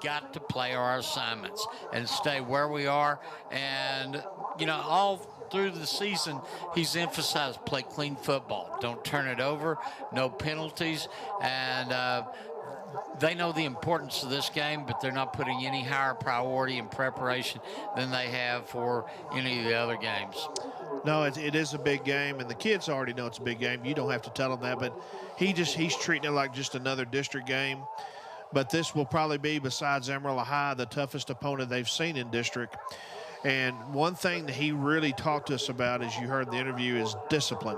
got to play our assignments and stay where we are. And, you know, all through the season, he's emphasized play clean football. Don't turn it over, no penalties. And they know the importance of this game, but they're not putting any higher priority in preparation than they have for any of the other games. No, it is a big game, and the kids already know it's a big game. You don't have to tell them that, but he's treating it like just another district game. But this will probably be, besides Amarillo High, the toughest opponent they've seen in district. And one thing that he really talked to us about, as you heard in the interview, is discipline.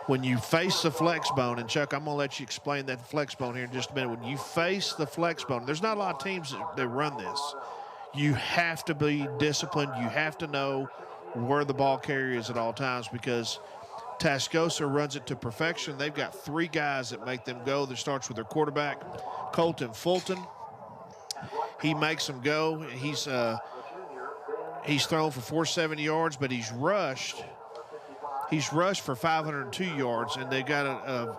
When you face the flex bone, and Chuck, I'm going to let you explain that flex bone here in just a minute. When you face the flex bone, there's not a lot of teams that run this. You have to be disciplined. You have to know where the ball carrier is at all times, because Tascosa runs it to perfection. They've got three guys that make them go. That starts with their quarterback, Colton Fulton. He makes them go. He's thrown for 470 yards, but he's rushed for 502 yards. And they've got a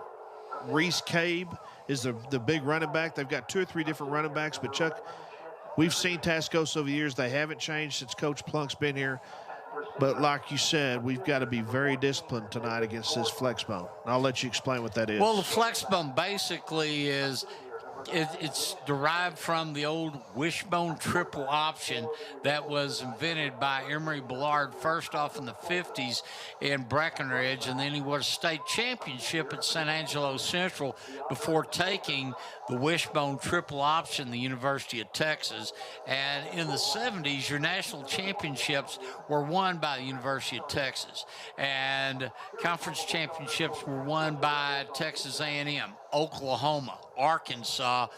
Reese Cabe is the big running back. They've got two or three different running backs. But, Chuck, we've seen Tascosa over the years. They haven't changed since Coach Plunk's been here. But like you said, we've got to be very disciplined tonight against this flex bone. And I'll let you explain what that is. Well, the flex bone basically is It's derived from the old wishbone triple option that was invented by Emery Ballard first off in the 50s in Breckenridge, and then he won a state championship at San Angelo Central before taking the wishbone triple option, the University of Texas. And in the 70s, your national championships were won by the University of Texas, and conference championships were won by Texas A&M, Oklahoma, Arkansas,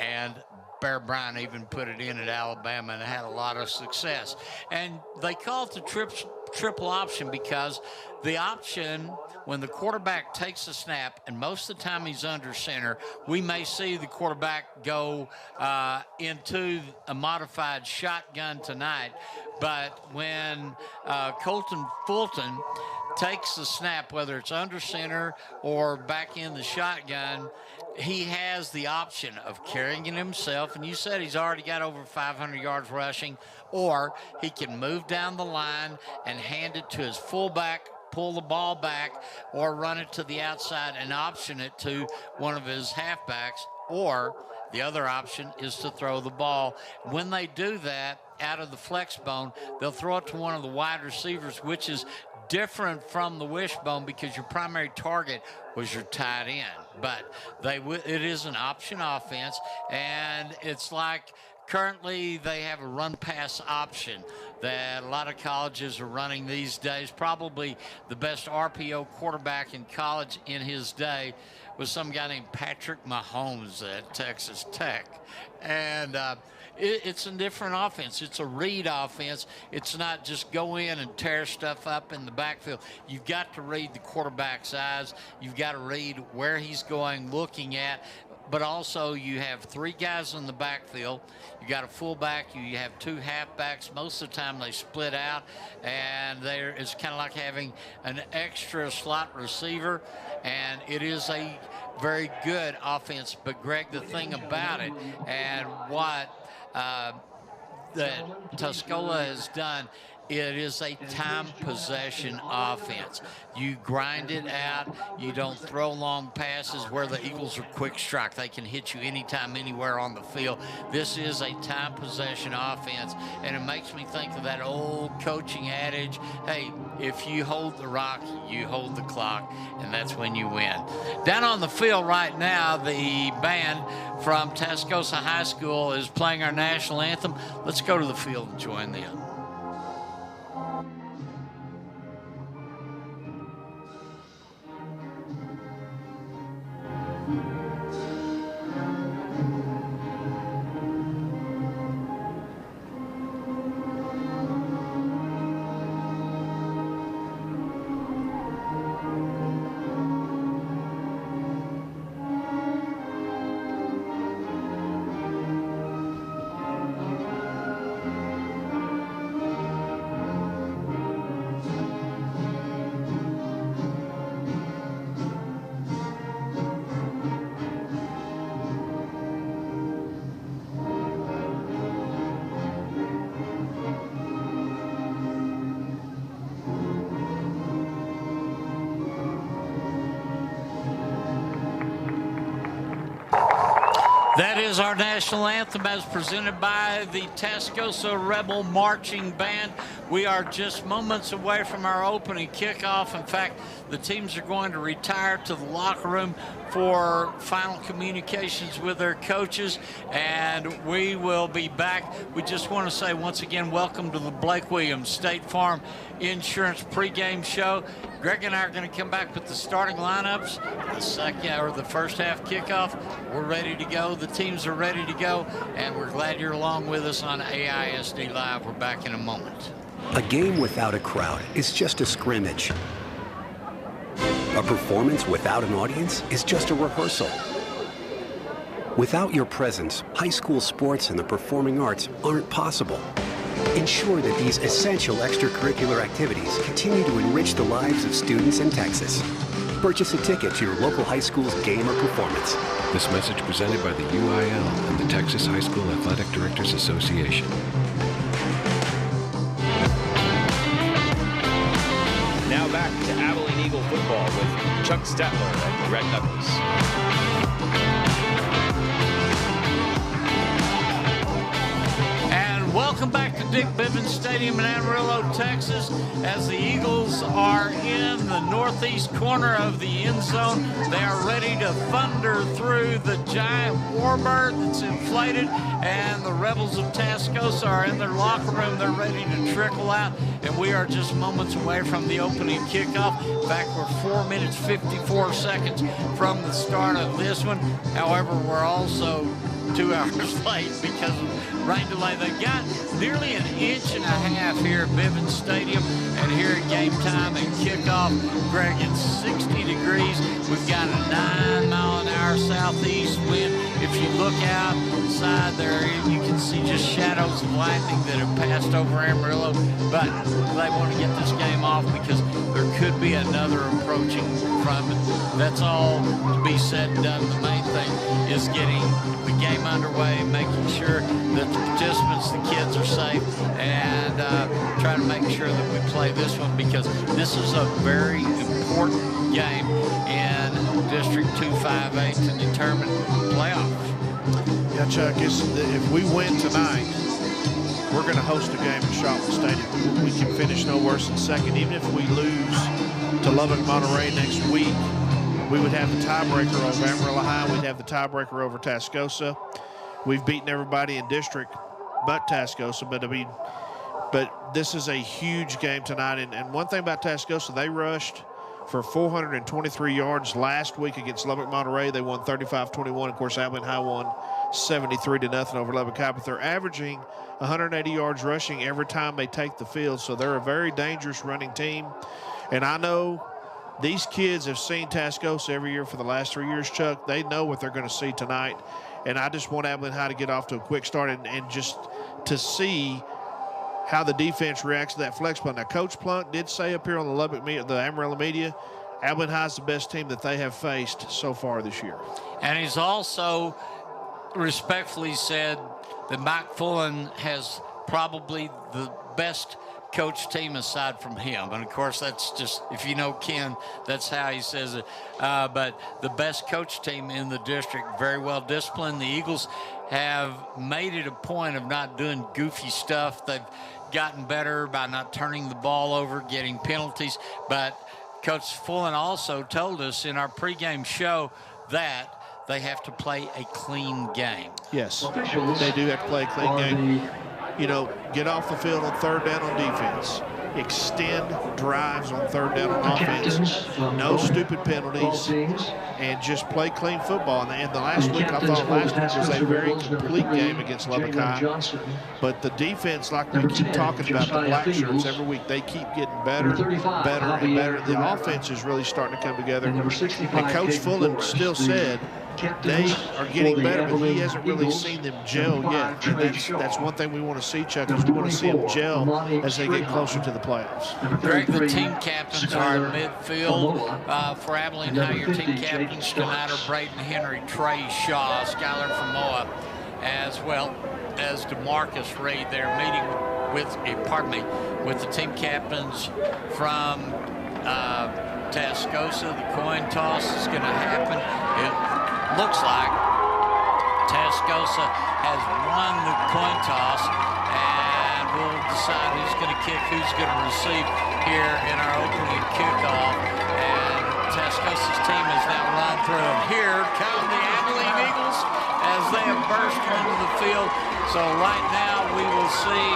and Bear Bryant even put it in at Alabama and had a lot of success. And they call it the triple option because the option, when the quarterback takes a snap, and most of the time he's under center, we may see the quarterback go into a modified shotgun tonight. But when Colton Fulton takes the snap, whether it's under center or back in the shotgun, he has the option of carrying it himself, and you said he's already got over 500 yards rushing, or he can move down the line and hand it to his fullback, pull the ball back, or run it to the outside and option it to one of his halfbacks, or the other option is to throw the ball. When they do that out of the flex bone, they'll throw it to one of the wide receivers, which is different from the wishbone because your primary target was your tight end. But it is an option offense, and it's like currently they have a run-pass option that a lot of colleges are running these days. Probably the best RPO quarterback in college in his day was some guy named Patrick Mahomes at Texas Tech. And it's a different offense. It's a read offense. It's not just go in and tear stuff up in the backfield. You've got to read the quarterback's eyes. You've got to read where he's going, looking at. But also you have three guys in the backfield. You got a fullback. You have two halfbacks. Most of the time they split out, and it's kind of like having an extra slot receiver, and it is a very good offense. But Greg, the thing about it, and what that Tascosa has done, it is a time possession offense. You grind it out. You don't throw long passes where the Eagles are quick strike. They can hit you anytime, anywhere on the field. This is a time possession offense, and it makes me think of that old coaching adage, hey, if you hold the rock, you hold the clock, and that's when you win. Down on the field right now, the band from Tascosa High School is playing our national anthem. Let's go to the field and join them. That is our national anthem as presented by the Tascosa Rebel Marching Band. We are just moments away from our opening kickoff. In fact, the teams are going to retire to the locker room for final communications with their coaches, and we will be back. We just want to say once again, welcome to the Blake Williams State Farm Insurance pregame show. Greg and I are going to come back with the starting lineups, the first half kickoff. We're ready to go. The teams are ready to go, and we're glad you're along with us on AISD Live. We're back in a moment. A game without a crowd is just a scrimmage. A performance without an audience is just a rehearsal. Without your presence, high school sports and the performing arts aren't possible. Ensure that these essential extracurricular activities continue to enrich the lives of students in Texas. Purchase a ticket to your local high school's game or performance. This message presented by the UIL and the Texas High School Athletic Directors Association. Now back to Abilene Eagle football with Chuck Stetler and Greg Douglas. Welcome back to Dick Bivins Stadium in Amarillo, Texas, as the Eagles are in the northeast corner of the end zone. They are ready to thunder through the giant warbird that's inflated, and the Rebels of Tascosa are in their locker room. They're ready to trickle out, and we are just moments away from the opening kickoff. In fact, we're 4 minutes, 54 seconds from the start of this one. However, we're also 2 hours late because of rain delay. They got nearly an inch and a half here at Bivins Stadium, and here at game time and kickoff, Greg, it's 60 degrees. We've got a 9-mile-an-hour southeast wind. If you look outside there, you can see just shadows of lightning that have passed over Amarillo, but they want to get this game off because there could be another approaching from it. That's all to be said and done. The main thing is getting the game underway, making sure that the participants, the kids, are safe, and try to make sure that we play this one because this is a very important game in District 258 to determine playoffs. Yeah, Chuck, if we win tonight, we're going to host a game in Charlotte Stadium. We can finish no worse than second. Even if we lose to Lubbock Monterey next week, we would have the tiebreaker over Amarillo High. We'd have the tiebreaker over Tascosa. We've beaten everybody in district but Tascosa. But this is a huge game tonight. And one thing about Tascosa, they rushed for 423 yards last week against Lubbock Monterey. They won 35-21. Of course, Abilene High won 73-0 over Lubbock High. But they're averaging 180 yards rushing every time they take the field. So they're a very dangerous running team. And I know these kids have seen Tascosa every year for the last 3 years, Chuck. They know what they're going to see tonight. And I just want Abilene High to get off to a quick start and just to see how the defense reacts to that flex punt. Now, Coach Plunk did say up here on the Amarillo media, Abilene High is the best team that they have faced so far this year. And he's also respectfully said that Mike Fullen has probably the best coach team aside from him. And of course, that's just, if you know Ken, that's how he says it. But the best coach team in the district, very well disciplined. The Eagles have made it a point of not doing goofy stuff. They've gotten better by not turning the ball over, getting penalties. But Coach Fullen also told us in our pregame show that they have to play a clean game. Yes, they do have to play a clean game. You know, get off the field on third down on defense. Extend drives on third down on offense. No stupid penalties. And just play clean football. And the last week, I thought last week was a very complete game against Lubbock High. But the defense, like we keep talking about, the black shirts, every week they keep getting better, better, and better. The offense is really starting to come together. And Coach Fullen still said they are getting better, but he hasn't really seen them gel yet. And that's one thing we want to see, Chuck, is we want to see them gel as they get closer to the playoffs. Greg, the team captains are in midfield. For Abilene High, your team captains tonight are Braden Henry, Trey Shaw, Skylar Famoa, as well as DeMarcus Reed. They're meeting with the team captains from Tascosa. The coin toss is going to happen. It looks like Tascosa has won the coin toss, and we'll decide who's going to kick, who's going to receive here in our opening kickoff. And Tascosa's team has now run through. And here come the Abilene Eagles as they have burst onto the field. So right now we will see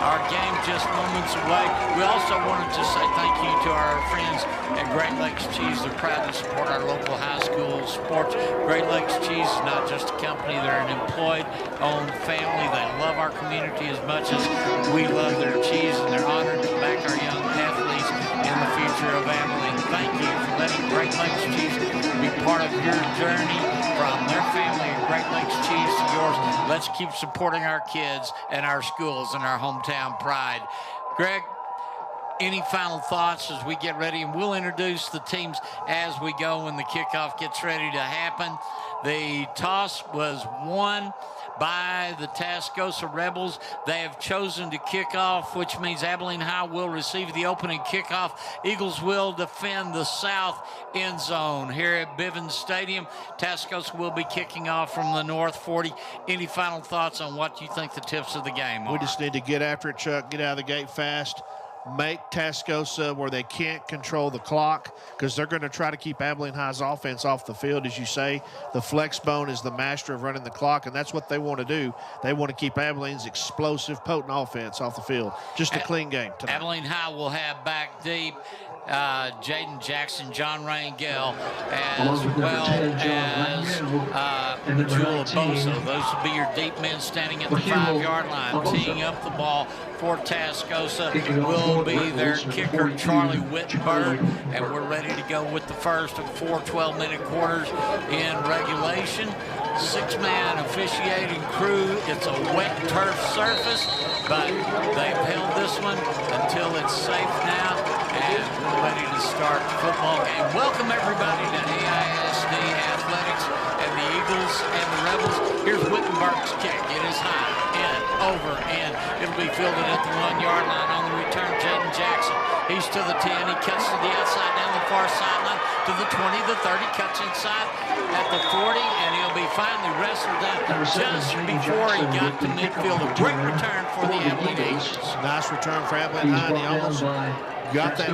our game just moments away. We also wanted to say thank you to our friends at Great Lakes Cheese. They're proud to support our local high school sports. Great Lakes Cheese is not just a company. They're an employed-owned family. They love our community as much as we love their cheese, and they're honored to back our young athletes in the future of Abilene. Thank you for letting Great Lakes Cheese be part of your journey from their family at Great Lakes Cheese to yours. Let's keep supporting our kids and our schools and our hometown pride. Greg, any final thoughts as we get ready? And we'll introduce the teams as we go when the kickoff gets ready to happen. The toss was won by the Tascosa Rebels. They have chosen to kick off, which means Abilene High will receive the opening kickoff. Eagles will defend the south end zone here at Bivins Stadium. Tascosa will be kicking off from the north 40. Any final thoughts on what you think the tips of the game are? We just need to get after it, Chuck, get out of the gate fast, make Tascosa where they can't control the clock, because they're going to try to keep Abilene High's offense off the field. As you say, the flex bone is the master of running the clock, and that's what they want to do. They want to keep Abilene's explosive, potent offense off the field. Just a clean game tonight. Abilene High will have back deep Jaden Jackson, John Rangel, as well as Majula Bosa. Those will be your deep men standing at the 5-yard line. Teeing up the ball for Tascosa will be their kicker, Charlie Wittenberg, and we're ready to go with the first of 4 12-minute quarters in regulation. 6-man officiating crew. It's a wet turf surface, but they've held this one until it's safe now, and we're ready to start the football game. Welcome everybody to AISD Athletics and the Eagles and the Rebels. Here's Wittenberg's kick. It is high, in, over, in. It'll be fielded at the 1-yard line. On the return, Jaden Jackson. He's to the 10. He cuts to the outside down the far sideline to the 20, the 30, cuts inside at the 40, and he'll be finally wrestled down just before he got to midfield. A great return for the Abilene Eagles. Nice return for Abilene High. He almost got that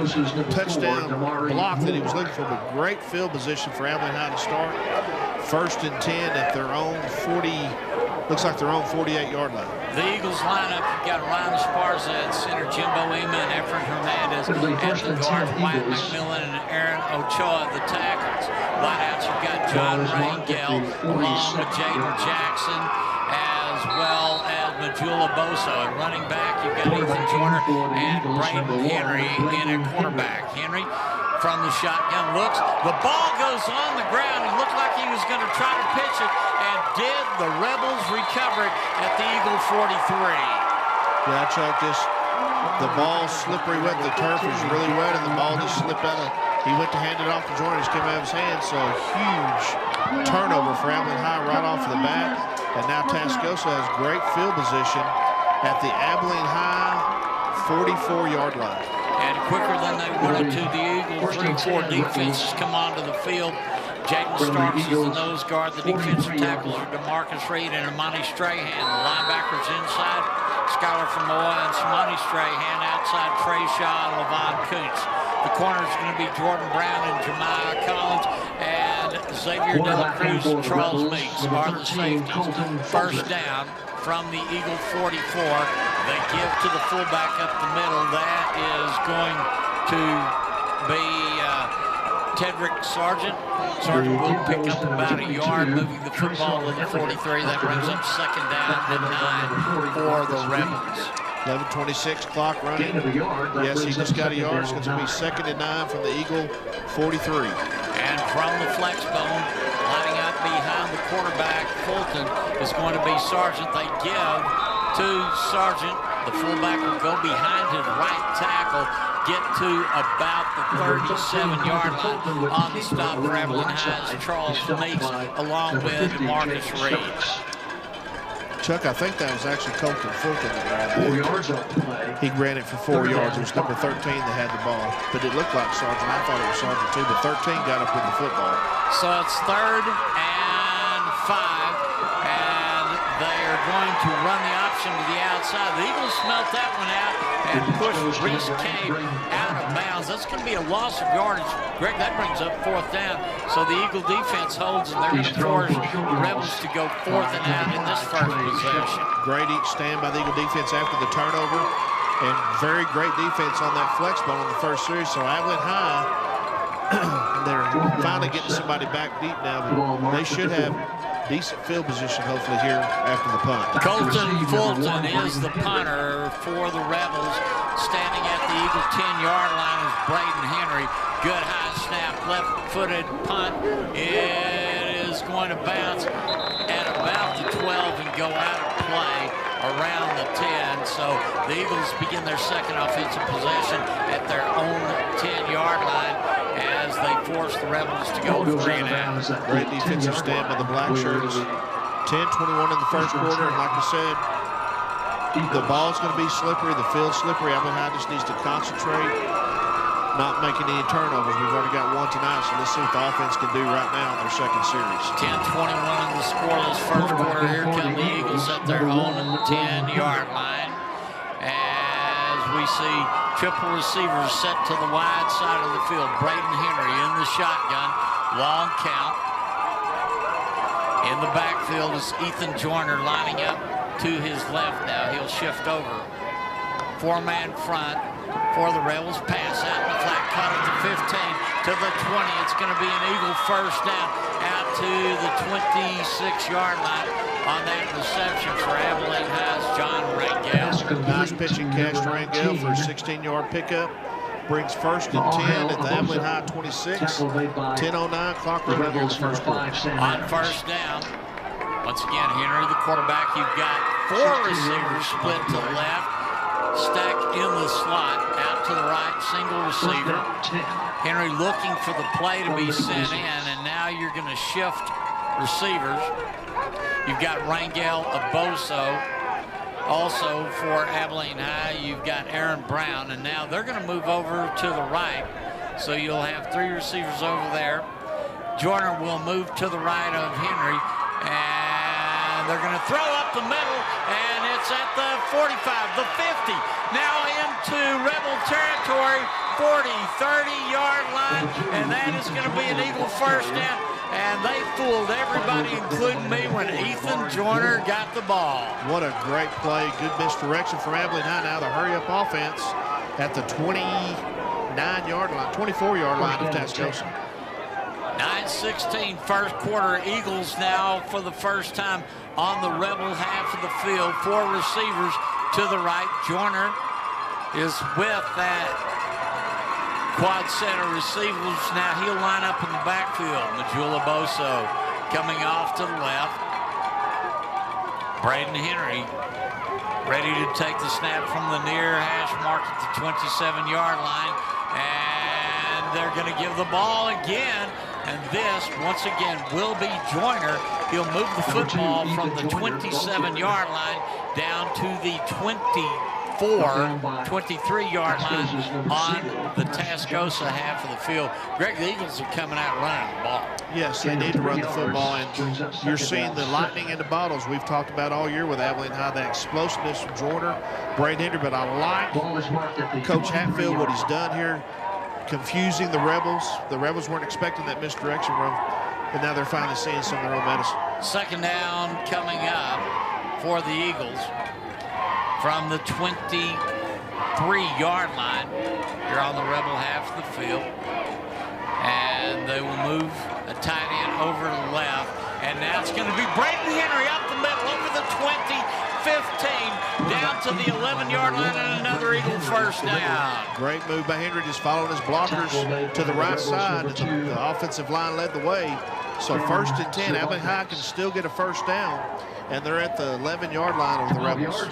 touchdown block that he was looking for, but great field position for Abilene High to start. 1st and 10 at their own 40, looks like their own 48-yard line. The Eagles lineup, you've got Ryan Esparza at center, Jimbo Ema and Efren Hernandez at the guard, Wyatt McMillan and Aaron Ochoa at the tackles. Wideouts, you've got John Rangel along with Jaden Jackson, as well as Majula Bosa. At running back, you've got Ethan Joyner and Braden Henry in at quarterback. Henry from the shotgun looks. The ball goes on the ground. He looked like he was going to try to pitch it, and did. The Rebels recover it at the Eagle 43. Yeah, Chuck, the ball slippery wet. The turf was really wet, and the ball just slipped out. He went to hand it off to Jordan. It came out of his hand, so huge turnover for Abilene High right off the bat. And now Tascosa has great field position at the Abilene High 44-yard line. And quicker than they would have to the Eagles. 3-4 defenses come onto the field. Jaden Starks is the nose guard. The defensive tackles are DeMarcus Reed and Amani Strahan. The linebackers inside, Skylar Famoa and Samani Strahan. Outside, Trey Shaw and Levon Kuntz. The corners are going to be Jordan Brown and Jemiah Collins. And Xavier De La Cruz and Charles Meeks are the safeties. First down from the Eagle 44. They give to the fullback up the middle. That is going to be Tedrick Sargent. Sargent will pick up about a yard, moving the football to the 43. That brings up 2nd down and 9 for the Rebels. 11:26 clock running. Yes, he just got a yard. It's going to be 2nd and 9 from the Eagle 43. And from the flex bone, lining up behind the quarterback, Fulton, is going to be Sargent. They give to Sargent. The fullback will go behind his right tackle, get to about the 37-yard line. On the stop for Abilene High's Charles Meeks, along with Marcus Reed. Chuck, I think that was actually Colton Fulton that ran that. 4 yards on the play. He ran it for 4 yards. It was number 13 that had the ball. But it looked like Sargent. I thought it was Sargent too, but 13 got up with the football. So it's 3rd and 5, and they are going to run the option to the outside. The Eagles smelt that one out and pushed Reese Cave out of bounds. That's going to be a loss of yardage. Greg, that brings up 4th down. So the Eagle defense holds, and they're going to force the Rebels to go 4th and out in this first possession. Great stand by the Eagle defense after the turnover, and very great defense on that flex bone in the first series. So Abilene High, they're finally getting somebody back deep now, but they should have decent field position hopefully here after the punt. Colton Fulton is the punter for the Rebels. Standing at the Eagle 10-yard line is Braden Henry. Good high snap, left-footed punt. It is going to bounce at about the 12 and go out of play around the 10. So the Eagles begin their 2nd offensive possession at their own 10-yard line as they force the Rebels to go 3 and out. Great defensive stand by the black shirts. 10-21 in the first quarter, and like I said, the ball's going to be slippery, the field's slippery. Abilene High just needs to concentrate, not making any turnovers. We've already got one tonight, so let's see what the offense can do right now in their second series. 10-21 in the scoreless first quarter. Here come the Eagles at their own 10-yard line. As we see triple receivers set to the wide side of the field. Braden Henry in the shotgun, long count. In the backfield is Ethan Joyner lining up to his left now. He'll shift over. Four-man front for the Rebels. Pass out in the flat, caught at the 15 to the 20. It's going to be an Eagle first down out to the 26-yard line on that reception for Abilene High's John Rangel. Nice pitching catch to Rangel for a 16-yard pickup. Brings first and 10 at the Abilene High 26. 10:09, clock remaining in the first quarter. On first down, once again, Henry, the quarterback. You've got four receivers split to the left, stacked in the slot, out to the right, single receiver. Henry looking for the play to be sent in, and now you're going to shift receivers. You've got Rangel Aboso. Also for Abilene High, you've got Aaron Brown, and now they're going to move over to the right. So you'll have three receivers over there. Joyner will move to the right of Henry, and they're going to throw up the middle, and it's at the 45, the 50. Now into Rebel territory, 40, 30-yard line, and that is going to be an Eagle first down. And they fooled everybody, including me, when Ethan Joyner got the ball. What a great play. Good misdirection from Abilene High. Now the hurry-up offense at the 29-yard line, 24-yard line of Tascosa. 9:16 first quarter. Eagles now for the first time on the Rebel half of the field. Four receivers to the right. Joyner is with that quad set of receivers. Now he'll line up in the backfield. Majula Boso coming off to the left. Braden Henry ready to take the snap from the near hash mark at the 27-yard line. And they're going to give the ball again. And this, once again, will be Joyner. He'll move the football from the 27-yard line down to the 23-yard line on the Tascosa half of the field. Greg, the Eagles are coming out running the ball. Yes, they need to run the football, and you're seeing the lightning in the bottles we've talked about all year with Abilene High, that explosiveness from Joyner, Braden Henry. But I like Coach Hatfield, what he's done here, confusing the Rebels. The Rebels weren't expecting that misdirection run, but now they're finally seeing some of their own medicine. Second down coming up for the Eagles from the 23-yard line. You're on the Rebel half of the field. And they will move a tight end over to the left. And now it's going to be Braden Henry up the middle, over the 20, 15, down to the 11-yard line, and another Eagle first down. Great move by Henry, just following his blockers to the right side. And the offensive line led the way. So first and 10, Abilene High can still get a first down. And they're at the 11-yard line of the Rebels.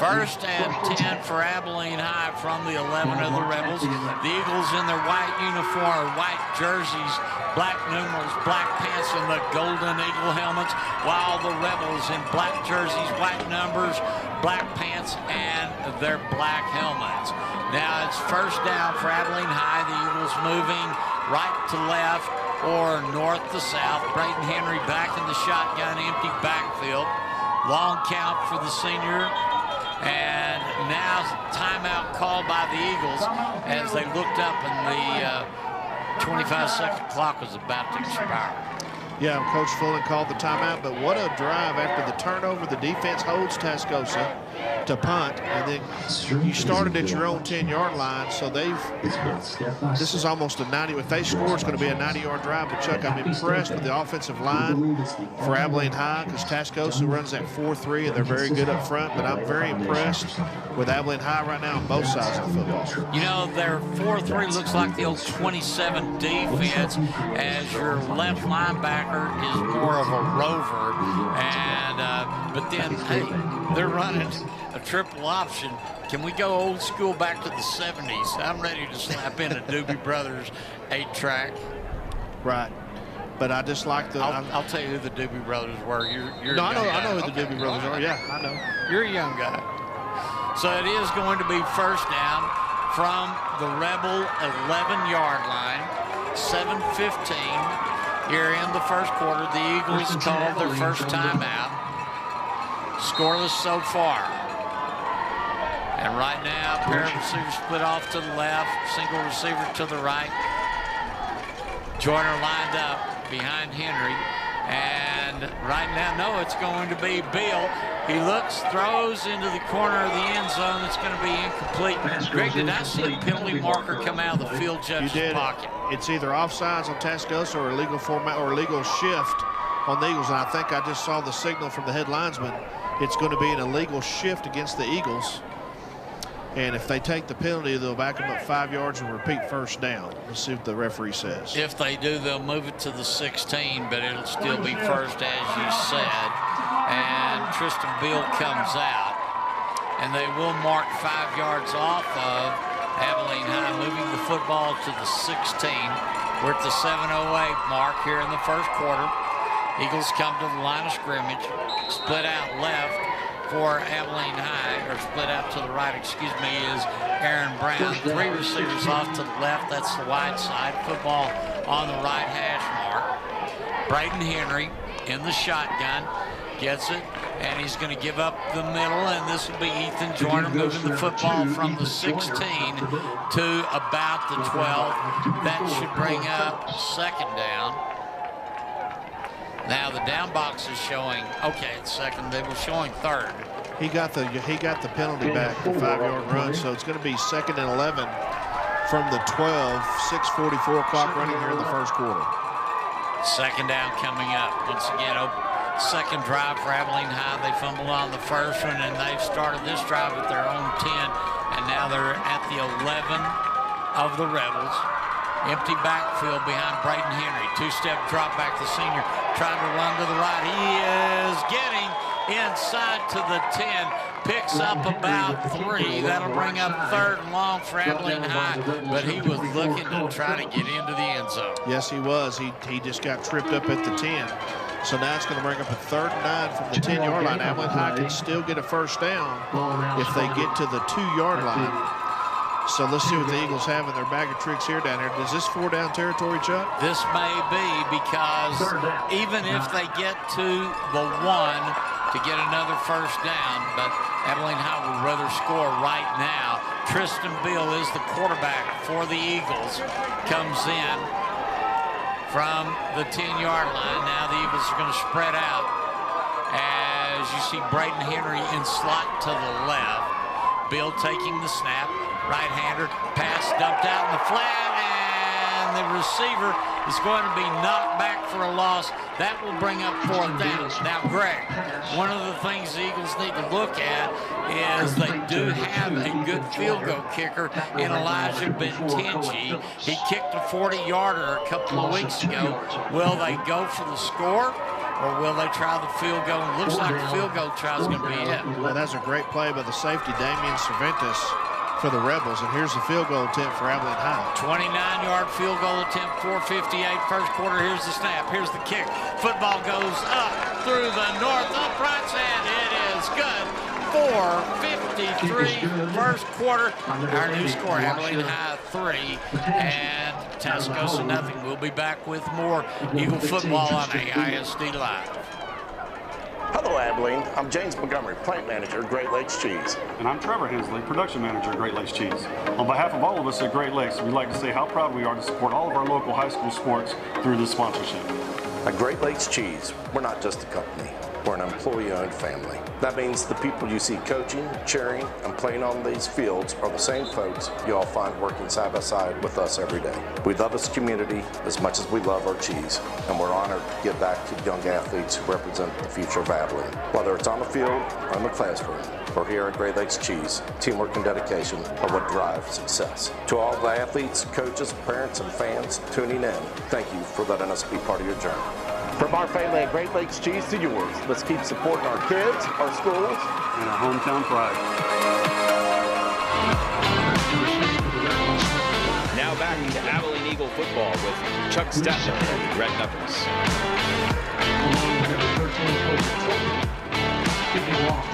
First and 10 for Abilene High from the 11 of the Rebels. The Eagles in their white uniform, white jerseys, black numerals, black pants, and the golden Eagle helmets, while the Rebels in black jerseys, white numbers, black pants, and their black helmets. Now it's first down for Abilene High. The Eagles moving right to left or north to south. Braden Henry back in the shotgun, empty backfield. Long count for the senior. And now timeout called by the Eagles as they looked up and the 25-second clock was about to expire. Yeah, Coach Fullen called the timeout, but what a drive after the turnover. The defense holds Tascosa to punt, and then you started at your own 10-yard line, so this is almost a 90. If they score, it's going to be a 90-yard drive. But, Chuck, I'm impressed with the offensive line for Abilene High because Tascosa runs that 4-3, and they're very good up front. But I'm very impressed with Abilene High right now on both sides of the football. You know, their 4-3 looks like the old 27 defense, as your left linebacker is more of a rover. And but then, hey, they're running a triple option. Can we go old school back to the 70s? I'm ready to slap in a Doobie Brothers 8-track. Right. But I just like the. I'll tell you who the Doobie Brothers were. You're no, a young I know guy. who the Doobie Brothers are. Yeah, I know. You're a young guy. So it is going to be first down from the Rebel 11-yard line. 7:15 here in the first quarter. The Eagles called their first timeout. Scoreless so far. And right now, pair of receivers split off to the left, single receiver to the right. Joyner lined up behind Henry. And right now, no, it's going to be Beal. He looks, throws into the corner of the end zone. It's going to be incomplete. Greg, did I see a penalty marker come out of the field judge's pocket? It's either offsides on Tascosa or illegal format or illegal shift on the Eagles. And I think I just saw the signal from the head linesman. It's going to be an illegal shift against the Eagles. And if they take the penalty, they'll back them up 5 yards and repeat first down. Let's see what the referee says. If they do, they'll move it to the 16, but it'll still be first, as you said. And Tristan Beal comes out. And they will mark 5 yards off of Abilene High, moving the football to the 16. We're at the 7:08 mark here in the first quarter. Eagles come to the line of scrimmage, split out left for Abilene High, or split out to the right, excuse me, is Aaron Brown. 3 receivers off to the left. That's the wide side. Football on the right hash mark. Braden Henry in the shotgun. Gets it, and he's going to give up the middle, and this will be Ethan Joyner moving the football from the 16 to about the 12. That should bring up second down. Now the down box is showing, okay, it's second. They were showing third. He got the penalty back, the 5-yard run, so it's going to be 2nd and 11 from the 12. 6:44 clock running here in the first quarter. Second down coming up. Once again, second drive for Abilene High. They fumbled on the first one, and they've started this drive at their own 10, and now they're at the 11 of the Rebels. Empty backfield behind Braden Henry. 2-step drop back. The senior trying to run to the right. He is getting inside to the 10. Picks up about 3. That'll bring up 3rd and long for Abilene High. But he was looking to try to get into the end zone. Yes, he was. He just got tripped up at the 10. So now it's going to bring up a 3rd and 9 from the 10-yard line. Abilene High can still get a first down if they get to the 2-yard line. So let's see what the Eagles have in their bag of tricks here down here. Is this 4-down territory, Chuck? This may be, because even if they get to the 1 to get another first down, but Abilene High would rather score right now. Tristan Beal is the quarterback for the Eagles. Comes in from the 10-yard line. Now the Eagles are going to spread out as you see Braden Henry in slot to the left. Beal taking the snap. Right-hander, pass dumped out in the flat, and the receiver is going to be knocked back for a loss. That will bring up 4th down. Now, Greg, one of the things the Eagles need to look at is they do have a good field goal kicker in Elijah Bentingi. He kicked a 40-yarder a couple of weeks ago. Will they go for the score, or will they try the field goal? It looks like the field goal try is going to be it. Well, that's a great play by the safety, Damian Cervantes, for the Rebels. And here's the field goal attempt for Abilene High. 29-yard field goal attempt, 4:58 first quarter. Here's the snap. Here's the kick. Football goes up through the north uprights, and it is good. 4:53 first quarter. Our new score, Abilene High 3 and Tascosa nothing. We'll be back with more Eagle football on AISD Live. Hello, Abilene. I'm James Montgomery, plant manager at Great Lakes Cheese. And I'm Trevor Hensley, production manager at Great Lakes Cheese. On behalf of all of us at Great Lakes, we'd like to say how proud we are to support all of our local high school sports through this sponsorship. At Great Lakes Cheese, we're not just a company. We're an employee-owned family. That means the people you see coaching, cheering, and playing on these fields are the same folks you all find working side by side with us every day. We love this community as much as we love our cheese, and we're honored to give back to young athletes who represent the future of Abilene. Whether it's on the field or in the classroom, or here at Great Lakes Cheese, teamwork and dedication are what drive success. To all the athletes, coaches, parents, and fans tuning in, thank you for letting us be part of your journey. From our family at Great Lakes Cheese to yours, let's keep supporting our kids, our schools, And our hometown pride. Now back to Abilene Eagle Eagle football with Chuck Stetler and Red Knuckles.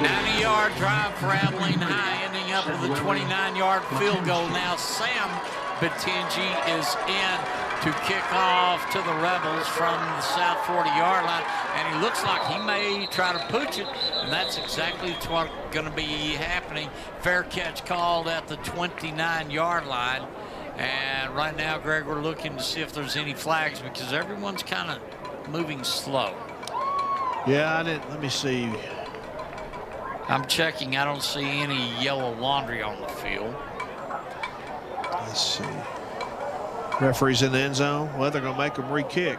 90-yard drive for Abilene High, ending up with a 29-yard field goal. Now Sam Batinji is in to kick off to the Rebels from the south 40-yard line, and he looks like he may try to pooch it, and that's exactly what's going to be happening. Fair catch called at the 29-yard line, and right now, Greg, we're looking to see if there's any flags because everyone's kind of moving slow. Yeah, let me see. I'm checking. I don't see any yellow laundry on the field. Let's see. Referee's in the end zone. Well, they're going to make them re-kick.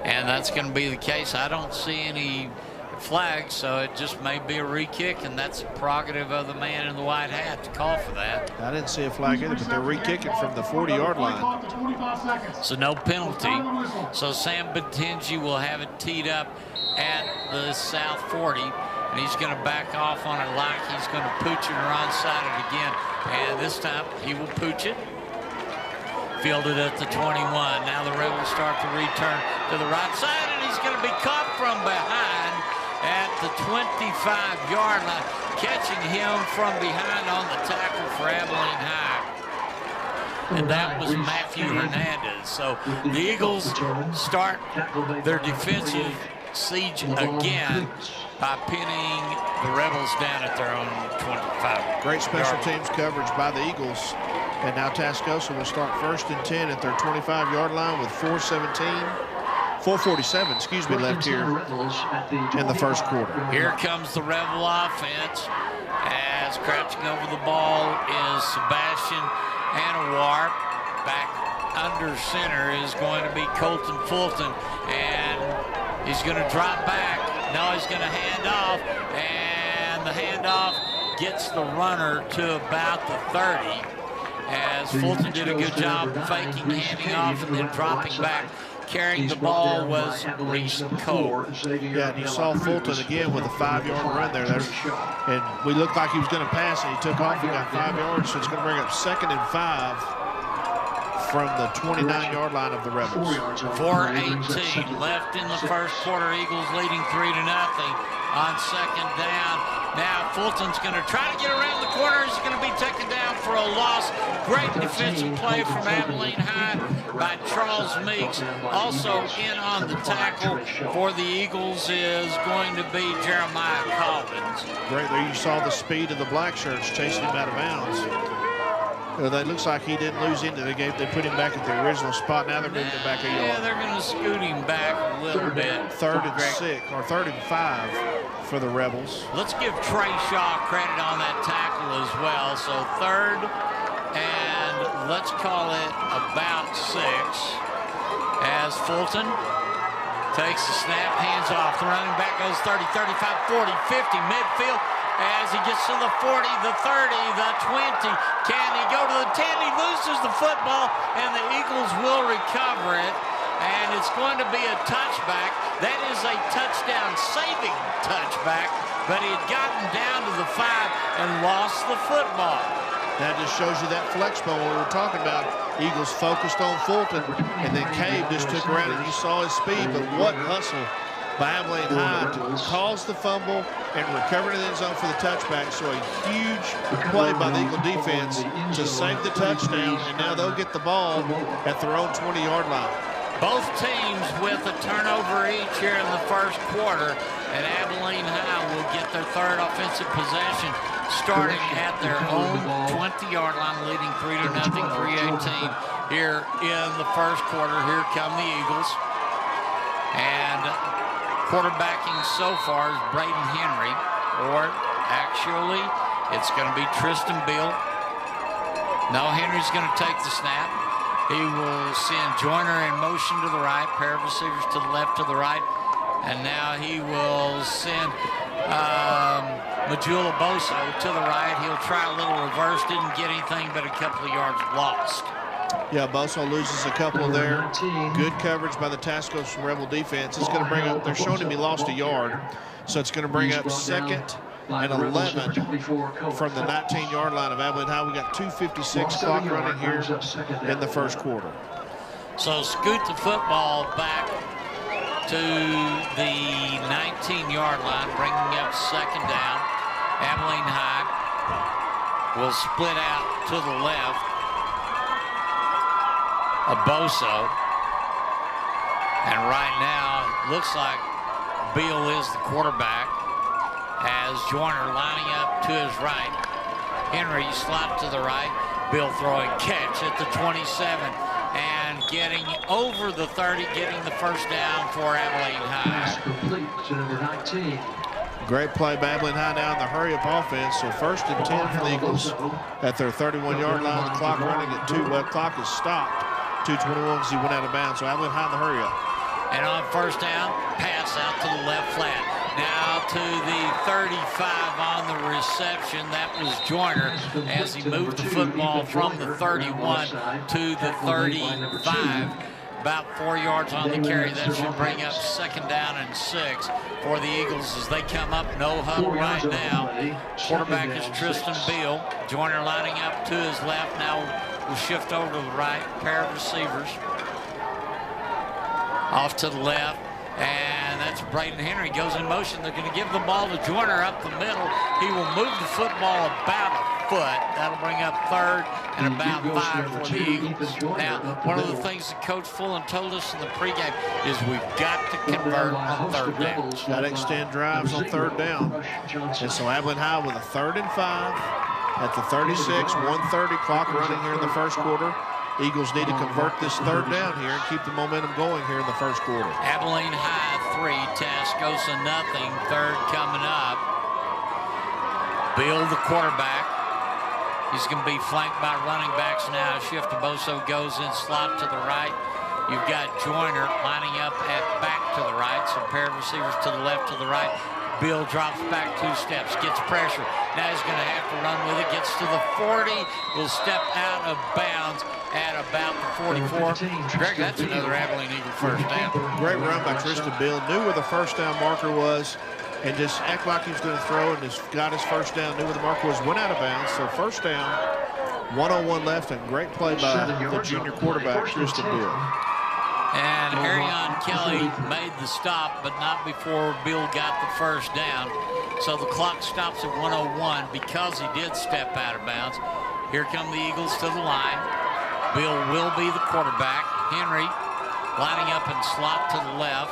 And that's going to be the case. I don't see any flags, so it just may be a re-kick, and that's a prerogative of the man in the white hat to call for that. I didn't see a flag either, but they're re-kicking from the 40-yard line. So no penalty. So Sam Batinji will have it teed up at the south 40, and he's going to back off on it like he's going to pooch it or onside it again. And this time he will pooch it. Fielded at the 21. Now the Rebels start to return to the right side, and he's going to be caught from behind at the 25-yard line, catching him from behind on the tackle for Abilene High. And that was Matthew Hernandez. So the Eagles start their defensive siege again by pinning the Rebels down at their own 25. Great special teams coverage by the Eagles. And now Tascosa will start 1st and 10 at their 25-yard line with 4:47, excuse me, left here in the first quarter. Here comes the Rebel offense as crouching over the ball is Sebastian Anawar. Back under center is going to be Colton Fulton, and he's going to drop back. Now he's going to hand off, and the handoff gets the runner to about the 30. As Fulton did a good job faking, handing off, and then dropping back. Carrying the ball was Reese Cole. Yeah, and you saw Fulton again with a 5-yard run there. And we looked like he was going to pass, and he took off and got 5 yards, so it's going to bring up 2nd and 5 from the 29-yard line of the Rebels. 4:18 left in the first quarter. Eagles leading 3-0 on 2nd down. Now Fulton's going to try to get around the corner. He's going to be taken down for a loss. Great defensive play from Abilene High by Charles Meeks. Also in on the tackle for the Eagles is going to be Jeremiah Collins. Great there. You saw the speed of the black shirts chasing him out of bounds. That looks like he didn't lose into the game. They put him back at the original spot. Now they're moving him back a yard. Yeah, they're going to scoot him back a little bit. 3rd and 6, or 3rd and 5 for the Rebels. Let's give Trey Shaw credit on that tackle as well. So 3rd and let's call it about 6 as Fulton takes the snap, hands off. The running back goes 30, 35, 40, 50, midfield. As he gets to the 40, the 30, the 20. Can he go to the 10? He loses the football, and the Eagles will recover it. And it's going to be a touchback. That is a touchdown-saving touchback, but he had gotten down to the 5 and lost the football. That just shows you that flex ball we were talking about. Eagles focused on Fulton, and then Cave just took around, and you saw his speed, but what hustle by Abilene High to cause the fumble and recover in the end zone for the touchback. So a huge play by the Eagle defense to save the touchdown, and now they'll get the ball at their own 20-yard line. Both teams with a turnover each here in the first quarter, and Abilene High will get their 3rd offensive possession starting at their own 20-yard line, leading 3-0, 3:18 here in the first quarter. Here come the Eagles. And quarterbacking so far is Braden Henry, or actually it's going to be Tristan Beal. No, Henry's going to take the snap. He will send Joyner in motion to the right, pair of receivers to the left, to the right, and now he will send Majula Boso to the right. He'll try a little reverse, didn't get anything but a couple of yards lost. Yeah, Boso loses a couple there. Good coverage by the Tascosa Rebel defense. It's going to bring up, they're showing him he lost a yard, so it's going to bring up 2nd and 11 from the 19-yard line of Abilene High. We got 2:56 clock running here in the first quarter. So scoot the football back to the 19-yard line, bringing up second down. Abilene High will split out to the left. Aboso. And right now, it looks like Beal is the quarterback as Joyner lining up to his right. Henry slot to the right. Beal throwing catch at the 27 and getting over the 30, getting the first down for Abilene High. Complete to number 19. Great play by Abilene High now in the hurry-up offense. So 1st and 10 for the Eagles at their 31-yard line. The clock running at 2. Well, clock is stopped. 2:21 as he went out of bounds. So Abilene High in the hurry-up. And on first down, pass out to the left flat. Now to the 35 on the reception. That was Joyner as he moved the football from the 31 to the 35. About 4 yards on the carry. That should bring up second down and 6 for the Eagles as they come up. No huddle right now. Quarterback is Tristan Beal. Joyner lining up to his left. Now will shift over to the right. Pair of receivers. Off to the left, and that's Braden Henry goes in motion. They're going to give the ball to Joyner up the middle. He will move the football about a foot. That'll bring up third and about 5 for the Eagles. Now, one of the things that Coach Fullen told us in the pregame is we've got to convert on third down. Got to extend drives on third down. And so Abilene High with a 3rd and 5 at the 36, 1:30 clock running here in the first quarter. Eagles need to convert this third down here and keep the momentum going here in the first quarter. Abilene High 3, Tascosa nothing. Third coming up. Bill, the quarterback. He's going to be flanked by running backs now. Shift to Boso goes in slot to the right. You've got Joyner lining up at back to the right. Some pair of receivers to the left, to the right. Bill drops back 2 steps, gets pressure. Now he's going to have to run with it. Gets to the 40, will step out of bounds at about the 44. Greg, that's another Abilene Eagle first down. Great run by Tristan Bill. Knew where the first down marker was and just act like he was going to throw and just got his first down. Knew where the marker was, went out of bounds. So first down, 101 left, and great play by the junior quarterback, Tristan Bill. And Arion Kelly made the stop, but not before Bill got the first down. So the clock stops at 101 because he did step out of bounds. Here come the Eagles to the line. Bill will be the quarterback. Henry lining up and slot to the left.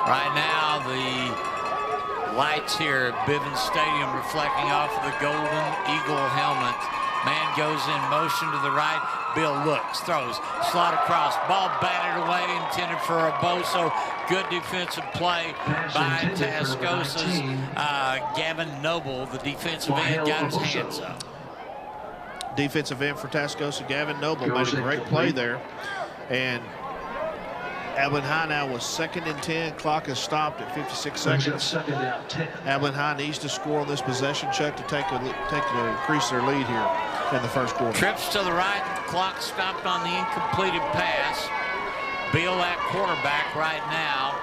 Right now, the lights here at Bivins Stadium reflecting off of the golden eagle helmet. Man goes in motion to the right. Bill looks, throws, slot across, ball batted away, intended for a Boso. Good defensive play by Tascosa's Gavin Noble, the defensive end, got his hands up. Defensive end for Tascosa, Gavin Noble, made a great play there. And Abilene High now was 2nd and 10. Clock is stopped at 56 seconds. Abilene High needs to score on this possession, Chuck, to increase their lead here in the first quarter. Trips to the right. Clock stopped on the incompleted pass. Beal at quarterback right now.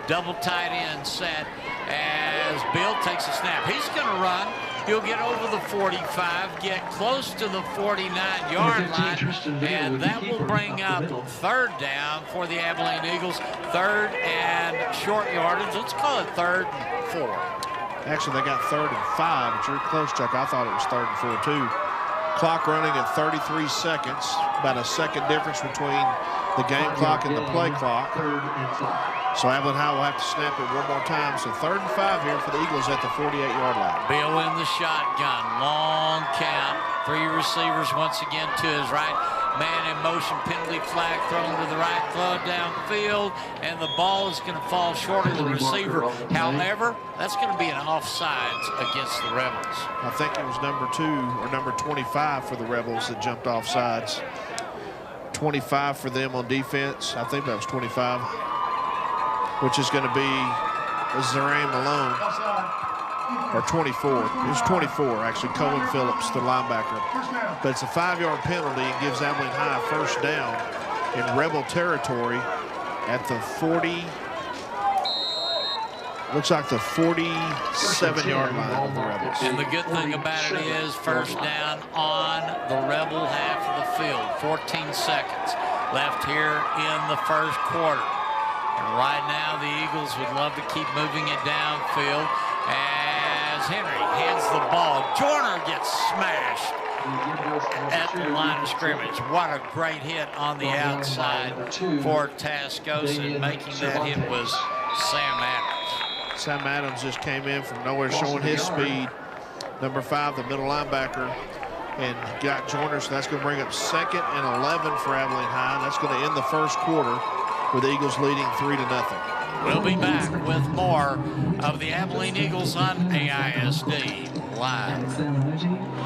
Double tight end set as Bill takes a snap. He's going to run. He'll get over the 45, get close to the 49-yard line, and that will bring up third down for the Abilene Eagles. Third and short yardage. Let's call it 3rd and 4. Actually, they got 3rd and 5, but you're close, Chuck. I thought it was 3rd and 4, too. Clock running at 33 seconds, about a second difference between the game clock and the play clock. So Abilene High will have to snap it one more time. So 3rd and 5 here for the Eagles at the 48-yard line. Bill in the shotgun, long count. 3 receivers once again to his right. Man in motion, penalty flag thrown to the right, throw downfield, and the ball is going to fall short of the receiver. However, that's going to be an offsides against the Rebels. I think it was number 2 or number 25 for the Rebels that jumped offsides. 25 for them on defense. I think that was 25, which is going to be Zerain Malone, or 24. It was 24, actually. Cohen Phillips, the linebacker. But it's a 5-yard penalty and gives Abilene High a first down in Rebel territory at the 40. looks like the 47-yard line of the Rebels. And the good thing about it is first down on the Rebel half of the field. 14 seconds left here in the first quarter. And right now the Eagles would love to keep moving it downfield as Henry hands the ball. Joyner gets smashed at the line of scrimmage. What a great hit on the outside for Tascosa, and making that hit was Sam Adams. Sam Adams just came in from nowhere, showing his speed. Number 5, the middle linebacker, and got Joyner, so that's going to bring up 2nd and 11 for Abilene High. That's going to end the first quarter with the Eagles leading 3-0. We'll be back with more of the Abilene Eagles on AISD Live.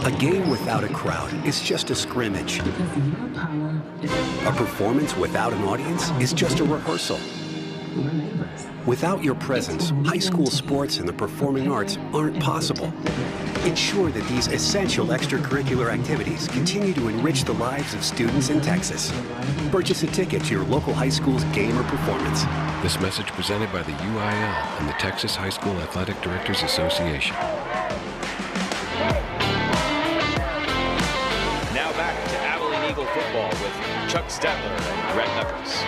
A game without a crowd is just a scrimmage. A performance without an audience is just a rehearsal. Without your presence, high school sports and the performing arts aren't possible. Ensure that these essential extracurricular activities continue to enrich the lives of students in Texas. Purchase a ticket to your local high school's game or performance. This message presented by the UIL and the Texas High School Athletic Directors Association. Now back to Abilene Eagle football with Chuck Stetler and Greg Knuckles.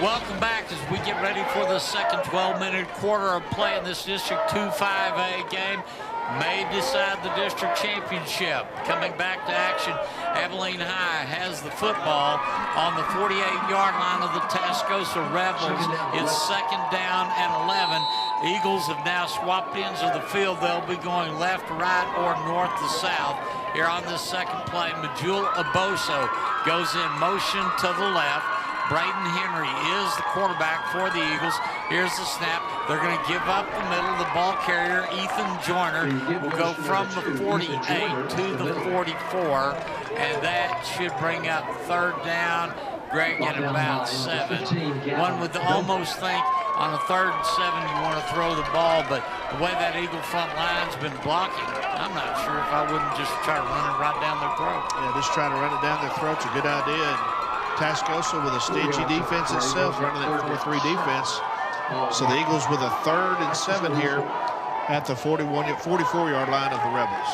Welcome back as we get ready for the second 12-minute quarter of play in this District 2-5A game. May decide the district championship. Coming back to action, Abilene High has the football on the 48-yard line of the Tascosa Rebels. It's 2nd down and 11. Eagles have now swapped ends of the field. They'll be going left, right, or north to south. Here on this second play, Majul Aboso goes in motion to the left. Braden Henry is the quarterback for the Eagles. Here's the snap. They're going to give up the middle. The ball carrier, Ethan Joyner, will go from the 48 to the 44, and that should bring up 3rd down. Greg at about 7. One would almost think on a 3rd and 7 you want to throw the ball, but the way that Eagle front line's been blocking, I'm not sure if I wouldn't just try to run it right down their throat. Yeah, just try to run it down their throat's a good idea. Tascosa with a stingy defense itself, running that 4-3 defense. So the Eagles with a 3rd and 7 here at the 44-yard line of the Rebels.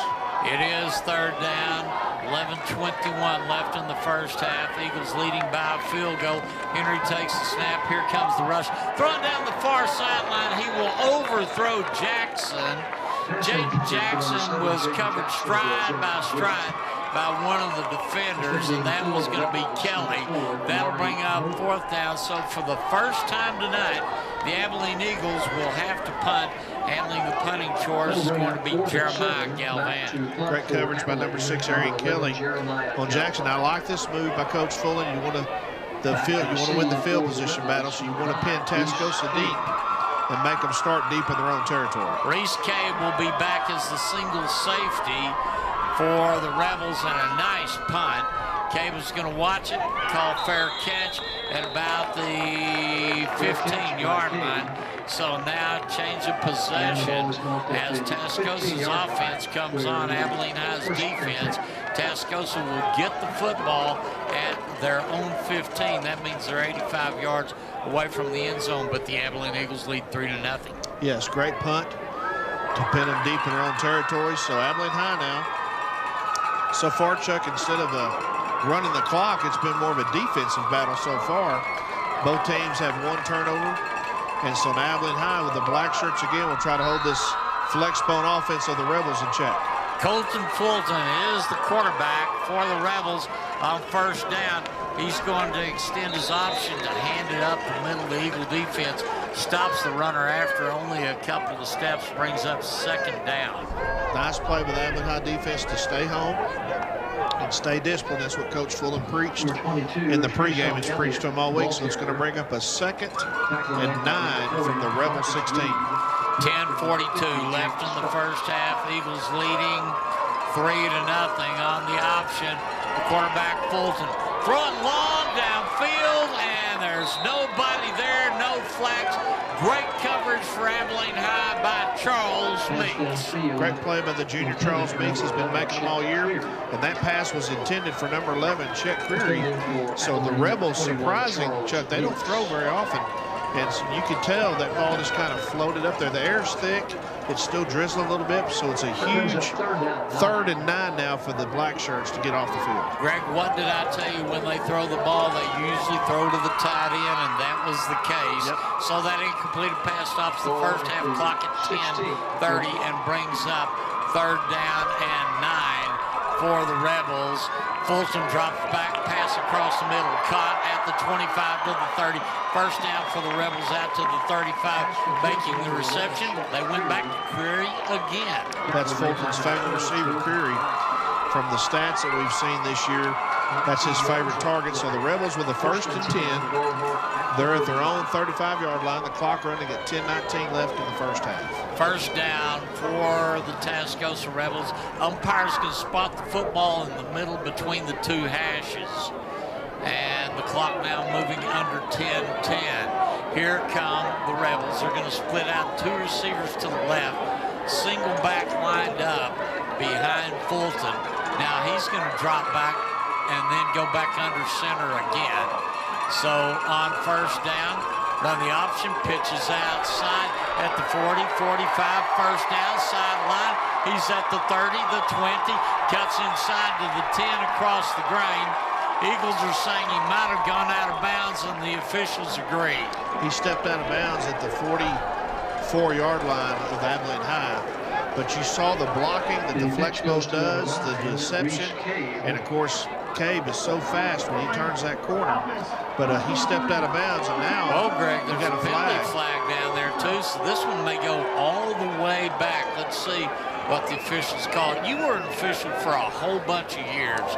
It is 3rd down, 11:21 left in the first half. Eagles leading by a field goal. Henry takes the snap. Here comes the rush. Throwing down the far sideline. He will overthrow Jackson. Jaden Jackson was covered stride by stride by one of the defenders, and that was going to be Kelly. That'll bring up 4th down. So for the first time tonight, the Abilene Eagles will have to punt. Handling the punting chores is going to be Jeremiah Galvan. Great coverage by number 6, Arian Kelly on Jackson. I like this move by Coach Fullen. You want to win the field position battle, so you want to pin Tascosa deep and make them start deep in their own territory. Reese Cave will be back as the single safety for the Rebels, and a nice punt. Cave is going to watch it, call fair catch at about the 15-yard line. So now change of possession as Tascosa's offense comes on Abilene High's defense. Tascosa will get the football at their own 15. That means they're 85 yards away from the end zone, but the Abilene Eagles lead 3-0. Yes, great punt to pin them deep in their own territory. So Abilene High now. So far, Chuck, instead of running the clock, it's been more of a defensive battle so far. Both teams have 1 turnover. And so now Abilene High with the black shirts again will try to hold this flex bone offense of the Rebels in check. Colton Fulton is the quarterback for the Rebels on 1st down. He's going to extend his option to hand it up the middle of the Eagle defense. Stops the runner after only a couple of steps, brings up 2nd down. Nice play with Abilene High defense to stay home and stay disciplined. That's what Coach Fulton preached in the pregame. He's preached to them all week, so it's going to bring up a 2nd and 9 from the Rebel 16. 10:42 left in the first half. Eagles leading 3-0 on the option. The quarterback Fulton throwing long downfield, and there's nobody there, no flags. Great coverage for Abilene High by Charles Meeks. Great play by the junior Charles Meeks. He's been making them all year, and that pass was intended for number 11, Chet Creary. So the Rebels, surprising, Chuck, they don't throw very often. And so you can tell that ball just kind of floated up there. The air's thick. It's still drizzling a little bit, so it's a huge 3rd and 9 now for the black shirts to get off the field. Greg, what did I tell you when they throw the ball? They usually throw to the tight end, and that was the case. Yep. So that incomplete pass stops the first half clock at 10:30 and brings up 3rd down and 9 for the Rebels. Fulton drops back, pass across the middle, caught at the 25 to the 30. First down for the Rebels out to the 35, making the reception. They went back to Creary again. That's Fulton's favorite receiver, Creary. From the stats that we've seen this year, that's his favorite target. So the Rebels with a 1st and 10. They're at their own 35-yard line. The clock running at 10:19 left in the first half. First down for the Tascosa Rebels. Umpires can spot the football in the middle between the two hashes. And the clock now moving under 10:10. Here come the Rebels. They're going to split out 2 receivers to the left. Single back lined up behind Fulton. Now he's going to drop back and then go back under center again. So on first down, run the option, pitches outside at the 40, 45, first down, sideline. He's at the 30, the 20, cuts inside to the 10 across the grain. Eagles are saying he might have gone out of bounds, and the officials agree. He stepped out of bounds at the 44-yard line of Abilene High. But you saw the blocking that the Flexbo does, the deception, and of course, Cabe is so fast when he turns that corner. But he stepped out of bounds, and now Greg, there's got a penalty flag down there too, so this one may go all the way back. Let's see what the officials call it. You were an official for a whole bunch of years.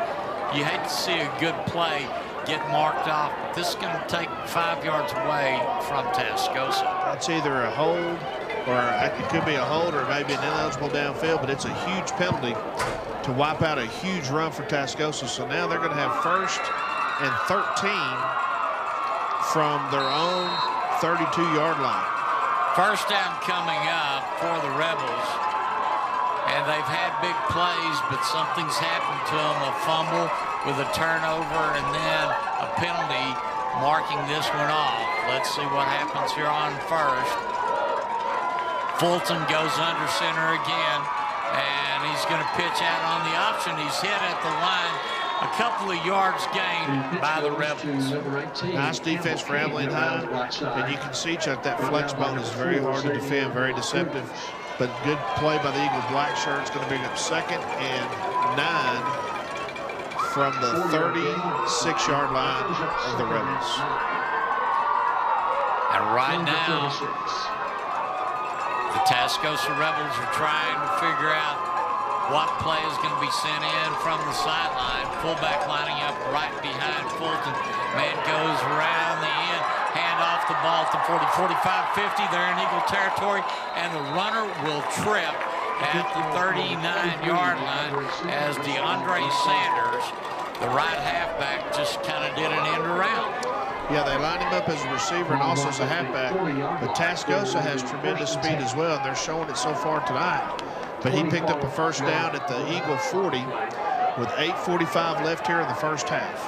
You hate to see a good play get marked off, but this is going to take 5 yards away from Tascosa. That's either a hold, or it could be a hold, or maybe an ineligible downfield, but it's a huge penalty to wipe out a huge run for Tascosa. So now they're going to have 1st and 13 from their own 32-yard line. First down coming up for the Rebels. And they've had big plays, but something's happened to them. A fumble with a turnover and then a penalty marking this one off. Let's see what happens here on first. Fulton goes under center again, and he's going to pitch out on the option. He's hit at the line. A couple of yards gained by the Rebels. Nice defense for Abilene High. And you can see, Chuck, that flex bone is very hard to defend, very deceptive. But good play by the Eagle black shirt. It's going to bring up 2nd and 9 from the 36-yard line of the Rebels. And right now, the Tascosa Rebels are trying to figure out what play is going to be sent in from the sideline. Fullback lining up right behind Fulton. Man goes around the end. Hand off the ball at the 40, 45, 50. They're in Eagle territory, and the runner will trip at the 39-yard line as DeAndre Sanders, the right halfback, just kind of did an end around. Yeah, they lined him up as a receiver and also as a halfback. But Tascosa has tremendous speed as well, and they're showing it so far tonight. But he picked up a first down at the Eagle 40 with 8:45 left here in the first half.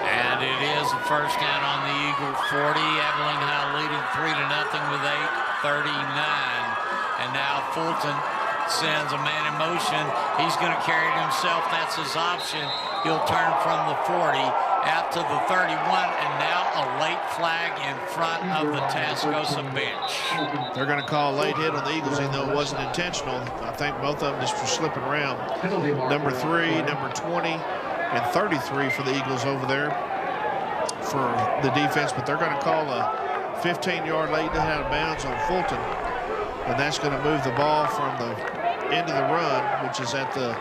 And it is a first down on the Eagle 40. Abilene High leading 3-0 with 8:39. And now Fulton sends a man in motion. He's going to carry it himself. That's his option. He'll turn from the 40 out to the 31, and now a late flag in front of the Tascosa bench. They're going to call a late hit on the Eagles, even though it wasn't intentional. I think both of them just were slipping around. Number 3, number 20, and 33 for the Eagles over there for the defense, but they're going to call a 15-yard late hit out of bounds on Fulton, and that's going to move the ball from the end of the run, which is at the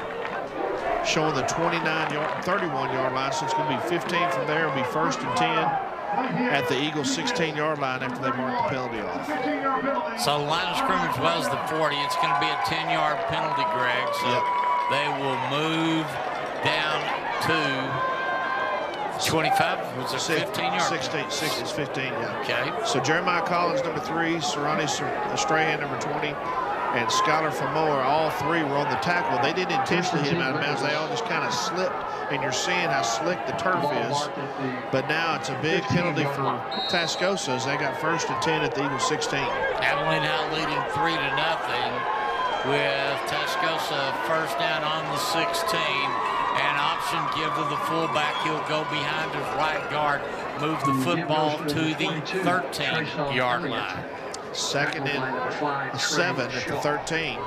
showing the 31-yard line, so it's going to be 15 from there. It'll be 1st and 10 at the Eagles' 16-yard line after they mark the penalty off. So the line of scrimmage was the 40. It's going to be a 10-yard penalty, Greg. So they will move down to 25 was a 15-yard. 16 is 15, yeah. Okay. So Jeremiah Collins, number 3, Serrani Strahan, number 20, and Skylar Famoa, all 3 were on the tackle. They didn't intentionally hit him out of bounds. They all just kind of slipped, and you're seeing how slick the turf is. But now it's a big penalty for Tascosa as they got 1st and 10 at the Eagles 16. Abilene now leading 3-0 with Tascosa 1st down on the 16. And option give to the fullback. He'll go behind his right guard, move the football to the 13-yard line. 2nd and 7 at the 13.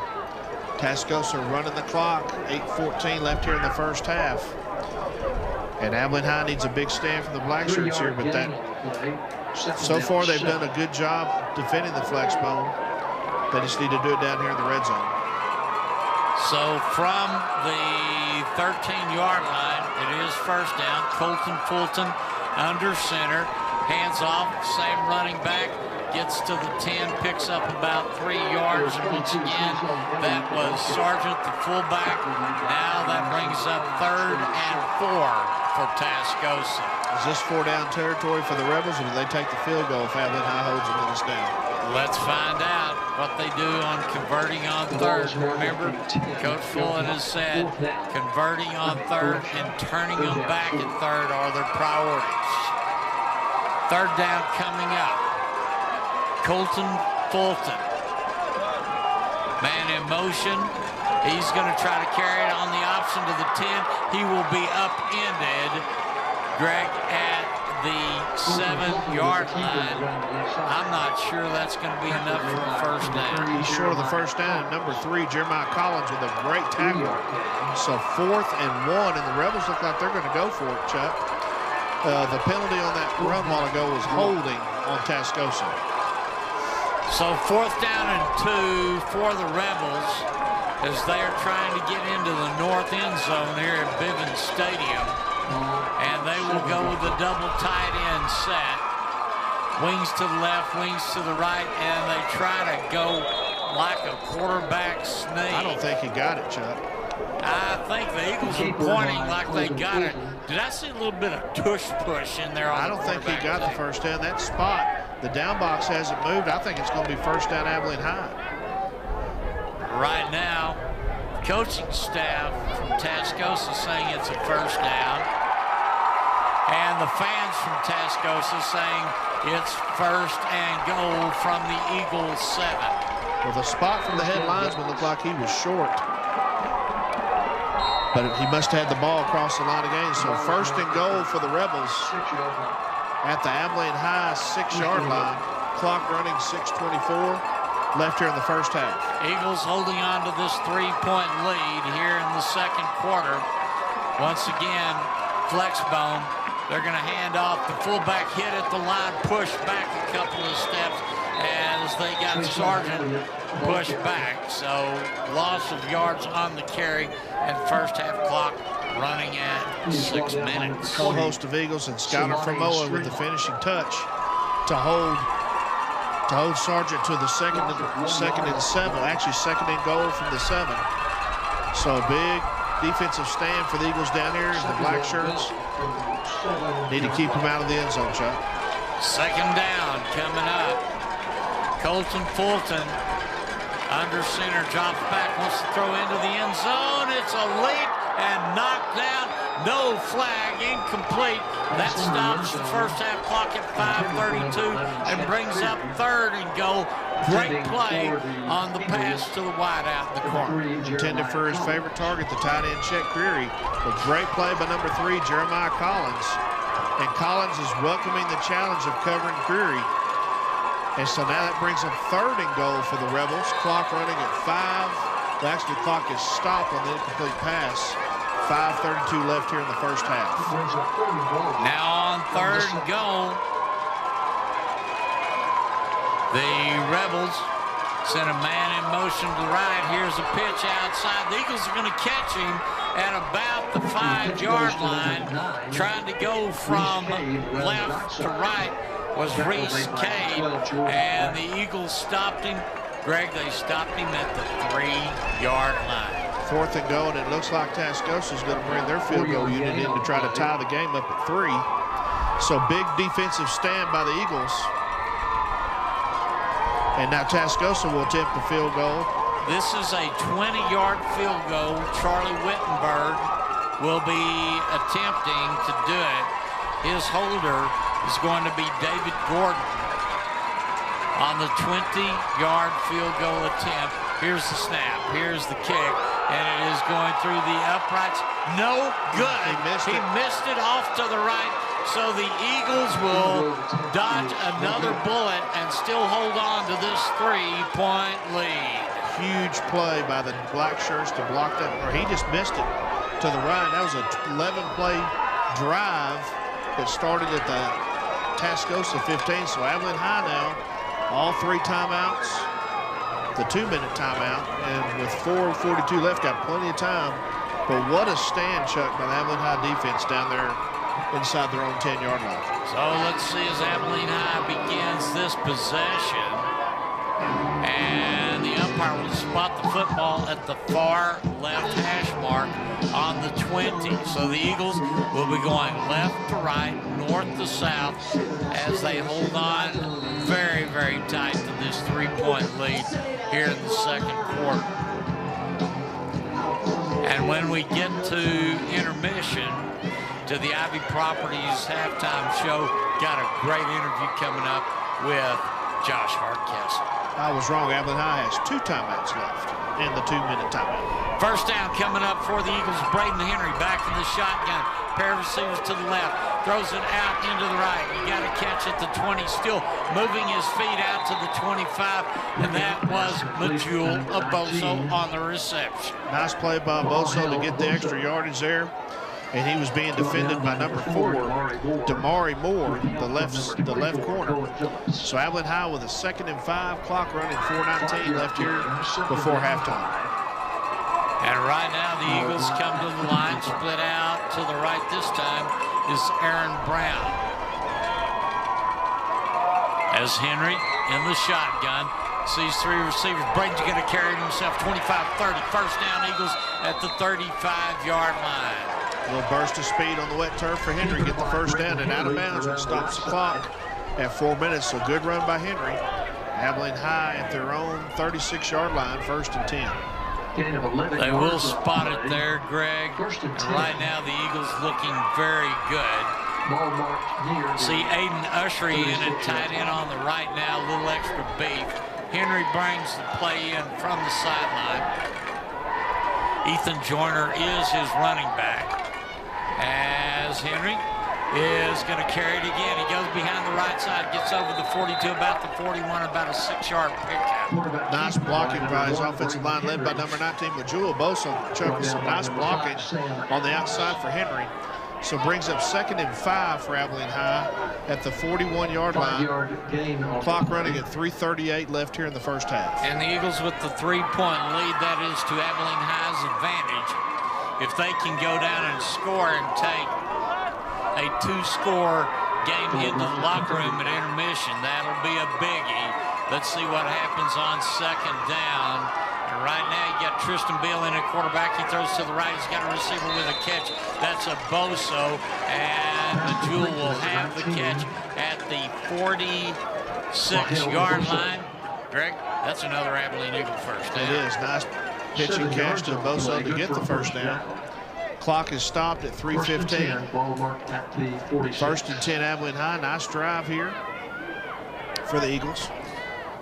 Tascosa running the clock. 8:14 left here in the first half. And Abilene High needs a big stand from the black shirts here, but so far they've done a good job defending the flex bone. They just need to do it down here in the red zone. So from the 13-yard line, it is 1st down. Colton Fulton under center, hands off, same running back, gets to the 10, picks up about 3 yards, and once again, that was Sargent, the fullback. Now that brings up 3rd and 4 for Tascosa. Is this 4-down territory for the Rebels, or do they take the field goal if Abilene High holds them in this down? Let's find out what they do on converting on 3rd. Remember, Coach Fulton has said converting on 3rd and turning them back at 3rd are their priorities. 3rd down coming up. Colton Fulton. Man in motion. He's going to try to carry it on the option to the 10. He will be upended, Greg, at the 7-yard line. I'm not sure that's going to be enough for a 1st down. He's short of the 1st down. Number 3, Jeremiah Collins with a great tackle. So 4th and 1, and the Rebels look like they're going to go for it, Chuck. The penalty on that run while ago was holding on Tascosa. So 4th down and 2 for the Rebels as they are trying to get into the north end zone here at Bivins Stadium. And they will go with the double tight end set. Wings to the left, wings to the right, and they try to go like a quarterback sneak. I don't think he got it, Chuck. I think the Eagles are pointing like they got it. Did I see a little bit of tush-push in there? I don't think he got the 1st down. That spot, the down box hasn't moved. I think it's going to be 1st down Abilene High. Right now, coaching staff from Tascosa saying it's a 1st down. And the fans from Tascosa saying it's 1st and goal from the Eagles 7. Well, the spot from the head linesman looked like he was short. But he must have had the ball across the line again. So 1st and goal for the Rebels at the Abilene High 6-yard line. Clock running 6:24 left here in the first half. Eagles holding on to this 3-point lead here in the 2nd quarter. Once again, flexbone. They're going to hand off. The fullback hit at the line, push back a couple of steps as they got Sargent pushed back. So loss of yards on the carry, and 1st half clock running at 6 minutes. Co-host of Eagles and Skylar Famoa with the finishing touch to hold Sargent to the 2nd and 7. Actually 2nd and goal from the 7. So a big defensive stand for the Eagles down here in the black shirts. Need to keep him out of the end zone, Chuck. 2nd down coming up. Colton Fulton under center, drops back, wants to throw into the end zone. It's a leap and knocked down. No flag, incomplete. That stops the 1st half clock at 5:32 and brings up 3rd and goal. Great play on the pass to the wide out in the corner. Intended for his favorite target, the tight end Chet Creary. A great play by number 3, Jeremiah Collins. And Collins is welcoming the challenge of covering Creary. And so now that brings up 3rd and goal for the Rebels. Clock running at 5. Well, actually, the clock is stopped on the incomplete pass. 5:32 left here in the first half. Now on 3rd and goal, the Rebels send a man in motion to the right. Here's a pitch outside. The Eagles are going to catch him at about the 5-yard line. Trying to go from left to right was Reese Cade, and the Eagles stopped him. Greg, they stopped him at the 3-yard line. 4th and goal, and it looks like Tascosa is going to bring their field goal unit in to try to tie the game up at 3. So big defensive stand by the Eagles. And now Tascosa will attempt the field goal. This is a 20-yard field goal. Charlie Wittenberg will be attempting to do it. His holder is going to be David Gordon on the 20-yard field goal attempt. Here's the snap. Here's the kick. And it is going through the uprights. No good. He missed it off to the right. So the Eagles will dodge another bullet and still hold on to this 3-point lead. Huge play by the black shirts to block that. Or he just missed it to the right. That was a 11-play drive that started at the Tascosa 15. So Abilene High now, all 3 timeouts, the 2-minute timeout, and with 4:42 left, got plenty of time. But what a stand, Chuck, by the Abilene High defense down there inside their own 10-yard line. So let's see as Abilene High begins this possession. And the umpire will spot the football at the far left hash mark on the 20. So the Eagles will be going left to right, north to south, as they hold on very, very tight to this 3-point lead here in the second quarter. And when we get to intermission, to the Ivy Properties halftime show, got a great interview coming up with Josh Hardcastle. I was wrong. Abilene High has 2 timeouts left in the 2-minute timeout. First down coming up for the Eagles. Braden Henry back in the shotgun. Pair of receivers to the left. Throws it out into the right. You got to catch at the 20. Still moving his feet out to the 25. And that was Majul Aboso on the reception. Nice play by Aboso to get the extra yardage there. And he was being defended by number 4, Damari Moore, the left corner. So Abilene High with a 2nd and 5, clock running, 4:19 left here before halftime. And right now the Eagles come to the line, split out to the right this time is Aaron Brown. As Henry in the shotgun, sees 3 receivers. Braden's going to carry himself 25-30. First down, Eagles at the 35-yard line. A little burst of speed on the wet turf for Henry. Get the first down and out of bounds, which stops the clock at 4 minutes. So good run by Henry. Abilene High at their own 36-yard line, 1st and 10. They will spot it there, Greg. And right now the Eagles looking very good. See Aiden Ushery in it, tight end on the right now, a little extra beef. Henry brings the play in from the sideline. Ethan Joyner is his running back. As Henry is going to carry it again. He goes behind the right side, gets over the 42, about the 41, about a 6-yard pickup. Nice blocking by his offensive line, led by number 19, Majul Aboso. Chuck with some nice blocking on the outside for Henry. So brings up 2nd and 5 for Abilene High at the 41-yard line. Clock running at 3:38 left here in the first half. And the Eagles with the 3-point lead, that is to Abilene High's advantage. If they can go down and score and take a 2-score game into the locker room at intermission, that'll be a biggie. Let's see what happens on 2nd down. And right now you got Tristan Beal in at quarterback. He throws to the right. He's got a receiver with a catch. That's a Boso. And the Jewel will have the catch at the 46-yard line. Greg, that's another Abilene Eagle first down. It is. Nice pitching catch to Boso to get the first down. Clock is stopped at 3:15. 1st and 10 Abilene High. Nice drive here for the Eagles.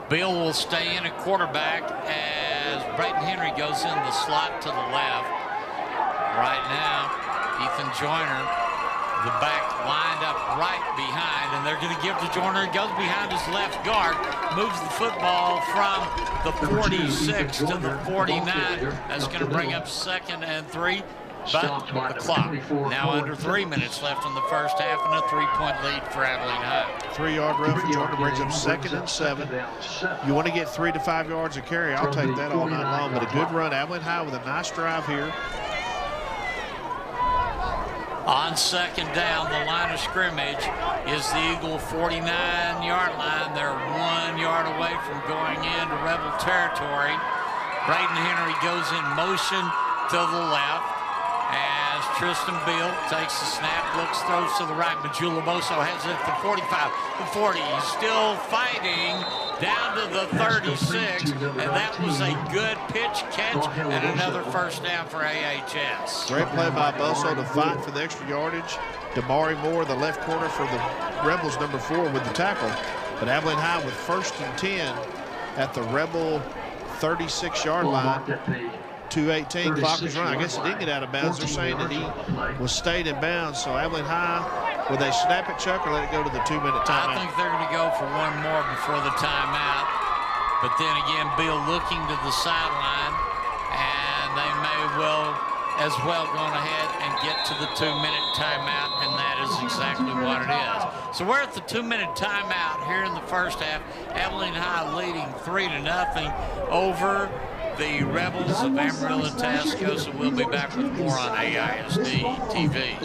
Bill will stay in at quarterback as Braden Henry goes in the slot to the left. Right now, Ethan Joyner, the back lined up right behind, and they're going to give to Joyner. He goes behind his left guard, moves the football from the 46 to the 49. That's going to bring up 2nd and 3. But the clock now under 3 minutes left in the first half, and a 3-point lead for Abilene High. 3-yard run for Jordan brings up 2nd and 7. You want to get 3 to 5 yards of carry, I'll take that all night long. But a good run. Abilene High with a nice drive here. On 2nd down, the line of scrimmage is the Eagle 49-yard line. They're 1 yard away from going into Rebel territory. Braden Henry goes in motion to the left as Tristan Beal takes the snap, looks, throws to the right. Majulaboso has it at the 45, the 40. He's still fighting down to the 36, and that was a good pitch catch and another first down for AHS. Great play by Boso to fight for the extra yardage. Damari Moore, the left corner for the Rebels, number 4, with the tackle. But Abilene High with 1st and 10 at the Rebel 36-yard line. 2:18, clock is running. I guess he didn't get out of bounds. They're saying that he was stayed in bounds. So Abilene High, will they snap it, Chuck, or let it go to the 2-minute timeout? I think they're going to go for one more before the timeout. But then again, Bill looking to the sideline, and they may well as well gone ahead and get to the 2-minute timeout, and that is exactly what it is. So we're at the 2-minute timeout here in the first half. Abilene High leading 3-0 over the Rebels of Amarillo and Tascosa. We'll be back with more on AISD TV.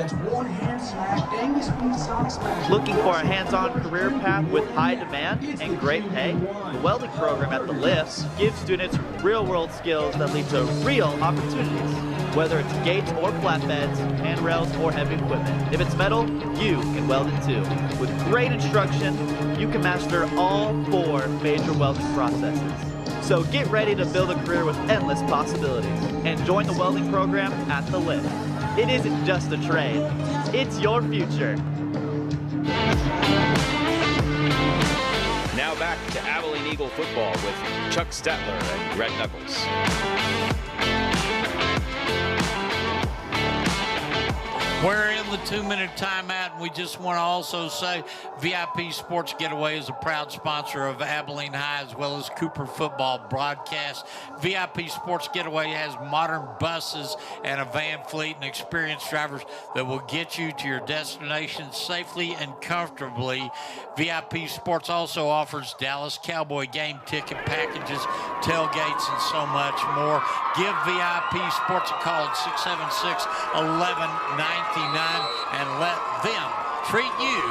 Looking for a hands-on career path with high demand and great pay? The welding program at the Lifts gives students real-world skills that lead to real opportunities. Whether it's gates or flatbeds, handrails or heavy equipment. If it's metal, you can weld it too. With great instruction, you can master all 4 major welding processes. So get ready to build a career with endless possibilities and join the welding program at the Lift. It isn't just a trade, it's your future. Now back to Abilene Eagle football with Chuck Stetler and Greg Knuckles. We're in the 2-minute timeout, and we just want to also say VIP Sports Getaway is a proud sponsor of Abilene High as well as Cooper football broadcast. VIP Sports Getaway has modern buses and a van fleet and experienced drivers that will get you to your destination safely and comfortably. VIP Sports also offers Dallas Cowboy game ticket packages, tailgates, and so much more. Give VIP Sports a call at 676-1119 and let them treat you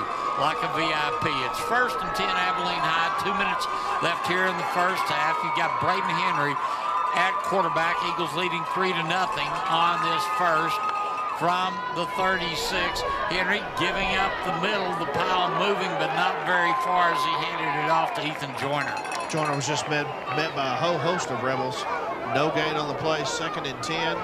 like a VIP. It's 1st and 10 Abilene High. 2 minutes left here in the first half. You've got Braden Henry at quarterback. Eagles leading 3-0 on this first from the 36. Henry giving up the middle, the pile moving, but not very far as he handed it off to Ethan Joyner. Joyner was just met by a whole host of Rebels. No gain on the play. 2nd and 10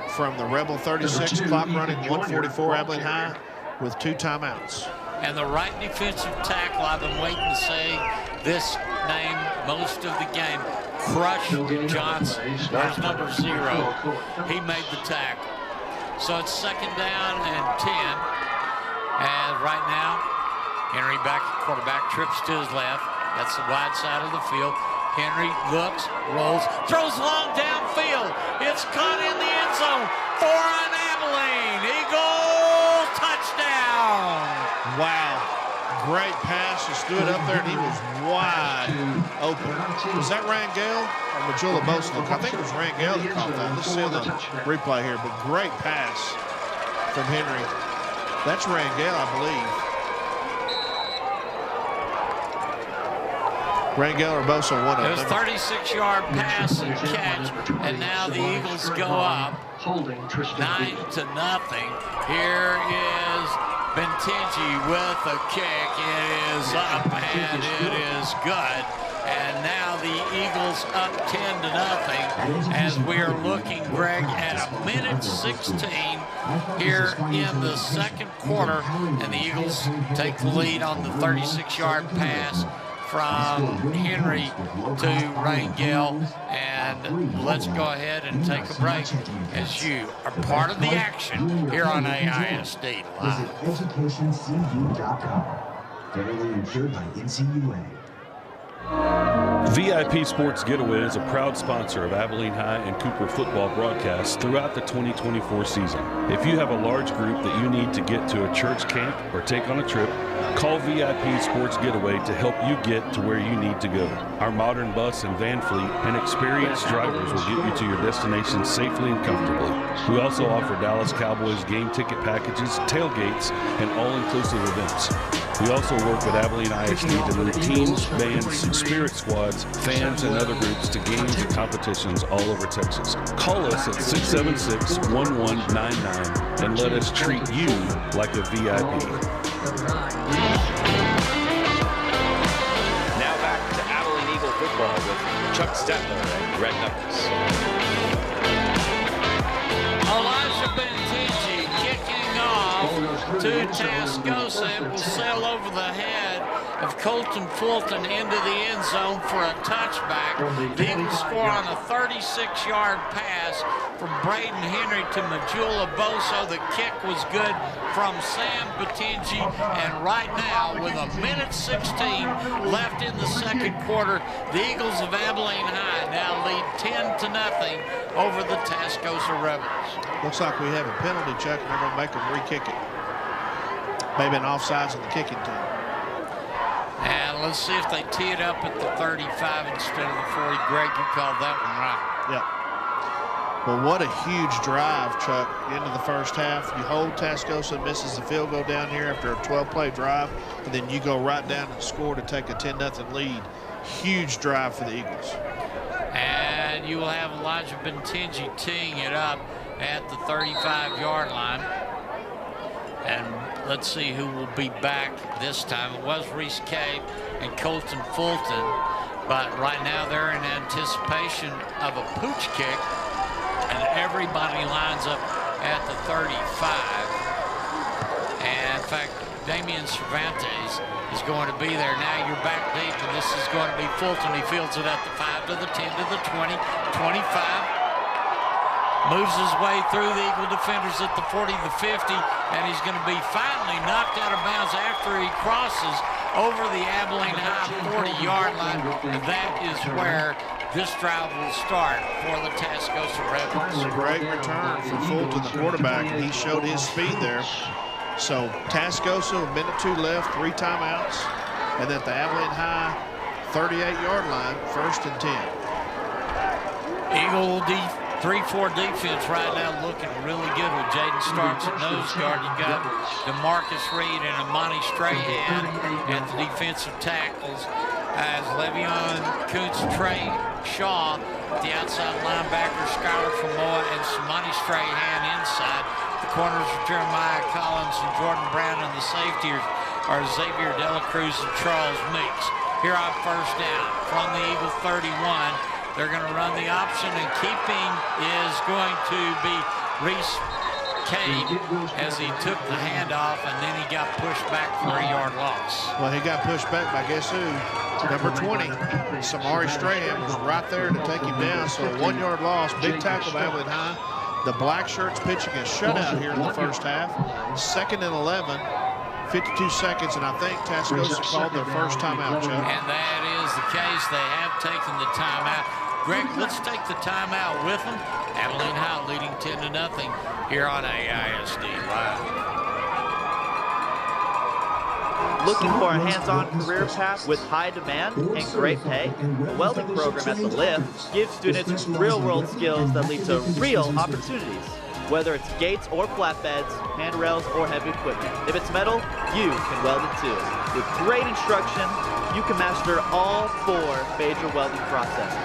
from the Rebel 36. Clock running, 1:44 Abilene High with 2 timeouts. And the right defensive tackle, I've been waiting to say this name most of the game, Crush Johnson. There's number 0. He made the tackle. So it's 2nd down and 10. And right now, Henry back at quarterback, trips to his left. That's the wide side of the field. Henry looks, rolls, throws long downfield. It's caught in the end zone for an Abilene. Eagles touchdown. Wow. Great pass. He stood up there and he was wide open. Was that Rangel or Majulaboso? I think it was Rangel that caught that. Let's see the replay here, but great pass from Henry. That's Rangel, I believe. Rangel or Bosa, one of them. It was 36-yard pass and catch, and now the Eagles go up 9-0. Here is Bentingi with a kick. It is up, and it is good. And now the Eagles up 10-0 as we are looking, Greg, at 1:16 here in the second quarter, and the Eagles take the lead on the 36-yard pass from Henry to Rangel. And let's go ahead and take a break as you are part of the action here on AISD Live. EducationCU.com. Federally insured by NCUA. VIP Sports Getaway is a proud sponsor of Abilene High and Cooper football broadcasts throughout the 2024 season. If you have a large group that you need to get to a church camp or take on a trip, Call VIP Sports Getaway to help you get to where you need to go. Our modern bus and van fleet and experienced drivers will get you to your destination safely and comfortably. We also offer Dallas Cowboys game ticket packages, tailgates, and all-inclusive events. We also work with Abilene ISD to move teams, bands, spirit squads, fans, and other groups to games and competitions all over Texas. Call us at 676-1199 and let us treat you like a VIP. Now back to Abilene Eagle football with Chuck Stetler and Greg Knuckles. To Tascosa, it will sail over the head of Colton Fulton into the end zone for a touchback. The Eagles score on a 36-yard pass from Braden Henry to Majula Boso. The kick was good from Sam Batinji, and right now, with 1:16 left in the second quarter, the Eagles of Abilene High now lead 10-0 over the Tascosa Rebels. Looks like we have a penalty, Chuck, and they're going to make them re-kick it. Maybe an offsides in the kicking team. And let's see if they tee it up at the 35 instead of the 40. Greg, you called that one right. Yep. Well, what a huge drive, Chuck, into the first half. You hold Tascosa, misses the field goal down here after a 12-play drive, and then you go right down and score to take a 10-0 lead. Huge drive for the Eagles. And you will have Elijah Bentingi teeing it up at the 35-yard line. And let's see who will be back this time. It was Reese Cape and Colton Fulton, but right now they're in anticipation of a pooch kick, and everybody lines up at the 35. And in fact, Damian Cervantes is going to be there. Now you're back deep, and this is going to be Fulton. He fields it at the 5 to the 10 to the 20, 25. Moves his way through the Eagle defenders at the 40, the 50, and he's going to be finally knocked out of bounds after he crosses over the Abilene High 40-yard line, and that is where this drive will start for the Tascosa Rebels. It's a great return from Fulton, the quarterback, and he showed his speed there. So Tascosa, a minute 2 left, 3 timeouts, and at the Abilene High 38-yard line, 1st and 10. Eagle 3-4 defense right now looking really good with Jaden Starks at nose guard. You got DeMarcus Reed and Amani Strahan at the defensive tackles as Le'Veon Kuntz, Trey Shaw, the outside linebacker, Skylar Famoa, and Samani Strahan inside. The corners are Jeremiah Collins and Jordan Brown, and the safeties are Xavier Dela Cruz and Charles Meeks. Here on first down from the Eagle 31. They're going to run the option, and keeping is going to be Reese Cade as he took the handoff, and then he got pushed back for a yard loss. Well, he got pushed back by guess who? Number 20, Samari Strahan was right there to take him down, so a 1-yard loss. Big tackle by Abilene High. The black shirts pitching a shutout here in the first half. 2nd and 11, 52 seconds, and I think Tascosa called their first timeout, Chuck. And that is the case. They have taken the timeout. Greg, let's take the timeout with them. Abilene High leading 10-0 here on AISD Live. Looking for a hands-on career path with high demand and great pay? The welding program at the Lift gives students real-world skills that lead to real opportunities. Whether it's gates or flatbeds, handrails or heavy equipment. If it's metal, you can weld it too. With great instruction, you can master all 4 major welding processes.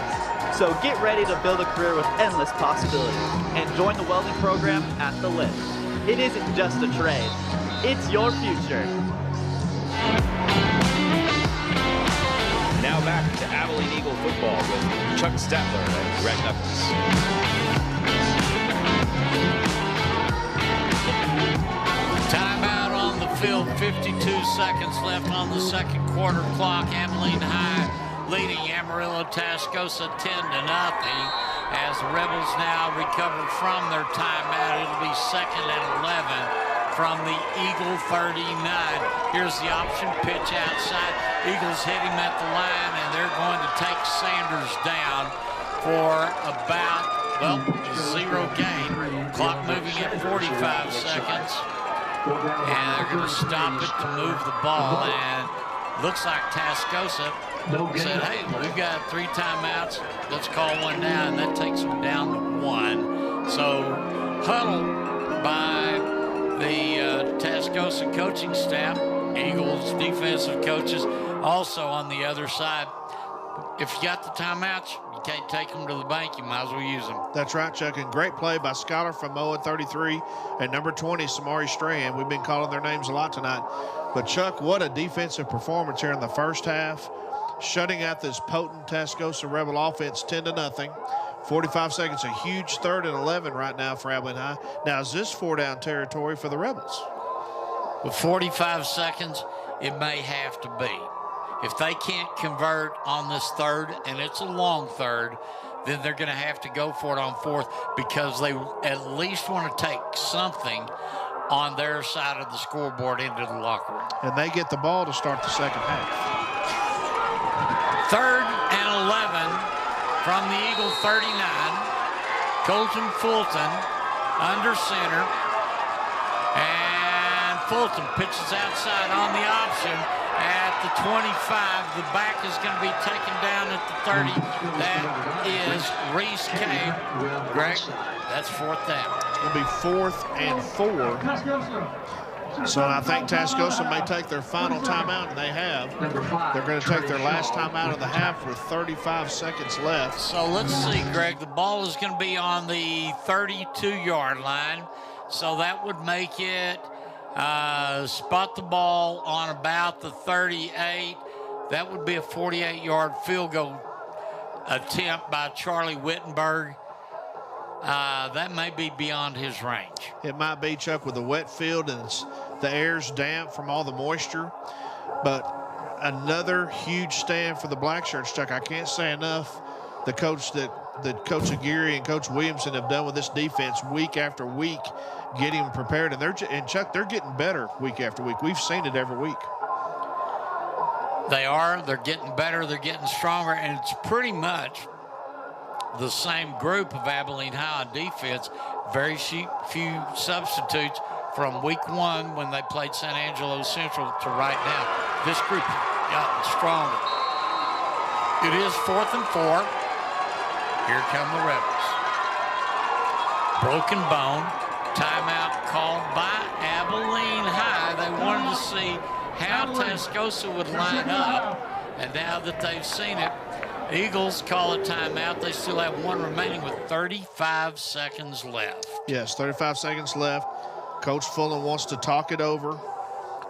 So get ready to build a career with endless possibilities and join the welding program at the Lift. It isn't just a trade, it's your future. Now back to Abilene Eagle football with Chuck Stetler and Greg Knuckles. Timeout on the field, 52 seconds left on the second quarter clock. Abilene High leading Amarillo Tascosa 10-0 as the Rebels now recover from their timeout. It'll be 2nd and 11 from the Eagle 39. Here's the option pitch outside. Eagles hit him at the line, and they're going to take Sanders down for about, well, 0 gain. Clock moving at 45 seconds. and they're going to stop it to move the ball. And looks like Tascosa said, hey, we've got 3 timeouts. Let's call one down. That takes them down to 1. So huddle by the Tascosa coaching staff, Eagles defensive coaches, also on the other side. If you got the timeouts, you can't take them to the bank. You might as well use them. That's right, Chuck. And great play by Schuyler from Moa 33 and number 20, Samari Strand. We've been calling their names a lot tonight. But, Chuck, what a defensive performance here in the first half, shutting out this potent Tascosa Rebel offense 10-0. 45 seconds, a huge 3rd and 11 right now for Abilene High. Now, is this 4-down territory for the Rebels? With 45 seconds, it may have to be. If they can't convert on this 3rd, and it's a long 3rd, then they're going to have to go for it on 4th because they at least want to take something on their side of the scoreboard into the locker room. And they get the ball to start the second half. 3rd and 11 from the Eagle 39. Colton Fulton under center. And Fulton pitches outside on the option at the 25. The back is going to be taken down at the 30. That is Reese Cave. Greg, that's 4th down. It's going to be 4th and 4. So I think Tascosa may take their final timeout, and they have. They're going to take their last timeout of the half with 35 seconds left. So let's see, Greg. The ball is going to be on the 32-yard line. So that would make it spot the ball on about the 38. That would be a 48-yard field goal attempt by Charlie Wittenberg. That may be beyond his range. It might be, Chuck, with the wet field and the air's damp from all the moisture. But another huge stand for the Black Shirts, Chuck. I can't say enough the coach Coach Aguirre and Coach Williamson have done with this defense week after week, getting them prepared. And Chuck, they're getting better week after week. We've seen it every week. They are. They're getting better. They're getting stronger. And it's pretty much the same group of Abilene High on defense. Very few substitutes from week 1 when they played San Angelo Central to right now. This group has gotten stronger. It is 4th and 4. Here come the Rebels. Broken bone. Timeout called by Abilene High. They wanted to see how Tascosa would line up. And now that they've seen it, Eagles call a timeout. They still have 1 remaining with 35 seconds left. Yes, 35 seconds left. Coach Fullen wants to talk it over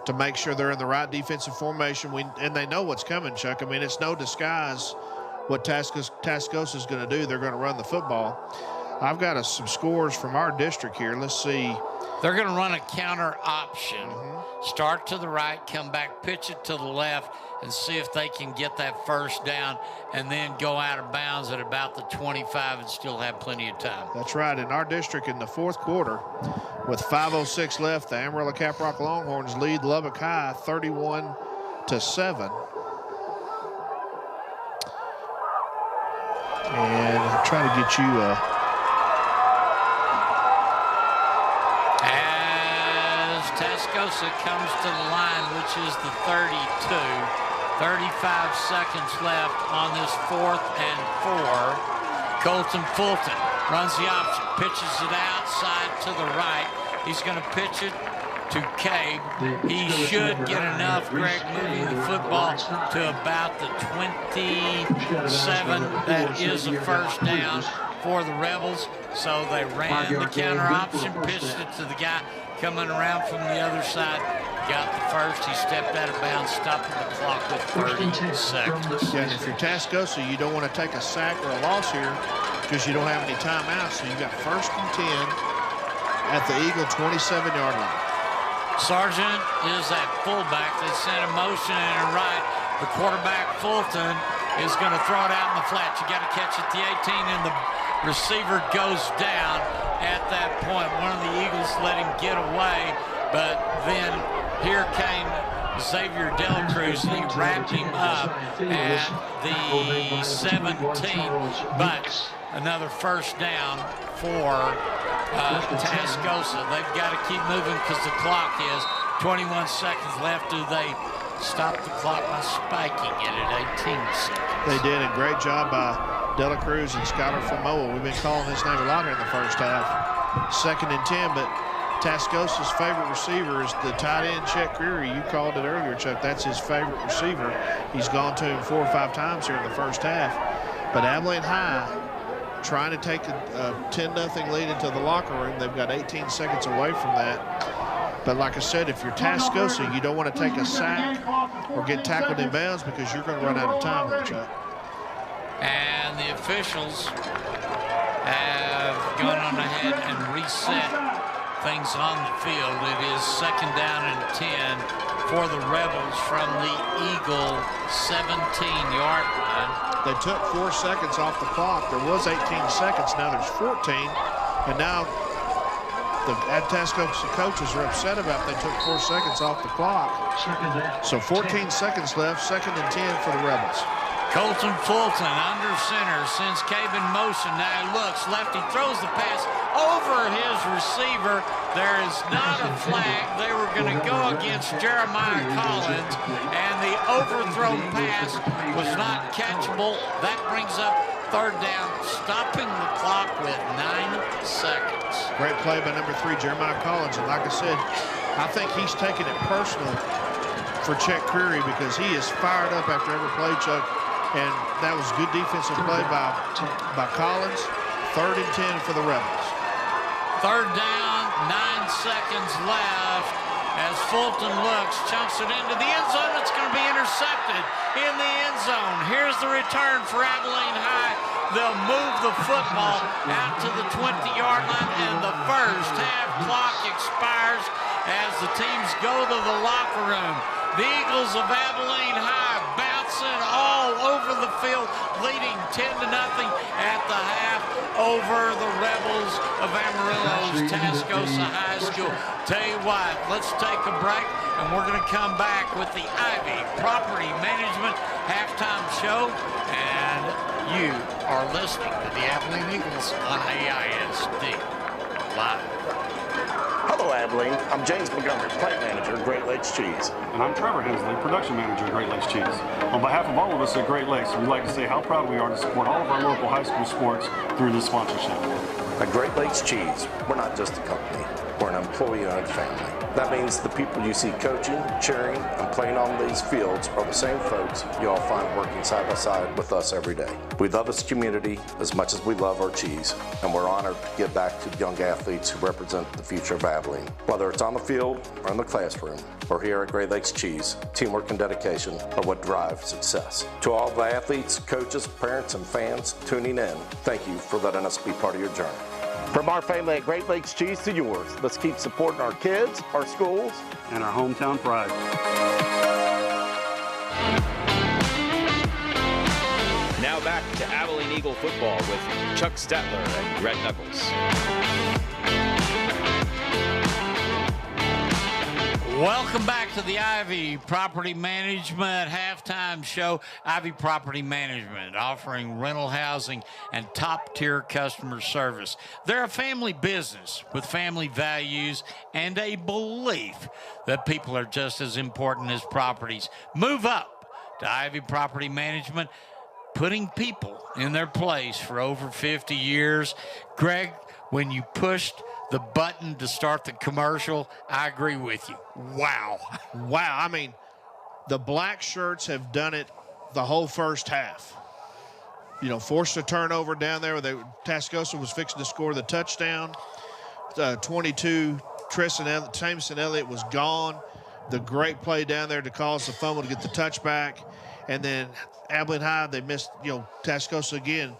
to make sure they're in the right defensive formation. And they know what's coming, Chuck. I mean, it's no disguise what Tascosa is going to do. They're going to run the football. I've got some scores from our district here. Let's see. They're going to run a counter option. Start to the right, come back, pitch it to the left, and see if they can get that 1st down and then go out of bounds at about the 25 and still have plenty of time. That's right. In our district in the 4th quarter, with 5:06 left, the Amarillo Caprock Longhorns lead Lubbock High 31-7. And I'm trying to get you as Tascosa comes to the line, which is the 32. 35 seconds left on this 4th and 4. Colton Fulton runs the option, pitches it outside to the right. He's going to pitch it to Cabe. He should get enough, Greg, moving the football to about the 27. That is a 1st down for the Rebels. So they ran the counter option, pitched it to the guy coming around from the other side. Got the 1st. He stepped out of bounds, stopping the clock with 30 seconds. Yeah, and if you're Tascosa, you don't want to take a sack or a loss here because you don't have any timeouts. So you got 1st and 10 at the Eagle 27-yard line. Sargent is at fullback. They sent a motion in and right. The quarterback, Fulton, is going to throw it out in the flat. You got to catch it at the 18, and the receiver goes down at that point. One of the Eagles let him get away, but then here came Xavier Delacruz, and he wrapped him up at the 17, but another 1st down for Tascosa. They've got to keep moving because the clock is 21 seconds left. Do they stop the clock by spiking it at 18 seconds? They did a great job by Dela Cruz and Skylar Famoa. We've been calling his name a lot here in the first half. 2nd and 10, but Tascosa's favorite receiver is the tight end, Chet Creary. You called it earlier, Chuck. That's his favorite receiver. He's gone to him 4 or 5 times here in the first half. But Abilene High trying to take a 10-0 lead into the locker room. They've got 18 seconds away from that. But like I said, if you're Tascosa, you don't want to take a sack or get tackled in bounds because you're going to run out of time here, Chuck. And the officials have gone on ahead and reset things on the field. It is 2nd down and 10 for the Rebels from the Eagle 17-yard line. They took 4 seconds off the clock. There was 18 seconds. Now there's 14. And now the Tascosa coaches are upset about they took 4 seconds off the clock. So 14 seconds left, 2nd and 10 for the Rebels. Colton Fulton under center, sends Cave in motion. Now he looks left, he throws the pass over his receiver. There is not a flag. They were going to go against Jeremiah Collins, and the overthrown pass was not catchable. That brings up 3rd down, stopping the clock with 9 seconds. Great play by number 3, Jeremiah Collins. And like I said, I think he's taking it personal for Chet Creary because he is fired up after every play, Chuck. And that was good defensive play by Collins. 3rd and 10 for the Rebels. 3rd down, 9 seconds left. As Fulton looks, chunks it into the end zone. It's going to be intercepted in the end zone. Here's the return for Abilene High. They'll move the football out to the 20-yard line, and the first half clock expires as the teams go to the locker room. The Eagles of Abilene High bouncing all over the field, leading 10-0 at the half over the Rebels of Amarillo's Tascosa High School. Tell you what, let's take a break, and we're going to come back with the Ivy Property Management halftime show, and you are listening to the Abilene Eagles on AISD Live. Hello, Abilene. I'm James Montgomery, plant manager at Great Lakes Cheese. And I'm Trevor Hensley, production manager at Great Lakes Cheese. On behalf of all of us at Great Lakes, we'd like to say how proud we are to support all of our local high school sports through this sponsorship. At Great Lakes Cheese, we're not just a company, we're an employee-owned family. That means the people you see coaching, cheering, and playing on these fields are the same folks you all find working side by side with us every day. We love this community as much as we love our cheese, and we're honored to give back to the young athletes who represent the future of Abilene. Whether it's on the field or in the classroom, or here at Great Lakes Cheese, teamwork and dedication are what drive success. To all the athletes, coaches, parents, and fans tuning in, thank you for letting us be part of your journey. From our family at Great Lakes Cheese to yours, let's keep supporting our kids, our schools, and our hometown pride. Now back to Abilene Eagle football with Chuck Stetler and Greg Knuckles. Welcome back to the Ivy Property Management halftime show. Ivy Property Management, offering rental housing and top-tier customer service. They're a family business with family values and a belief that people are just as important as properties. Move up to Ivy Property Management, putting people in their place for over 50 years. Greg, when you pushed the button to start the commercial, I agree with you. Wow. Wow. I mean, the black shirts have done it the whole first half. You know, forced a turnover down there. Tascosa was fixing to score the touchdown. 22, Jameson Elliott was gone. The great play down there to cause the fumble to get the touchback. And then Abilene High, they missed, Tascosa again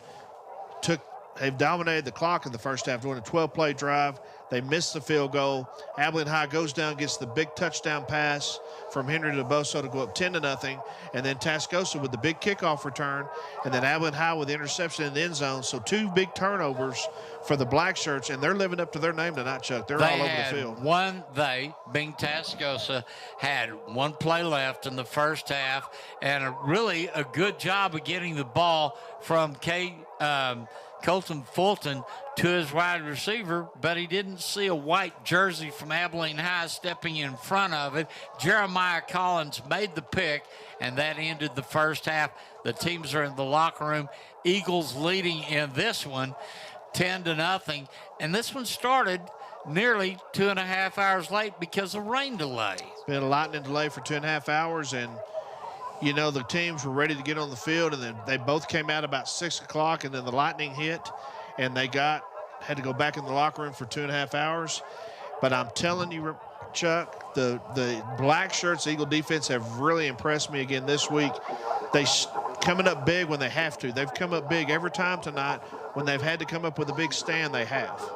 they've dominated the clock in the first half, doing a 12-play drive. They missed the field goal. Abilene High goes down, gets the big touchdown pass from Henry to Boso to go up 10-0. And then Tascosa with the big kickoff return. And then Abilene High with the interception in the end zone. So 2 big turnovers for the black shirts, and they're living up to their name tonight, Chuck. They're all over the field. They, being Tascosa, had 1 play left in the first half, and really a good job of getting the ball from Colton Fulton to his wide receiver, but he didn't see a white jersey from Abilene High stepping in front of it. Jeremiah Collins made the pick, and that ended the first half. The teams are in the locker room. Eagles leading in this one 10-0, and this one started nearly 2.5 hours late because of rain delay. It's been a lightning delay for 2.5 hours, and you know, the teams were ready to get on the field, and then they both came out about 6 o'clock, and then the lightning hit, and they had to go back in the locker room for 2.5 hours. But I'm telling you, Chuck, the black shirts, Eagle defense, have really impressed me again this week. They coming up big when they have to. They've come up big every time tonight. When they've had to come up with a big stand, they have.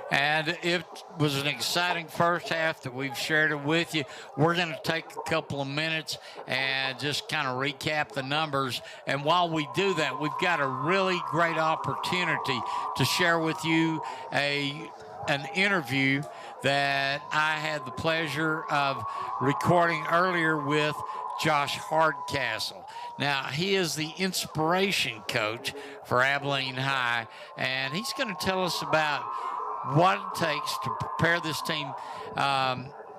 And it was an exciting first half that we've shared it with you. We're going to take a couple of minutes and just kind of recap the numbers. And while we do that, we've got a really great opportunity to share with you an interview that I had the pleasure of recording earlier with Josh Hardcastle. Now, he is the inspiration coach for Abilene High, and he's going to tell us about what it takes to prepare this team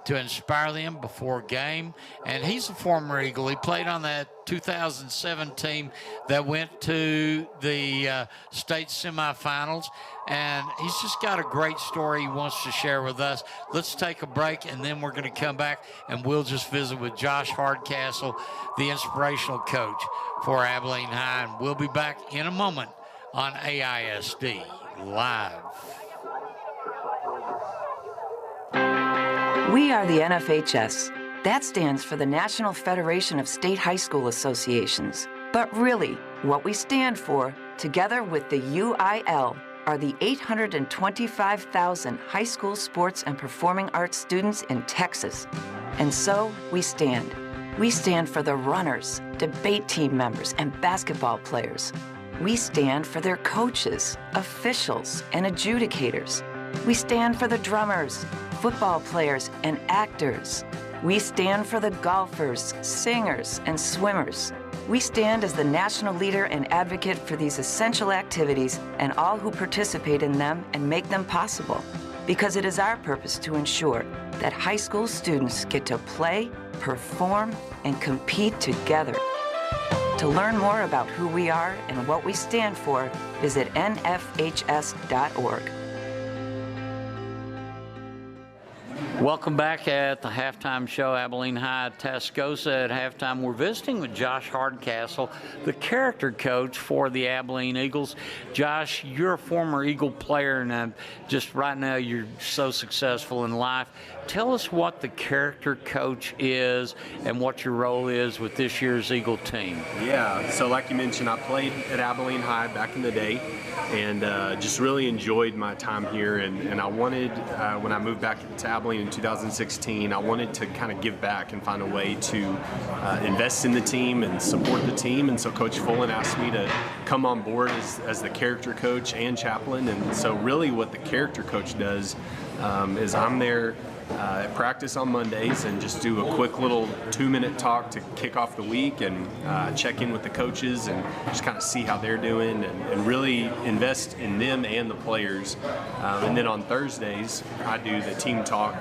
to inspire them before game. And he's a former Eagle. He played on that 2007 team that went to the state semifinals. And he's just got a great story he wants to share with us. Let's take a break, and then we're going to come back, and we'll just visit with Josh Hardcastle, the inspirational coach for Abilene High. And we'll be back in a moment on AISD Live. We are the NFHS. That stands for the National Federation of State High School Associations. But really, what we stand for, together with the UIL, are the 825,000 high school sports and performing arts students in Texas. And so we stand. We stand for the runners, debate team members, and basketball players. We stand for their coaches, officials, and adjudicators. We stand for the drummers, football players, and actors. We stand for the golfers, singers, and swimmers. We stand as the national leader and advocate for these essential activities and all who participate in them and make them possible. Because it is our purpose to ensure that high school students get to play, perform, and compete together. To learn more about who we are and what we stand for, visit nfhs.org. Welcome back at the halftime show, Abilene High, Tascosa. At halftime, we're visiting with Josh Hardcastle, the character coach for the Abilene Eagles. Josh, you're a former Eagle player, and just right now you're so successful in life. Tell us what the character coach is and what your role is with this year's Eagle team. Yeah, so like you mentioned, I played at Abilene High back in the day, and just really enjoyed my time here. And I wanted, when I moved back to Abilene in 2016, I wanted to kind of give back and find a way to invest in the team and support the team. And so Coach Fullen asked me to come on board as the character coach and chaplain. And so really what the character coach does is I'm there at practice on Mondays and just do a quick little 2-minute talk to kick off the week and check in with the coaches and just kind of see how they're doing and really invest in them and the players. And then on Thursdays, I do the team talk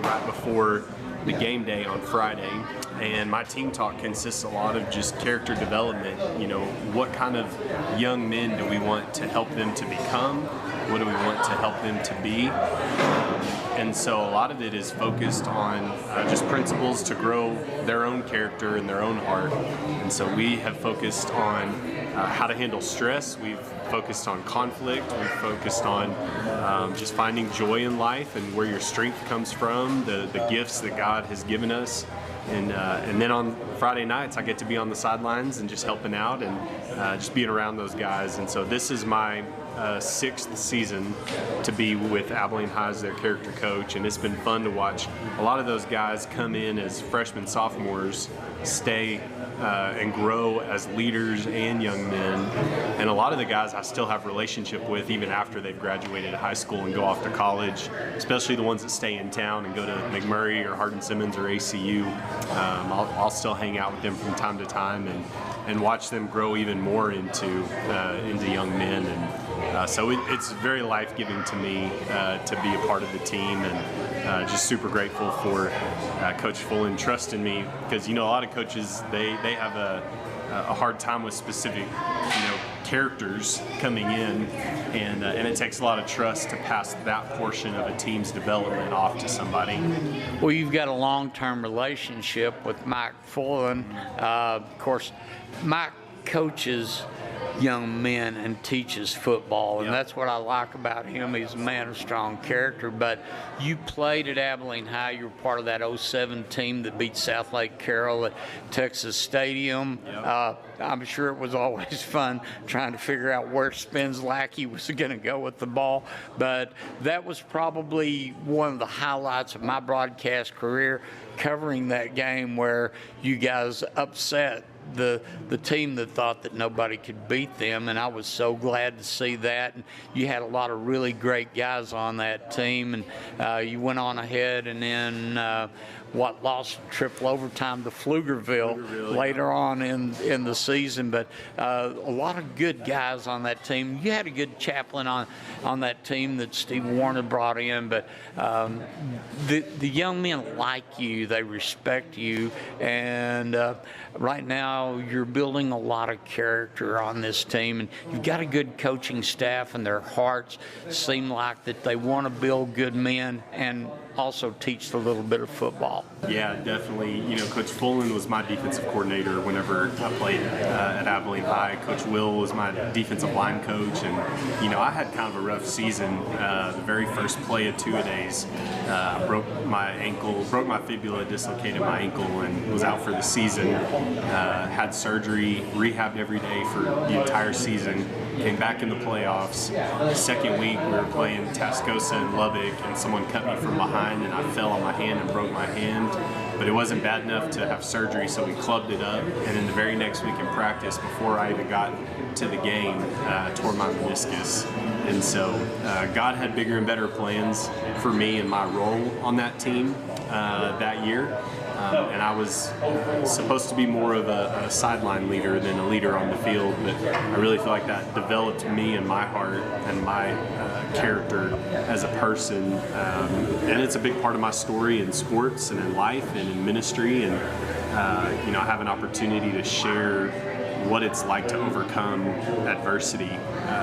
right before the game day on Friday. And my team talk consists a lot of just character development. You know, what kind of young men do we want to help them to become? What do we want to help them to be? And so a lot of it is focused on just principles to grow their own character and their own heart. And so we have focused on how to handle stress. We've focused on conflict. We've focused on just finding joy in life and where your strength comes from, the gifts that God has given us. And then on Friday nights, I get to be on the sidelines and just helping out and just being around those guys. And so this is my 6th season to be with Abilene High as their character coach, and it's been fun to watch a lot of those guys come in as freshmen, sophomores, stay and grow as leaders and young men. And a lot of the guys I still have relationship with even after they've graduated high school and go off to college, especially the ones that stay in town and go to McMurray or Hardin-Simmons or ACU. I'll still hang out with them from time to time and watch them grow even more into young men. So it's very life-giving to me to be a part of the team, and just super grateful for Coach Fullen trusting me, because a lot of coaches they have a hard time with specific characters coming in, and it takes a lot of trust to pass that portion of a team's development off to somebody. Well, you've got a long-term relationship with Mike Fullen. Of course, Mike coaches young men and teaches football, and that's what I like about him. He's a man of strong character. But you played at Abilene High. You were part of that 07 team that beat South Lake Carroll at Texas Stadium. I'm sure it was always fun trying to figure out where Spence Lackey was going to go with the ball, but that was probably one of the highlights of my broadcast career, covering that game where you guys upset the team that thought that nobody could beat them, and I was so glad to see that. And you had a lot of really great guys on that team, and you went on ahead and then lost triple overtime to Pflugerville later on in the season. But a lot of good guys on that team. You had a good chaplain on that team that Steve Warner brought in, but the young men like you, they respect you, and right now you're building a lot of character on this team, and you've got a good coaching staff, and their hearts seem like that they want to build good men and also teach a little bit of football. Yeah, definitely. Coach Fullen was my defensive coordinator whenever I played at Abilene High. Coach Will was my defensive line coach, and I had kind of a rough season. The very first play of two-a-days, I broke my fibula, dislocated my ankle, and was out for the season. Had surgery, rehabbed every day for the entire season. Came back in the playoffs. Second week, we were playing Tascosa in Lubbock, and someone cut me from behind, and I fell on my hand and broke my hand. But it wasn't bad enough to have surgery, so we clubbed it up. And then the very next week in practice, before I even got to the game, I tore my meniscus. And so God had bigger and better plans for me and my role on that team that year. And I was supposed to be more of a sideline leader than a leader on the field, but I really feel like that developed me and my heart and my character as a person. And it's a big part of my story in sports and in life and in ministry. And I have an opportunity to share what it's like to overcome adversity,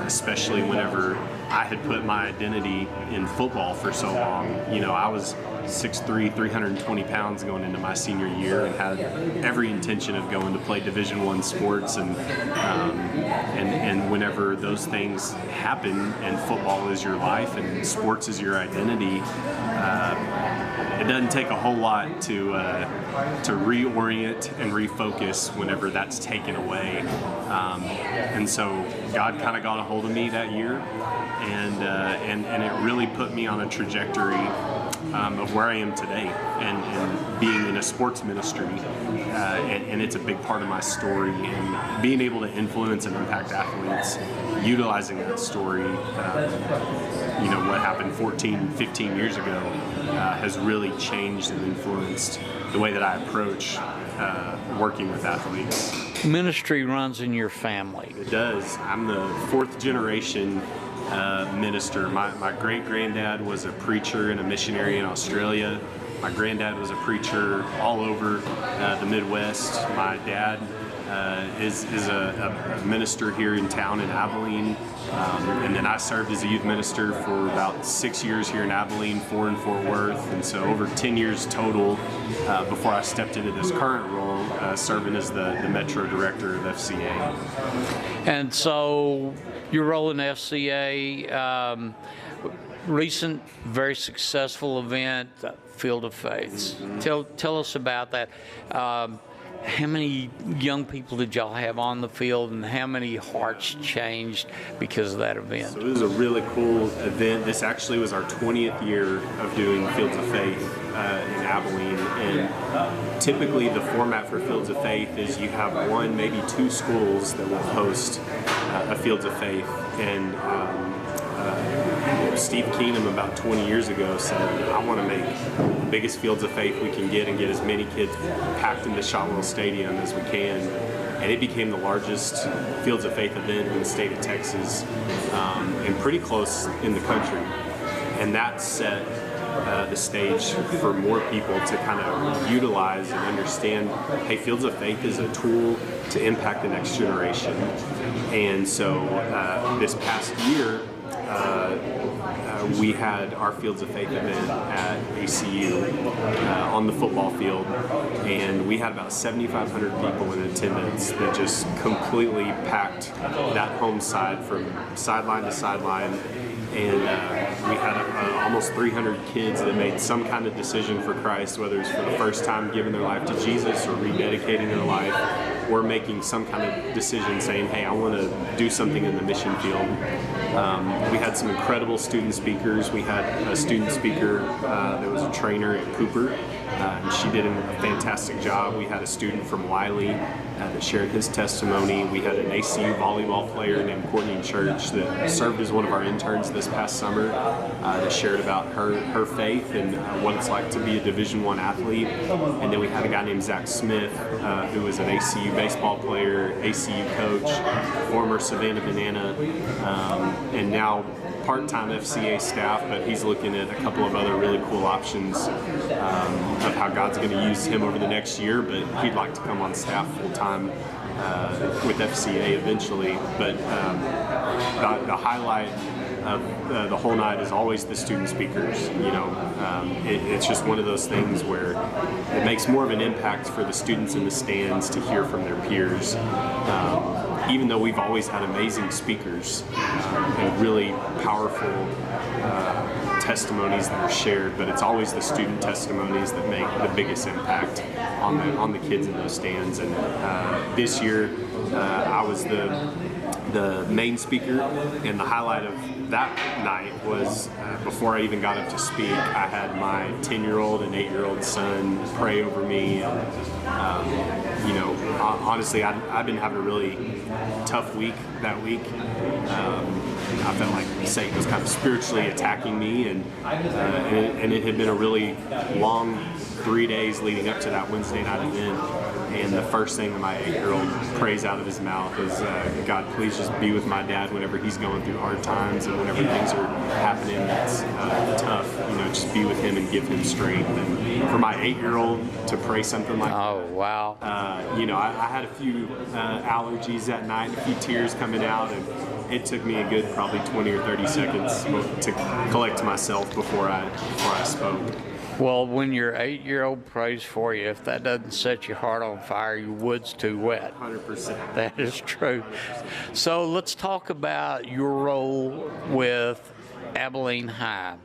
especially whenever I had put my identity in football for so long. I was 6'3", 320 pounds going into my senior year, and had every intention of going to play Division I sports. And whenever those things happen, and football is your life and sports is your identity, it doesn't take a whole lot to reorient and refocus whenever that's taken away. And so God kind of got a hold of me that year, and it really put me on a trajectory of where I am today, and being in a sports ministry, and it's a big part of my story, and being able to influence and impact athletes, utilizing that story, what happened 14, 15 years ago, has really changed and influenced the way that I approach working with athletes. Ministry runs in your family. It does. I'm the fourth generation minister. My great-granddad was a preacher and a missionary in Australia. My granddad was a preacher all over the Midwest. My dad is a minister here in town in Abilene. And then I served as a youth minister for about 6 years here in Abilene, 4 in Fort Worth, and so over 10 years total before I stepped into this current role, serving as the Metro Director of FCA. And so your role in FCA, recent, very successful event, Field of Faiths. Tell us about that. How many young people did y'all have on the field, and how many hearts changed because of that event? So it was a really cool event. This actually was our 20th year of doing Fields of Faith in Abilene, and typically the format for Fields of Faith is you have one, maybe two schools that will host a Fields of Faith, and Steve Keenum about 20 years ago said, I want to make the biggest Fields of Faith we can get and get as many kids packed into Shotwell Stadium as we can. and it became the largest Fields of Faith event in the state of Texas, and pretty close in the country. And that set the stage for more people to kind of utilize and understand, hey, Fields of Faith is a tool to impact the next generation. And so this past year, we had our Fields of Faith event at ACU on the football field, and we had about 7,500 people in attendance that just completely packed that home side from sideline to sideline. And we had almost 300 kids that made some kind of decision for Christ, whether it's for the first time giving their life to Jesus or rededicating their life, or making some kind of decision saying, hey, I want to do something in the mission field. We had some incredible student speakers. We had a student speaker that was a trainer at Cooper, and she did a fantastic job. We had a student from Wiley that shared his testimony. We had an ACU volleyball player named Courtney Church that served as one of our interns this past summer that shared about her faith and what it's like to be a Division I athlete. And then we had a guy named Zach Smith who was an ACU baseball player, ACU coach, former Savannah Banana, and now part-time FCA staff, but he's looking at a couple of other really cool options of how God's going to use him over the next year, but he'd like to come on staff full-time with FCA eventually. But the highlight of the whole night is always the student speakers. You know, it's just one of those things where it makes more of an impact for the students in the stands to hear from their peers. Even though we've always had amazing speakers and really powerful testimonies that are shared, but it's always the student testimonies that make the biggest impact on the kids in those stands. And this year, I was the main speaker, and the highlight of that night was before I even got up to speak, I had my 10-year-old and 8-year-old son pray over me. You know, honestly, I've been having a really tough week that week. I felt like Satan was kind of spiritually attacking me, and it had been a really long 3 days leading up to that Wednesday night event. And the first thing that my 8-year-old prays out of his mouth is, God, please just be with my dad whenever he's going through hard times and whenever things are happening that's tough. You know, just be with him and give him strength. And for my 8-year-old to pray something like that. Oh, wow. You know, I had a few allergies that night, a few tears coming out, and it took me a good probably 20 or 30 seconds to collect myself before I spoke. Well, when your 8-year-old prays for you, if that doesn't set your heart on fire, your wood's too wet. 100%. That is true. 100%. So let's talk about your role with Abilene High.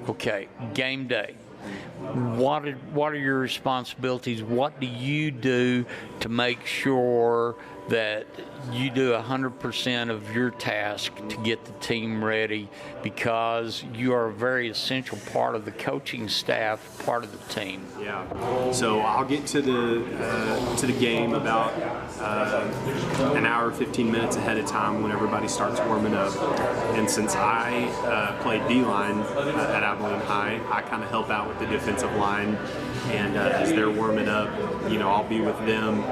Okay, game day. What are your responsibilities? What do you do to make sure that you do 100% of your task to get the team ready, because you are a very essential part of the coaching staff, part of the team? Yeah. So I'll get to the game about an hour, 15 minutes ahead of time when everybody starts warming up. And since I played D-line at Abilene High, I kind of help out with the defensive line. And as they're warming up, you know, I'll be with them,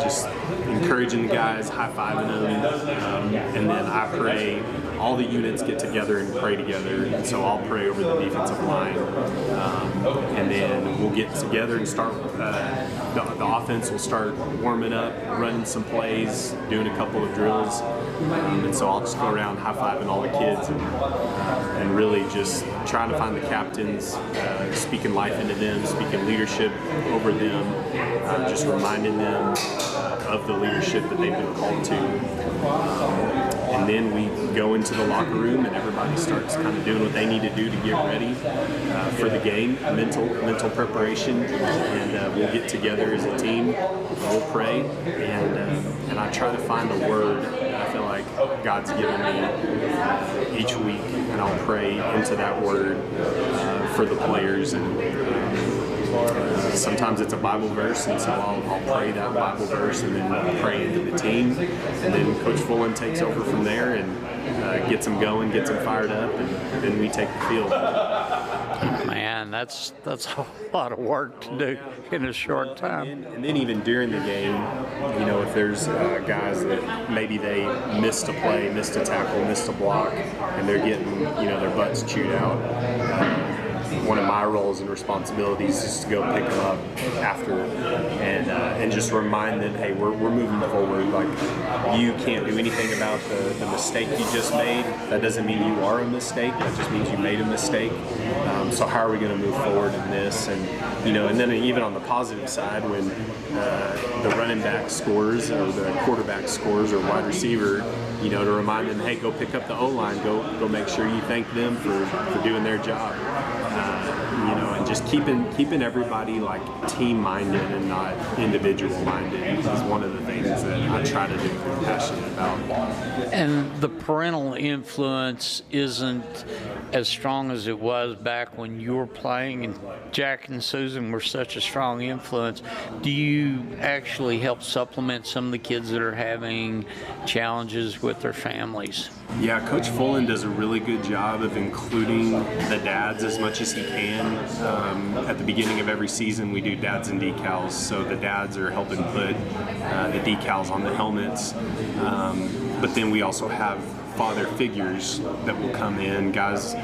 just encouraging the guys, high-fiving them, and then I pray. All the units get together and pray together, and so I'll pray over the defensive line, and then we'll get together and start. The offense will start warming up, running some plays, doing a couple of drills, and so I'll just go around high-fiving all the kids and really just trying to find the captains, speaking life into them, speaking leadership over them, just reminding them of the leadership that they've been called to. And then we go into the locker room and everybody starts kind of doing what they need to do to get ready for the game, mental preparation, and we'll get together as a team, we'll pray, and I try to find a word that I feel like God's given me each week, and I'll pray into that word for the players. And sometimes it's a Bible verse, and so I'll pray that Bible verse and then pray into the team. And then Coach Fullen takes over from there and gets them going, gets them fired up, and then we take the field. Man, man, that's a lot of work to do in a short time. And then even during the game, if there's guys that maybe they missed a play, missed a tackle, missed a block, and they're getting, their butts chewed out, one of my roles and responsibilities is to go pick them up after and just remind them, hey, we're moving forward. Like, you can't do anything about the mistake you just made. That doesn't mean you are a mistake. That just means you made a mistake. So how are we going to move forward in this? And and then even on the positive side, when the running back scores or the quarterback scores or wide receiver, to remind them, hey, go pick up the O-line. Go make sure you thank them for doing their job. And just keeping everybody like team-minded and not individual-minded is one of the things that I try to do and I'm passionate about. And the parental influence isn't as strong as it was back when you were playing, and Jack and Susan were such a strong influence. Do you actually help supplement some of the kids that are having challenges with their families? Yeah, Coach Fullen does a really good job of including the dads as much as he can. At the beginning of every season, we do dads and decals, so the dads are helping put the decals on the helmets. But then we also have father figures that will come in, guys,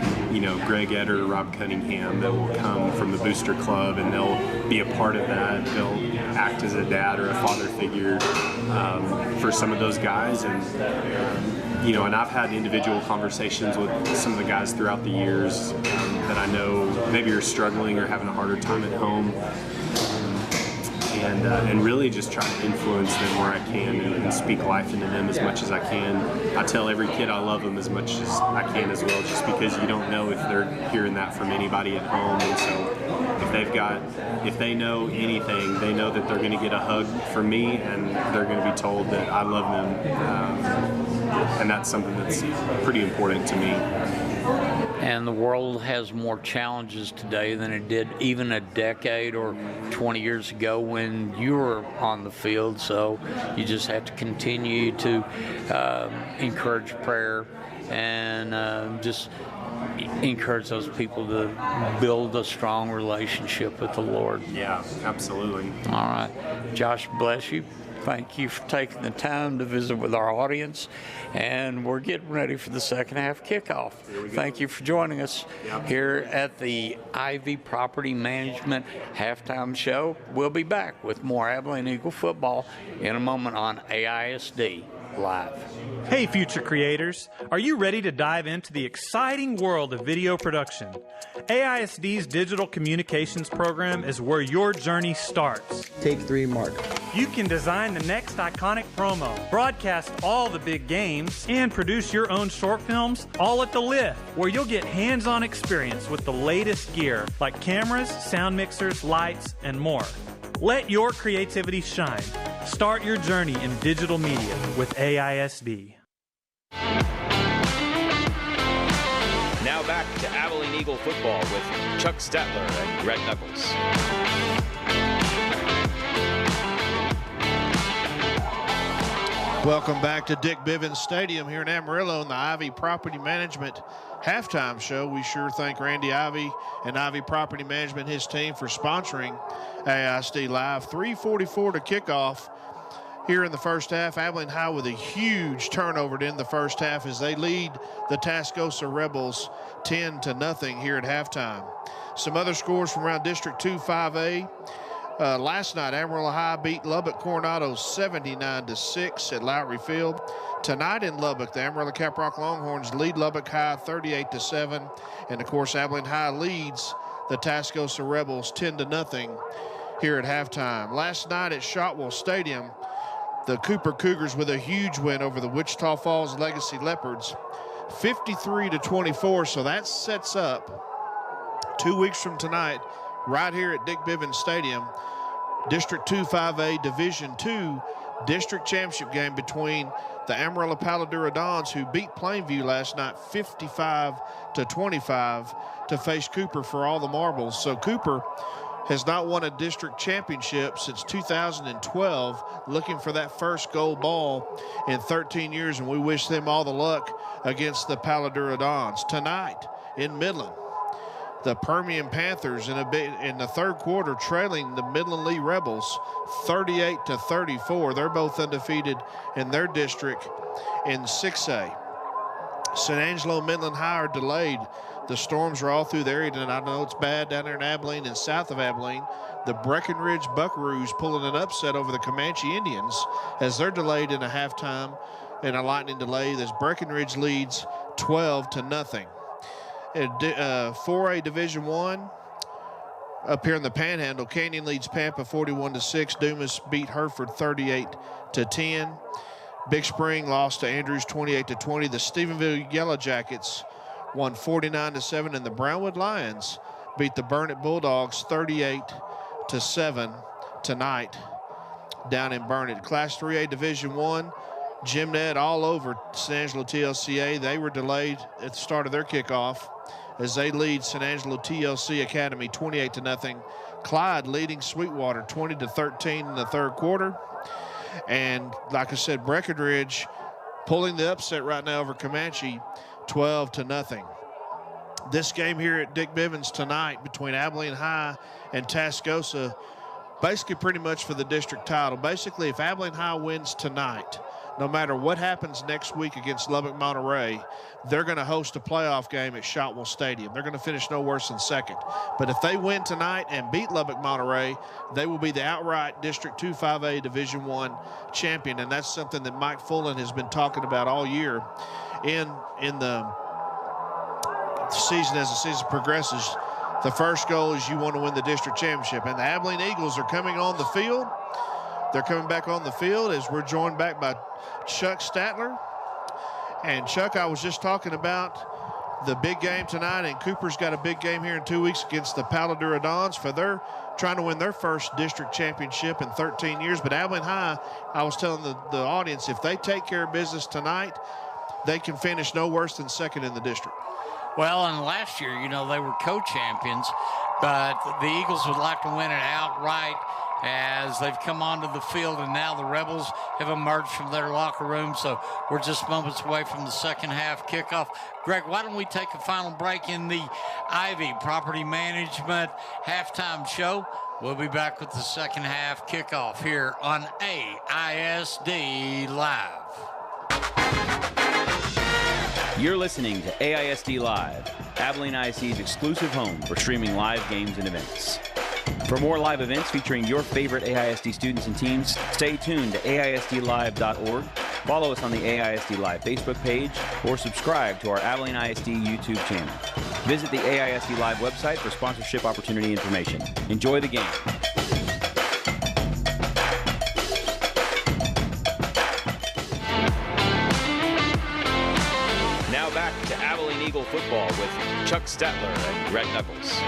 Greg Eder, Rob Cunningham, that will come from the Booster Club, and they'll be a part of that. They'll act as a dad or a father figure for some of those guys. And I've had individual conversations with some of the guys throughout the years that I know maybe are struggling or having a harder time at home. And really just try to influence them where I can and speak life into them as much as I can. I tell every kid I love them as much as I can as well, just because you don't know if they're hearing that from anybody at home. And so if they know anything, they know that they're going to get a hug from me, and they're going to be told that I love them. And that's something that's pretty important to me. And the world has more challenges today than it did even a decade or 20 years ago when you were on the field. So you just have to continue to encourage prayer and just encourage those people to build a strong relationship with the Lord. Yeah, absolutely. All right. Josh, bless you. Thank you for taking the time to visit with our audience, and we're getting ready for the second half kickoff. Thank you for joining us here at the Ivy Property Management Halftime Show. We'll be back with more Abilene Eagle football in a moment on AISD Live. Hey, future creators. Are you ready to dive into the exciting world of video production? AISD's Digital Communications program is where your journey starts. Take 3, Mark. You can design the next iconic promo, broadcast all the big games, and produce your own short films, all at the Lift, where you'll get hands-on experience with the latest gear, like cameras, sound mixers, lights, and more. Let your creativity shine. Start your journey in digital media with AISD. Now back to Abilene Eagle football with Chuck Stetler and Greg Knuckles. Welcome back to Dick Bivins Stadium here in Amarillo in the Ivy Property Management Halftime Show. We sure thank Randy Ivy and Ivy Property Management, his team, for sponsoring AISD Live. 3:44 to kickoff here in the first half. Abilene High with a huge turnover to end the first half as they lead the Tascosa Rebels 10-0 here at halftime. Some other scores from around District 2 5A. Last night, Amarillo High beat Lubbock Coronado 79-6 at Lowry Field. Tonight in Lubbock, the Amarillo Caprock Longhorns lead Lubbock High 38-7. And of course, Abilene High leads the Tascosa Rebels 10-0 here at halftime. Last night at Shotwell Stadium, the Cooper Cougars with a huge win over the Wichita Falls Legacy Leopards, 53-24. So that sets up 2 weeks from tonight, right here at Dick Bivins Stadium, District 2 5A Division II District Championship game between the Amarillo Paladura Dons, who beat Plainview last night 55-25, to face Cooper for all the marbles. So Cooper has not won a district championship since 2012, looking for that first gold ball in 13 years, and we wish them all the luck against the Paladura Dons. Tonight in Midland, the Permian Panthers in the third quarter, trailing the Midland Lee Rebels 38-34. They're both undefeated in their district in 6A. San Angelo and Midland High are delayed. The storms are all through the area, and I know it's bad down there in Abilene and south of Abilene. The Breckenridge Buckaroos pulling an upset over the Comanche Indians as they're delayed in a halftime in a lightning delay. As Breckenridge leads 12-0. 4A Division I, up here in the Panhandle, Canyon leads Pampa 41-6. Dumas beat Hereford 38-10. Big Spring lost to Andrews 28-20. The Stephenville Yellow Jackets won 49-7, and the Brownwood Lions beat the Burnett Bulldogs 38-7 tonight down in Burnett. Class 3A Division I, Jim Ned all over San Angelo TLCA. They were delayed at the start of their kickoff as they lead San Angelo TLC Academy 28-0. Clyde leading Sweetwater 20-13 in the third quarter. And like I said, Breckenridge pulling the upset right now over Comanche 12-0. This game here at Dick Bivins tonight between Abilene High and Tascosa, basically pretty much for the district title. Basically, if Abilene High wins tonight, no matter what happens next week against Lubbock Monterey, they're going to host a playoff game at Shotwell Stadium. They're going to finish no worse than second. But if they win tonight and beat Lubbock Monterey, they will be the outright District 2 5A Division I champion, and that's something that Mike Fullen has been talking about all year in the season. As the season progresses, the first goal is you want to win the district championship, and the Abilene Eagles are coming on the field. They're coming back on the field as we're joined back by Chuck Statler. And Chuck, I was just talking about the big game tonight, and Cooper's got a big game here in 2 weeks against the Paladura Dons for their trying to win their first district championship in 13 years. But Abilene High, I was telling the audience, if they take care of business tonight, they can finish no worse than second in the district. Well, and last year, you know, they were co-champions, but the Eagles would like to win it outright as they've come onto the field, and now the Rebels have emerged from their locker room. So we're just moments away from the second half kickoff. Greg, why don't we take a final break in the Ivy Property Management halftime show? We'll be back with the second half kickoff here on AISD Live. You're listening to AISD Live, Abilene ISD's exclusive home for streaming live games and events. For more live events featuring your favorite AISD students and teams, stay tuned to AISDlive.org, follow us on the AISD Live Facebook page, or subscribe to our Abilene ISD YouTube channel. Visit the AISD Live website for sponsorship opportunity information. Enjoy the game. Now back to Abilene Eagle football with Chuck Stetler and Greg Knuckles.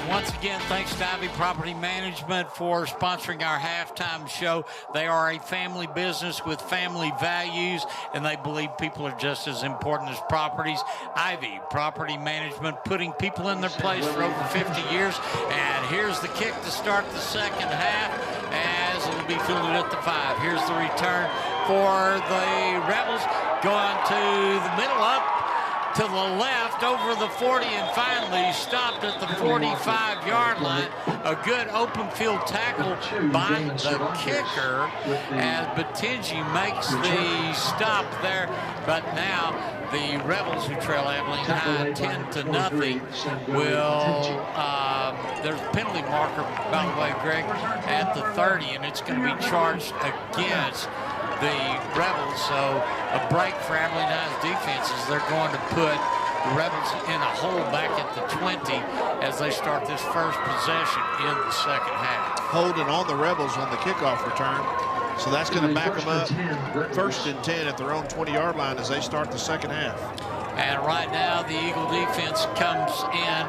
Once again, thanks to Ivy Property Management for sponsoring our halftime show. They are a family business with family values, and they believe people are just as important as properties. Ivy Property Management, putting people in their place for over 50 years. And here's the kick to start the second half as it will be fielded at the 5. Here's the return for the Rebels, going to the middle, up to the left, over the 40, and finally stopped at the 45-yard line. A good open field tackle by the kicker as Batinji makes the stop there. But now the Rebels, who trail Abilene High 10-0, will, there's a penalty marker, by the way, Greg, at the 30, and it's going to be charged against the Rebels. So a break for Abilene High's defense as they're going to put the Rebels in a hole back at the 20 as they start this first possession in the second half. Holding on the Rebels on the kickoff return. So that's going to back them up first and 10 at their own 20-yard line as they start the second half. And right now, the Eagle defense comes in.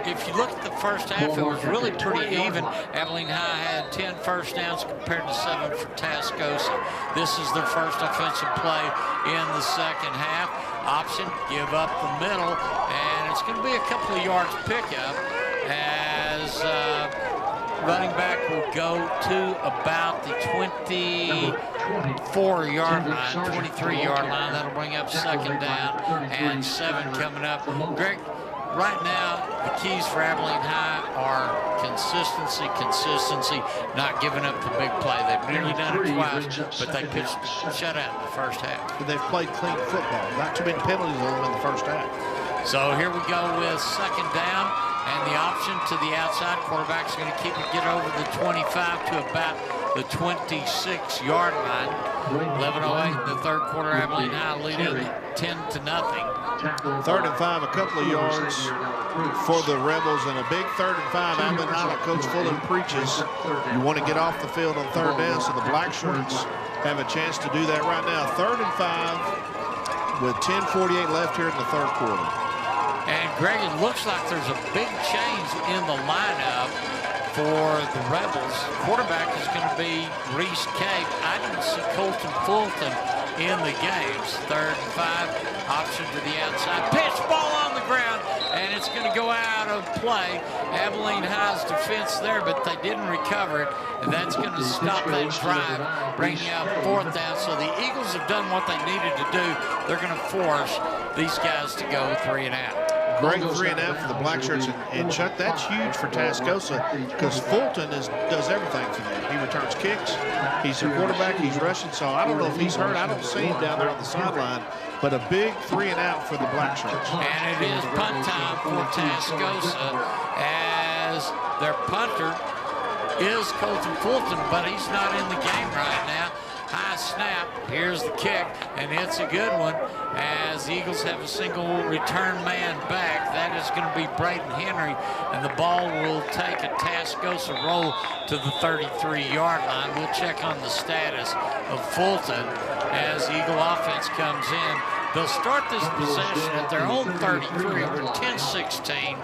If you look at the first half, it was really pretty even. Abilene High had 10 first downs compared to 7 for Tascosa. This is their first offensive play in the second half. Option, give up the middle, and it's going to be a couple of yards pickup as running back will go to about the 24-yard line, 23-yard line. That'll bring up second down and 7 coming up. Greg, right now, the keys for Abilene High are consistency, not giving up the big play. They've nearly done it twice, but they pitched shutout in the first half. They've played clean football. Not too many penalties on them in the first half. So here we go with second down, and the option to the outside. Quarterback's going to keep it, get over the 25 to about the 26-yard line. 11:08 in the third quarter. Abilene High leading 10-0. 3rd and 5, a couple of yards for the Rebels, and a big 3rd and 5. Abilene High, like Coach Fulton preaches, you want to get off the field on 3rd down, so the Black Shirts have a chance to do that right now. 3rd and 5 with 10:48 left here in the third quarter. And Greg, it looks like there's a big change in the lineup for the Rebels. Quarterback is going to be Reese Cape. I didn't see Colton Fulton in the games. 3rd and 5, option to the outside. Pitch, ball on the ground, and it's going to go out of play. Abilene High's defense there, but they didn't recover it, and that's going to stop that drive, bringing out 4th down. So the Eagles have done what they needed to do. They're going to force these guys to go 3 and out. Great 3 and out for the Black Shirts, and Chuck, that's huge for Tascosa because Fulton does everything for them. He returns kicks, he's a quarterback, he's rushing, so I don't know if he's hurt. I don't see him down there on the sideline, but a big 3 and out for the Black Shirts. And it is punt time for Tascosa, as their punter is Colton Fulton, but he's not in the game right now. High snap, here's the kick, and it's a good one as the Eagles have a single return man back. That is going to be Braden Henry, and the ball will take a Tascosa roll to the 33-yard line. We'll check on the status of Fulton as the Eagle offense comes in. They'll start this possession at their own 33. We're 10-16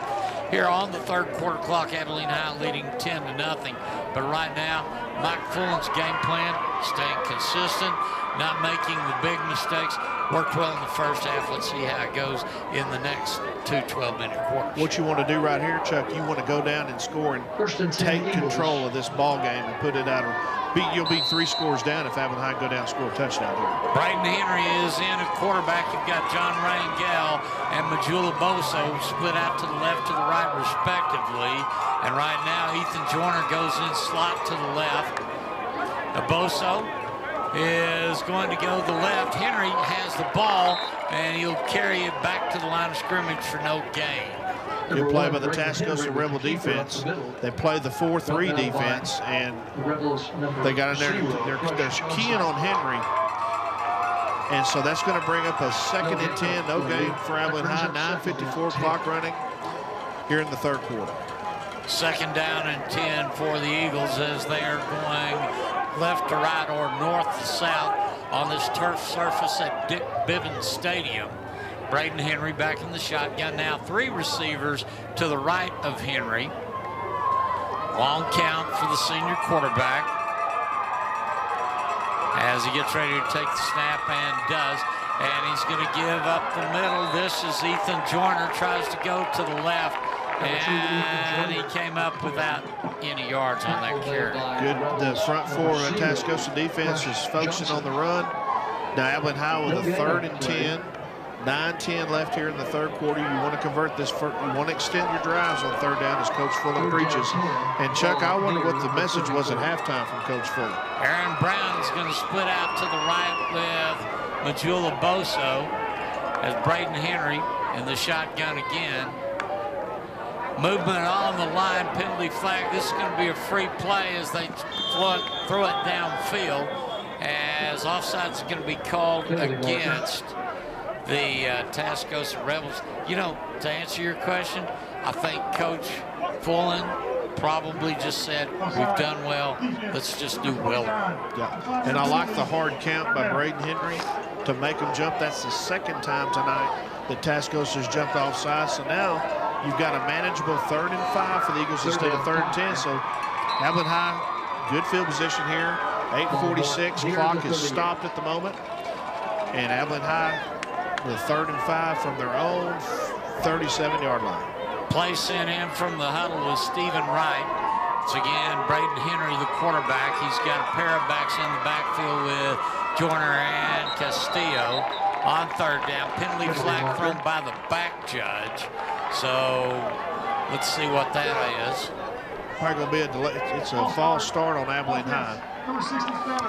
here on the third quarter clock. Abilene High leading 10-0. But right now, Mike Fulton's game plan, staying consistent, not making the big mistakes. Worked well in the first half. Let's see how it goes in the next 2 12-minute quarters. What you want to do right here, Chuck, you want to go down and score and take control of this ball game and put it out. You'll be 3 scores down if Abilene High go down and score a touchdown here. Braden Henry is in at quarterback. You've got John Rangel and Majula Boso split out to the left, to the right, respectively. And right now, Ethan Joyner goes in slot to the left. Boso is going to go to the left. Henry has the ball, and he'll carry it back to the line of scrimmage for no gain. Good play by the Tascosa Rebel defense. They play the 4-3 defense, and they got in there. They're keying on Henry. And so that's going to bring up a 2nd and 10, no gain for Abilene High. 9:54 clock running here in the third quarter. 2nd down and 10 for the Eagles as they are going left to right or north to south on this turf surface at Bivins Stadium. Braden Henry back in the shotgun now. 3 receivers to the right of Henry. Long count for the senior quarterback as he gets ready to take the snap and does. And he's going to give up the middle. This is Ethan Joyner, tries to go to the left. And he came up without any yards on that carry. Good. The front 4 of the Tascosa defense is focusing on the run. Now Abilene High with a 3rd and 10. 9:10 left here in the third quarter. You want to convert this. You want to extend your drives on 3rd down, as Coach Fuller preaches. And Chuck, I wonder what the message was at halftime from Coach Fuller. Aaron Brown's going to split out to the right with Majula Boso as Braden Henry in the shotgun again. Movement on the line, penalty flag. This is going to be a free play as they throw it downfield, as offsides is going to be called against the Tascosa Rebels. You know, to answer your question, I think Coach Fulton probably just said, we've done well, let's just do well. Yeah, and I like the hard count by Braden Henry to make him jump. That's the 2nd time tonight that Tascosa's jumped offside. So now you've got a manageable 3rd and 5 for the Eagles instead of 3rd and 10. So Abilene High, good field position here. 8:46, clock is stopped at the moment. And Abilene High with 3rd and 5 from their own 37-yard line. Play sent in from the huddle with Stephen Wright. Once again, Braden Henry, the quarterback. He's got a pair of backs in the backfield with Joyner and Castillo. On third down, penalty flag thrown by the back judge. So let's see what that is. Probably going to be a delay. It's a false start on Abilene High.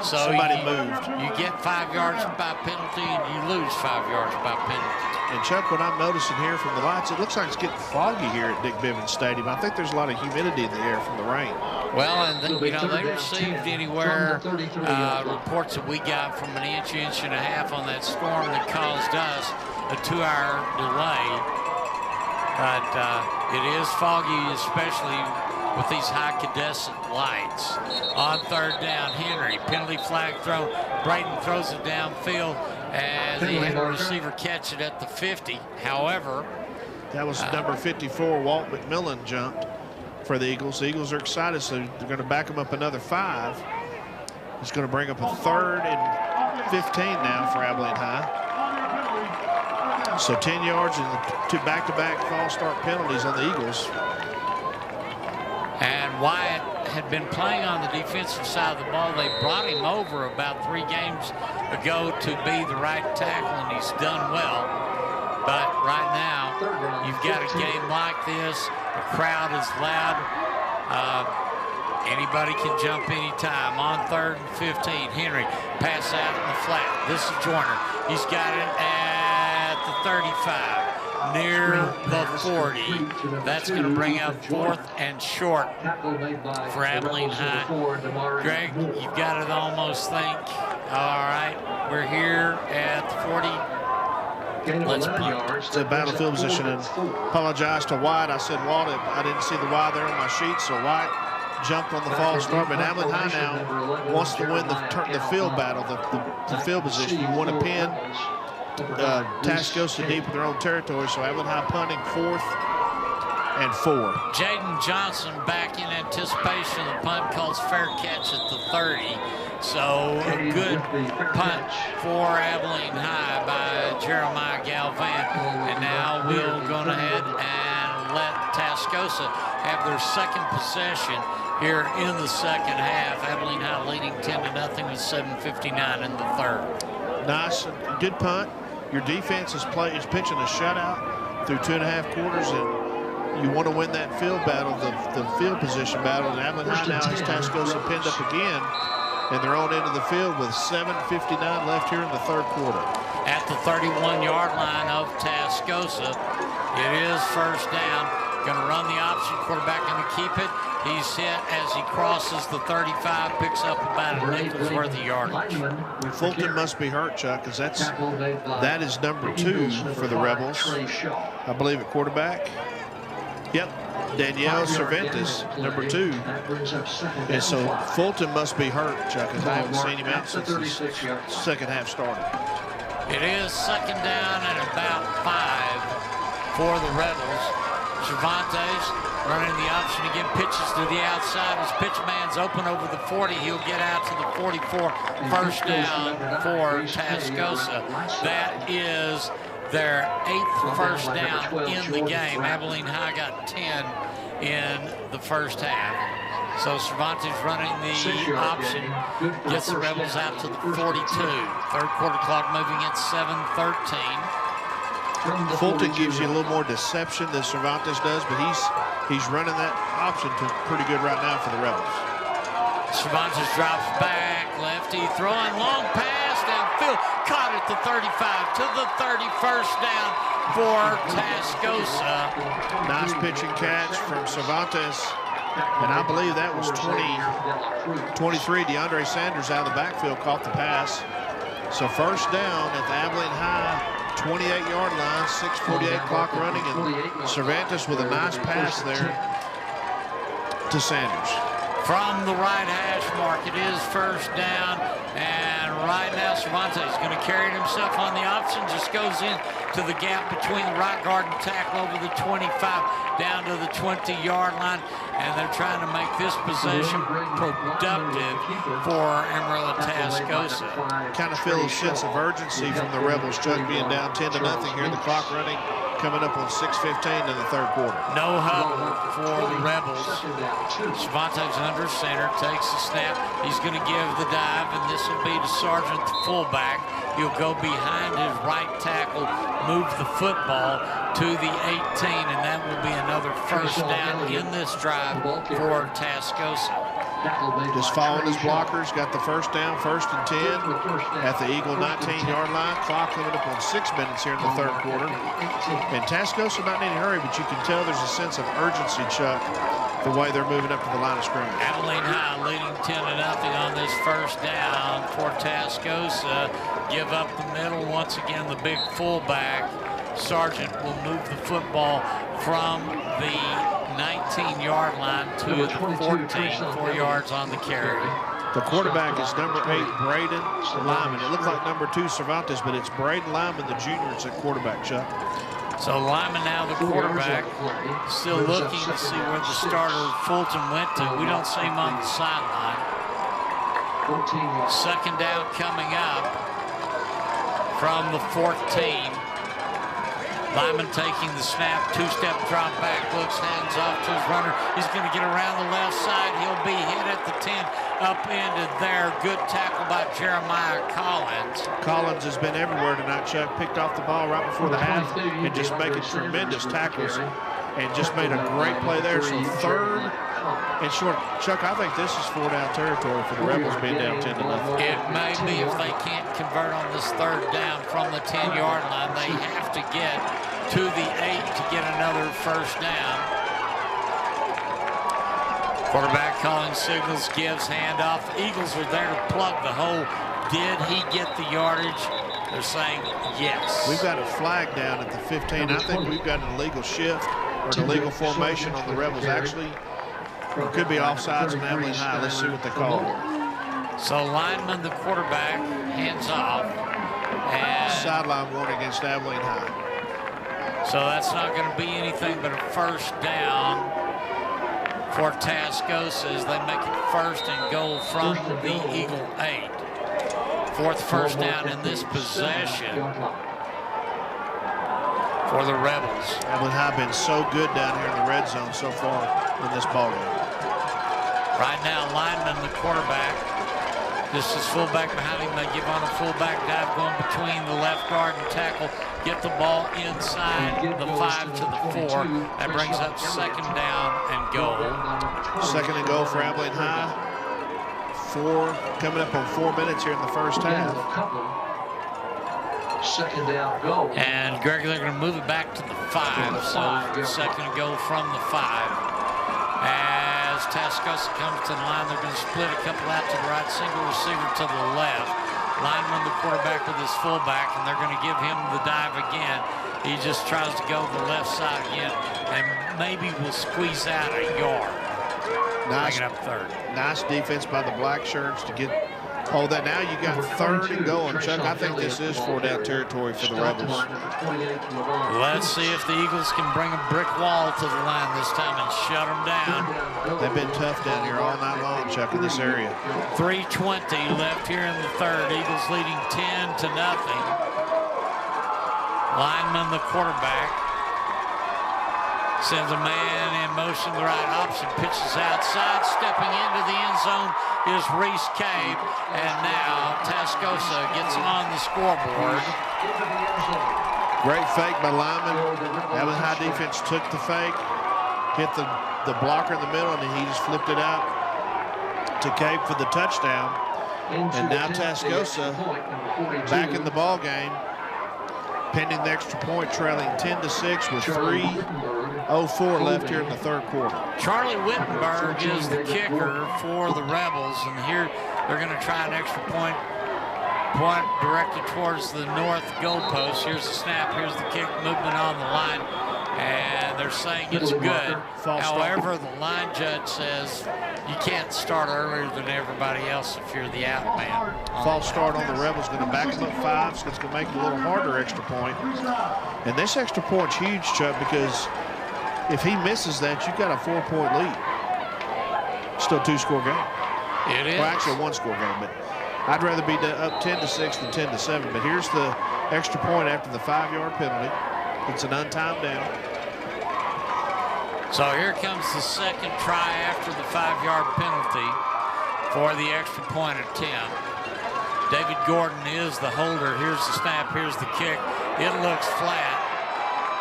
So somebody moved. You get 5 yards by penalty and you lose 5 yards by penalty. And Chuck, what I'm noticing here from the lights, it looks like it's getting foggy here at Dick Bivins Stadium. I think there's a lot of humidity in the air from the rain. Well, and they received anywhere reports that we got from an inch and a half on that storm that caused us a 2-hour delay. But it is foggy, especially with these high-cadescent lights. On third down, Henry, penalty flag thrown. Braden throws it downfield, and the end receiver catch it at the 50. However, that was number 54, Walt McMillan, jumped for the Eagles. The Eagles are excited, so they're going to back them up another 5. It's going to bring up a 3rd and 15 now for Abilene High. So 10 yards and 2 back-to-back false start penalties on the Eagles. And Wyatt had been playing on the defensive side of the ball. They brought him over about 3 games ago to be the right tackle, and he's done well. But right now, you've got a game like this. The crowd is loud. Anybody can jump anytime. On 3rd and 15, Henry, pass out in the flat. This is Joyner. He's got it at the 35. Near the 40. That's going to bring up 4th and short for Abilene High. Greg, you've got it almost think. All right, we're here at the 40. Let's punt. It's a battlefield position, and apologize to White. I said Walt, I didn't see the Y there on my sheet, so White jumped on the false start. But Abilene High now wants to win the field battle, the field position. You want to pin Tascosa deep in their own territory, so Abilene High punting 4th and 4. Jaden Johnson back in anticipation. The punt calls fair catch at the 30. So a good punt for Abilene High by Jeremiah Galvan. And now we'll go ahead and let Tascosa have their second possession here in the second half. Abilene High leading 10-0 with 7:59 in the 3rd. Nice, good punt. Your defense is pitching a shutout through 2.5 quarters, and you want to win that field battle, the field position battle. And Abilene High now has Tascosa pinned up again in their own end of the field with 7:59 left here in the 3rd quarter. At the 31-yard line of Tascosa, it is 1st down. Going to run the option, quarterback going to keep it. He's hit as he crosses the 35, picks up about a nickel's worth of yardage. Fulton must be hurt, Chuck, because that is number 2 for the Rebels. I believe at quarterback. Yep, Danielle Cervantes, number 2. And so Fulton must be hurt, Chuck, because I haven't seen him out since the second half started. It is 2nd down and about 5 for the Rebels. Cervantes running the option again, pitches to the outside. His pitch man's open over the 40. He'll get out to the 44. 1st down for Tascosa. That is their 8th 1st down in the game. Abilene High got 10 in the 1st half. So Cervantes running the option, gets the Rebels out to the 42. 3rd quarter clock moving at 7:13. Fulton gives you a little more deception than Cervantes does, but he's running that option pretty good right now for the Rebels. Cervantes drops back, lefty throwing long pass downfield, caught at the 35 to the 31st down for Tascosa. Nice pitching catch from Cervantes, and I believe that was 23. DeAndre Sanders out of the backfield caught the pass. So 1st down at the Abilene High 28-yard line, 6:48 clock running, and Cervantes with a nice pass there to Sanders. From the right hash mark, it is 1st down, and right now Cervantes is going to carry it himself on the option, just goes in to the gap between the right guard and tackle over the 25 down to the 20-yard line, and they're trying to make this possession productive for Amarillo Tascosa. Kind of feel a sense of urgency from the Rebels, Chuck, being down 10-0 here, the clock running coming up on 6:15 in the third quarter. No huddle for the Rebels. Cervantes under center, takes the snap. He's going to give the dive, and this will be to Sargent, the fullback. He'll go behind his right tackle, move the football to the 18, and that will be another first down in this drive for Tascosa. Just following his blockers, got the first down, 1st and 10 at the Eagle 19-yard line. Clock coming up on 6 minutes here in the third quarter. And Tascosa not in any hurry, but you can tell there's a sense of urgency, Chuck, the way they're moving up to the line of scrimmage. Abilene High leading 10-0 on this first down for Tascosa. Give up the middle. Once again, the big fullback. Sargent will move the football from the 19-yard line to the 14, 4 yards on the carry. The quarterback is number 8, Braden Lyman. It looked like number 2, Cervantes, but it's Braden Lyman, the junior. It's at quarterback, Chuck. So Lyman now the quarterback, still looking to see where the starter Fulton went to. We don't see him on the sideline. Second down coming up from the 14. Lyman taking the snap, 2-step drop back, looks, hands off to his runner. He's going to get around the left side. He'll be hit at the 10, up into there. Good tackle by Jeremiah Collins. Collins has been everywhere tonight, Chuck. Picked off the ball right before the half and just making tremendous tackles and just made a great play there. So 3rd and short. Chuck, I think this is 4-down territory for the Rebels being down 10-0. It may be if they can't convert on this 3rd down from the 10-yard line. They have to get to the 8 to get another first down. Quarterback calling signals, gives handoff. The Eagles are there to plug the hole. Did he get the yardage? They're saying yes. We've got a flag down at the 15. I think we've got an illegal shift or an illegal formation on the Rebels. Actually, it could be offsides on Abilene High. Let's see what they call it. So Lineman, the quarterback, hands off. And sideline warning against Abilene High. So that's not going to be anything but a first down for Tascosa as they make it 1st and goal from the Eagle 8. 4th first down in this possession for the Rebels. Abilene High been so good down here in the red zone so far in this ballgame. Right now, Lineman, the quarterback. This is fullback behind him. They give on a fullback dive going between the left guard and tackle. Get the ball inside the 5 to the 4. That brings up 2nd down and goal. 2nd and goal for Abilene High. 4 coming up on 4 minutes here in the first half. 2nd down goal. And Greg, they're going to move it back to the 5. So 2nd and goal from the 5. As Tascosa comes to the line, they're going to split a couple out to the right, single receiver to the left. Lineman, the quarterback with his fullback, and they're going to give him the dive again. He just tries to go to the left side again, and maybe will squeeze out a yard. Nice, up 3rd. Nice defense by the black shirts to get hold that. Now you got 3rd and goal, and Chuck, I think this is 4-down territory for the Rebels. Let's see if the Eagles can bring a brick wall to the line this time and shut them down. They've been tough down here all night long, Chuck, in this area. 3:20 left here in the 3rd. Eagles leading 10-0. Lineman, the quarterback, sends a man in motion to the right option, pitches outside, stepping into the end zone is Reese Cave, and now Tascosa gets on the scoreboard. Great fake by Lyman. Abilene High defense took the fake, hit the blocker in the middle, and he just flipped it out to Cave for the touchdown. And now Tascosa back in the ball game, pending the extra point, trailing 10-6 with 3:04 left here in the third quarter. Charlie Wittenberg is the kicker for the Rebels, and here they're going to try an extra point directed towards the north goalpost. Here's the snap, here's the kick, movement on the line, and they're saying it's good. However, the line judge says you can't start earlier than everybody else if you're the out man. False start on the Rebels, going to back them up 5, so it's going to make it a little harder extra point. And this extra point's huge, Chuck, because if he misses that, you've got a 4-point lead. Still a 2-score game. It is. Well, actually a 1-score game, but I'd rather be up 10-6 than 10-7. But here's the extra point after the 5-yard penalty. It's an untimed down. So here comes the second try after the 5-yard penalty for the extra point attempt. David Gordon is the holder. Here's the snap, here's the kick. It looks flat,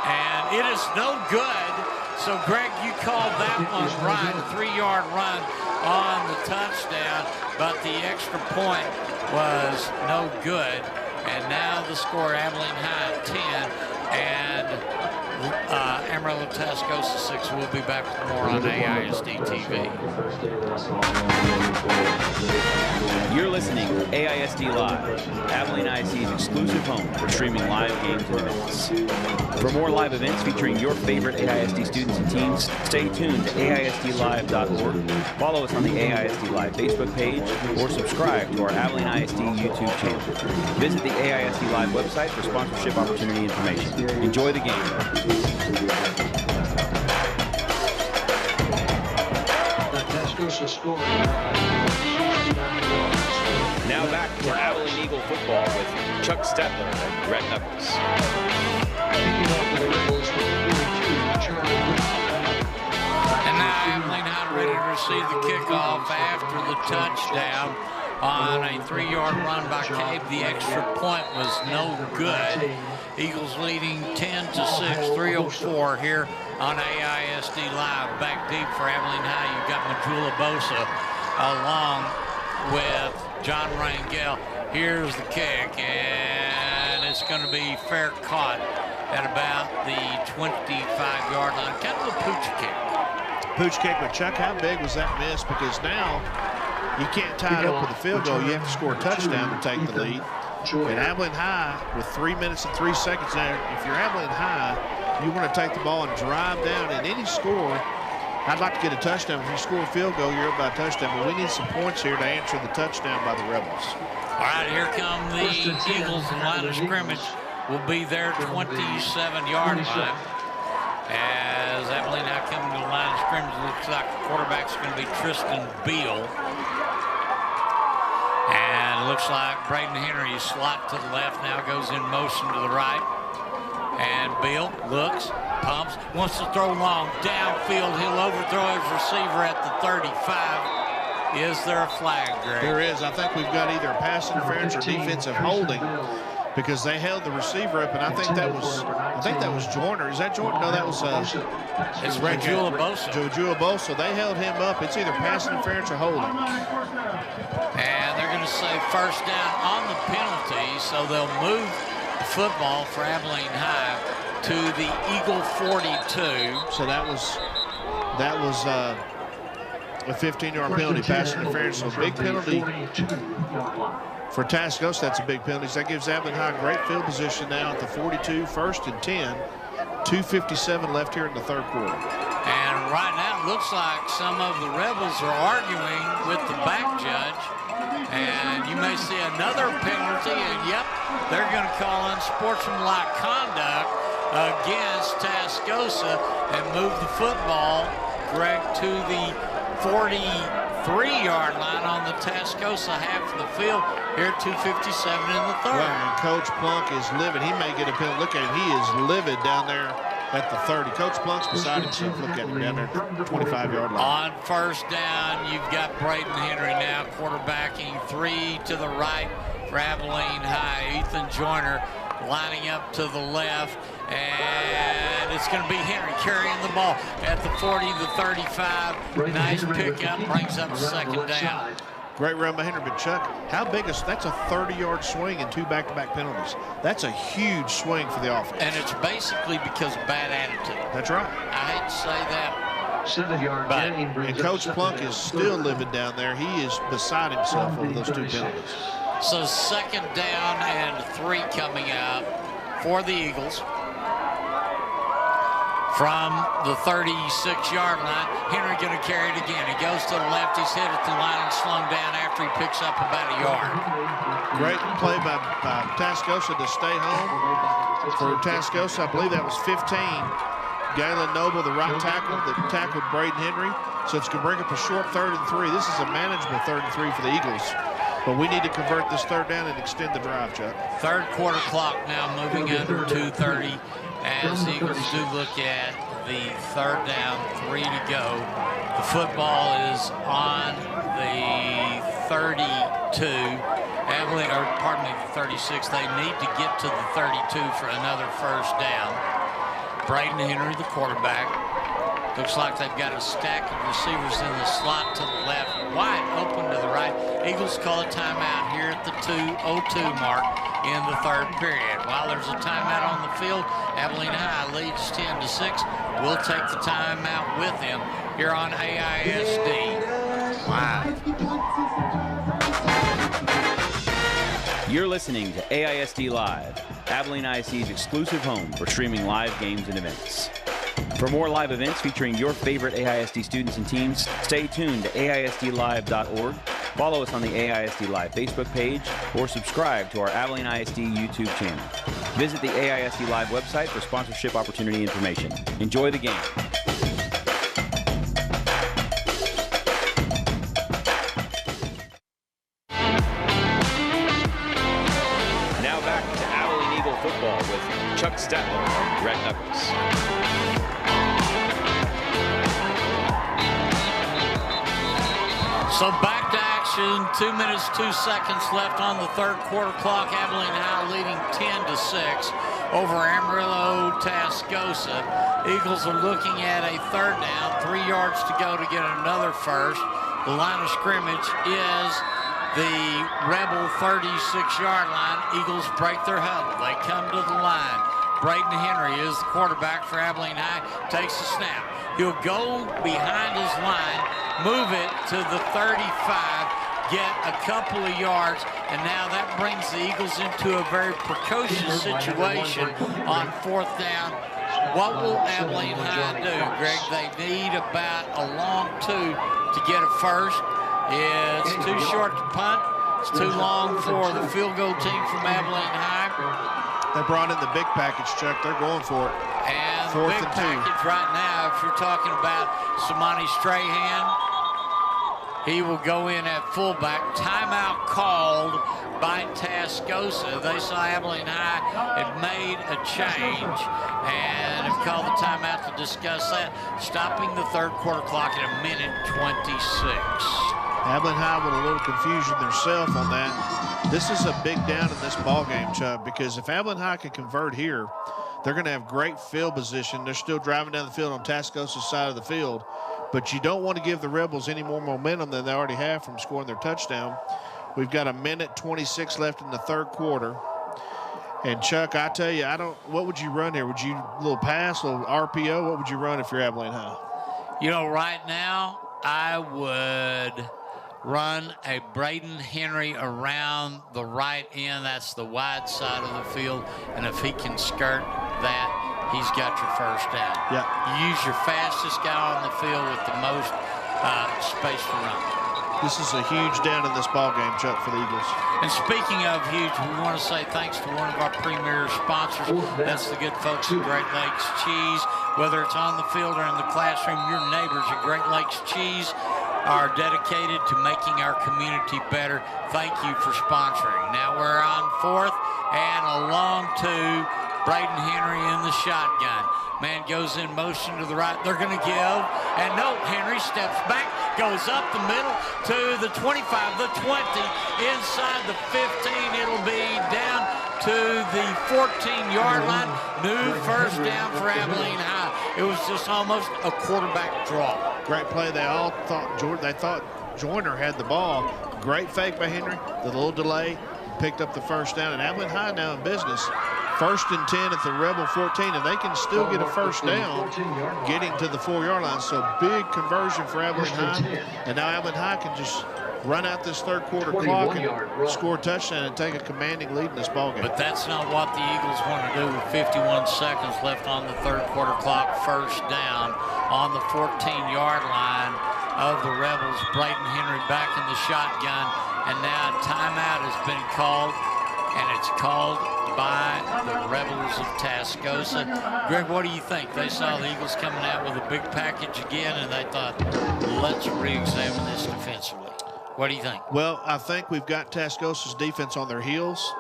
and it is no good. So, Greg, you called that one right, a 3-yard run on the touchdown, but the extra point was no good. And now the score, Abilene High 10 and Amarillo Tascosa 6. We'll be back with more on AISD TV. You're listening to AISD Live, Abilene ISD's exclusive home for streaming live games and events. For more live events featuring your favorite AISD students and teams, stay tuned to AISDlive.org, follow us on the AISD Live Facebook page, or subscribe to our Abilene ISD YouTube channel. Visit the AISD Live website for sponsorship opportunity information. Enjoy the game. Now back to Abilene Eagle football with Chuck Stetler and Brett Knuckles. And now Abilene High ready to receive the kickoff after the touchdown on a 3-yard run by Cabe. The extra point was no good. Eagles leading 10-6, 3:04 here on AISD Live. Back deep for Abilene High, you've got Majula Bosa along with John Rangel. Here's the kick, and it's going to be fair caught at about the 25-yard line. Kind of a pooch kick. Pooch kick, but Chuck, how big was that miss? Because now you can't tie it up with a field goal. You have to score a touchdown to take the lead. And Abilene High, with 3 minutes and 3 seconds now, if you're Abilene High, you want to take the ball and drive down in any score. I'd like to get a touchdown. If you score a field goal, you're up by a touchdown. But we need some points here to answer the touchdown by the Rebels. All right, here come the Eagles. The line of scrimmage will be their 27-yard line. As Abilene High coming to the line of scrimmage, looks like the quarterback's going to be Tristan Beal. And it looks like Braden Henry is slot to the left, now goes in motion to the right. And Beal looks, pumps, wants to throw long downfield. He'll overthrow his receiver at the 35. Is there a flag, Greg? There is. I think we've got either a pass interference or defensive holding, because they held the receiver up, and I think that was Joyner. Is that Joyner? No, that was it's Majula Bosa. Majula Bosa. They held him up. It's either pass interference or holding. And they're going to say first down on the penalty, so they'll move the football for Abilene High to the Eagle 42. So that was a 15-yard penalty, pass interference. So big penalty for Tascosa. That's a big penalty. So that gives Abilene High great field position now at the 42, 1st and 10. 2:57 left here in the third quarter. And right now it looks like some of the Rebels are arguing with the back judge. And you may see another penalty, and yep, they're going to call unsportsmanlike conduct against Tascosa and move the football, Greg, to the 43-yard line on the Tascosa half of the field. Here, 2:57 in the third. Well, and Coach Plunk is livid. He may get a penalty. Look at him. He is livid down there at the 30. Coach Plunk's beside himself. Look at him down there, 25-yard line. On first down, you've got Braden Henry now quarterbacking 3 to the right for Abilene High. Ethan Joyner lining up to the left, and it's going to be Henry carrying the ball at the 40, the 35. Nice pickup, brings up second down. Great run by Henry, but Chuck, how big is that's a 30-yard swing and 2 back-to-back penalties. That's a huge swing for the offense. And it's basically because of bad attitude. That's right. I hate to say that. 7-yard gain. And Coach Plunk is still livid down there. He is beside himself over those 2 penalties. So second down and 3 coming up for the Eagles. From the 36-yard line, Henry going to carry it again. He goes to the left. He's hit at the line and slung down after he picks up about a yard. Great play by Tascosa to stay home. For Tascosa, I believe that was 15. Galen Noble, the right tackle, that tackled Braden Henry. So it's going to bring up a short 3rd and 3. This is a manageable 3rd and 3 for the Eagles. But we need to convert this 3rd down and extend the drive, Chuck. Third quarter clock now moving under 2:30. as the Eagles do look at the 3rd down, 3 to go. The football is on the 32. Abilene, or pardon me, the 36. They need to get to the 32 for another 1st down. Braden Henry, the quarterback. Looks like they've got a stack of receivers in the slot to the left, wide open to the right. Eagles call a timeout here at the 2:02 mark in the 3rd period. While there's a timeout on the field, Abilene High leads 10-6. We'll take the timeout with them here on AISD. Wow. You're listening to AISD Live, Abilene ISD's exclusive home for streaming live games and events. For more live events featuring your favorite AISD students and teams, stay tuned to AISDlive.org, follow us on the AISD Live Facebook page, or subscribe to our Abilene ISD YouTube channel. Visit the AISD Live website for sponsorship opportunity information. Enjoy the game. Now back to Abilene Eagle football with Chuck Stetler and Greg Douglas. So back to action, 2 minutes, 2 seconds left on the 3rd quarter clock. Abilene High leading 10-6 over Amarillo, Tascosa. Eagles are looking at a 3rd down, 3 yards to go to get another 1st. The line of scrimmage is the Rebel 36-yard line. Eagles break their huddle. They come to the line. Braden Henry is the quarterback for Abilene High, takes the snap. He'll go behind his line, move it to the 35, get a couple of yards, and now that brings the Eagles into a very precocious situation on 4th down. What will Abilene High do, Greg? They need about a long 2 to get a 1st. It's too short to punt. It's too long for the field goal team from Abilene High. They brought in the big package, Chuck. They're going for it. And 4th the big and 2. package right now, if you're talking about Samani Strahan, he will go in at fullback. Timeout called by Tascosa. They saw Abilene High had made a change and have called the timeout to discuss that, stopping the 3rd quarter clock at 1:26. Abilene High with a little confusion themselves on that. This is a big down in this ball game, Chuck, because if Abilene High can convert here, they're going to have great field position. They're still driving down the field on Tascosa's side of the field, but you don't want to give the Rebels any more momentum than they already have from scoring their touchdown. We've got 1:26 left in the 3rd quarter. And Chuck, I tell you, what would you run here? Would you a little pass, a little RPO? What would you run if you're Abilene High? You know, right now, I would run a Braden Henry around the right end. That's the wide side of the field. And if he can skirt that, he's got your 1st down. Yeah. You use your fastest guy on the field with the most space to run. This is a huge down in this ball game, Chuck, for the Eagles. And speaking of huge, we want to say thanks to one of our premier sponsors. That's the good folks at Great Lakes Cheese. Whether it's on the field or in the classroom, your neighbors at Great Lakes Cheese are dedicated to making our community better. Thank you for sponsoring. Now we're on 4th and a long 2. Braden Henry in the shotgun. Man goes in motion to the right. They're going to give. And no, Henry steps back, goes up the middle to the 25, the 20, inside the 15. It'll be down to the 14-yard line. New 1st down for Abilene High. It was just almost a quarterback draw. Great play. They thought Joyner had the ball. Great fake by Henry. The little delay picked up the 1st down. And Abilene High now in business. 1st and 10 at the Rebel 14, and they can still get a 1st down getting to the 4-yard line. So big conversion for Abilene High. And now Abilene High can just run out this 3rd quarter clock and score a touchdown and take a commanding lead in this ballgame. But that's not what the Eagles want to do with 51 seconds left on the 3rd quarter clock. 1st down on the 14-yard line of the Rebels. Braden Henry back in the shotgun, and now timeout has been called, and it's called by the Rebels of Tascosa. Greg, what do you think? They saw the Eagles coming out with a big package again, and they thought, let's re-examine this defensively. What do you think? Well, I think we've got Tascosa's defense on their heels.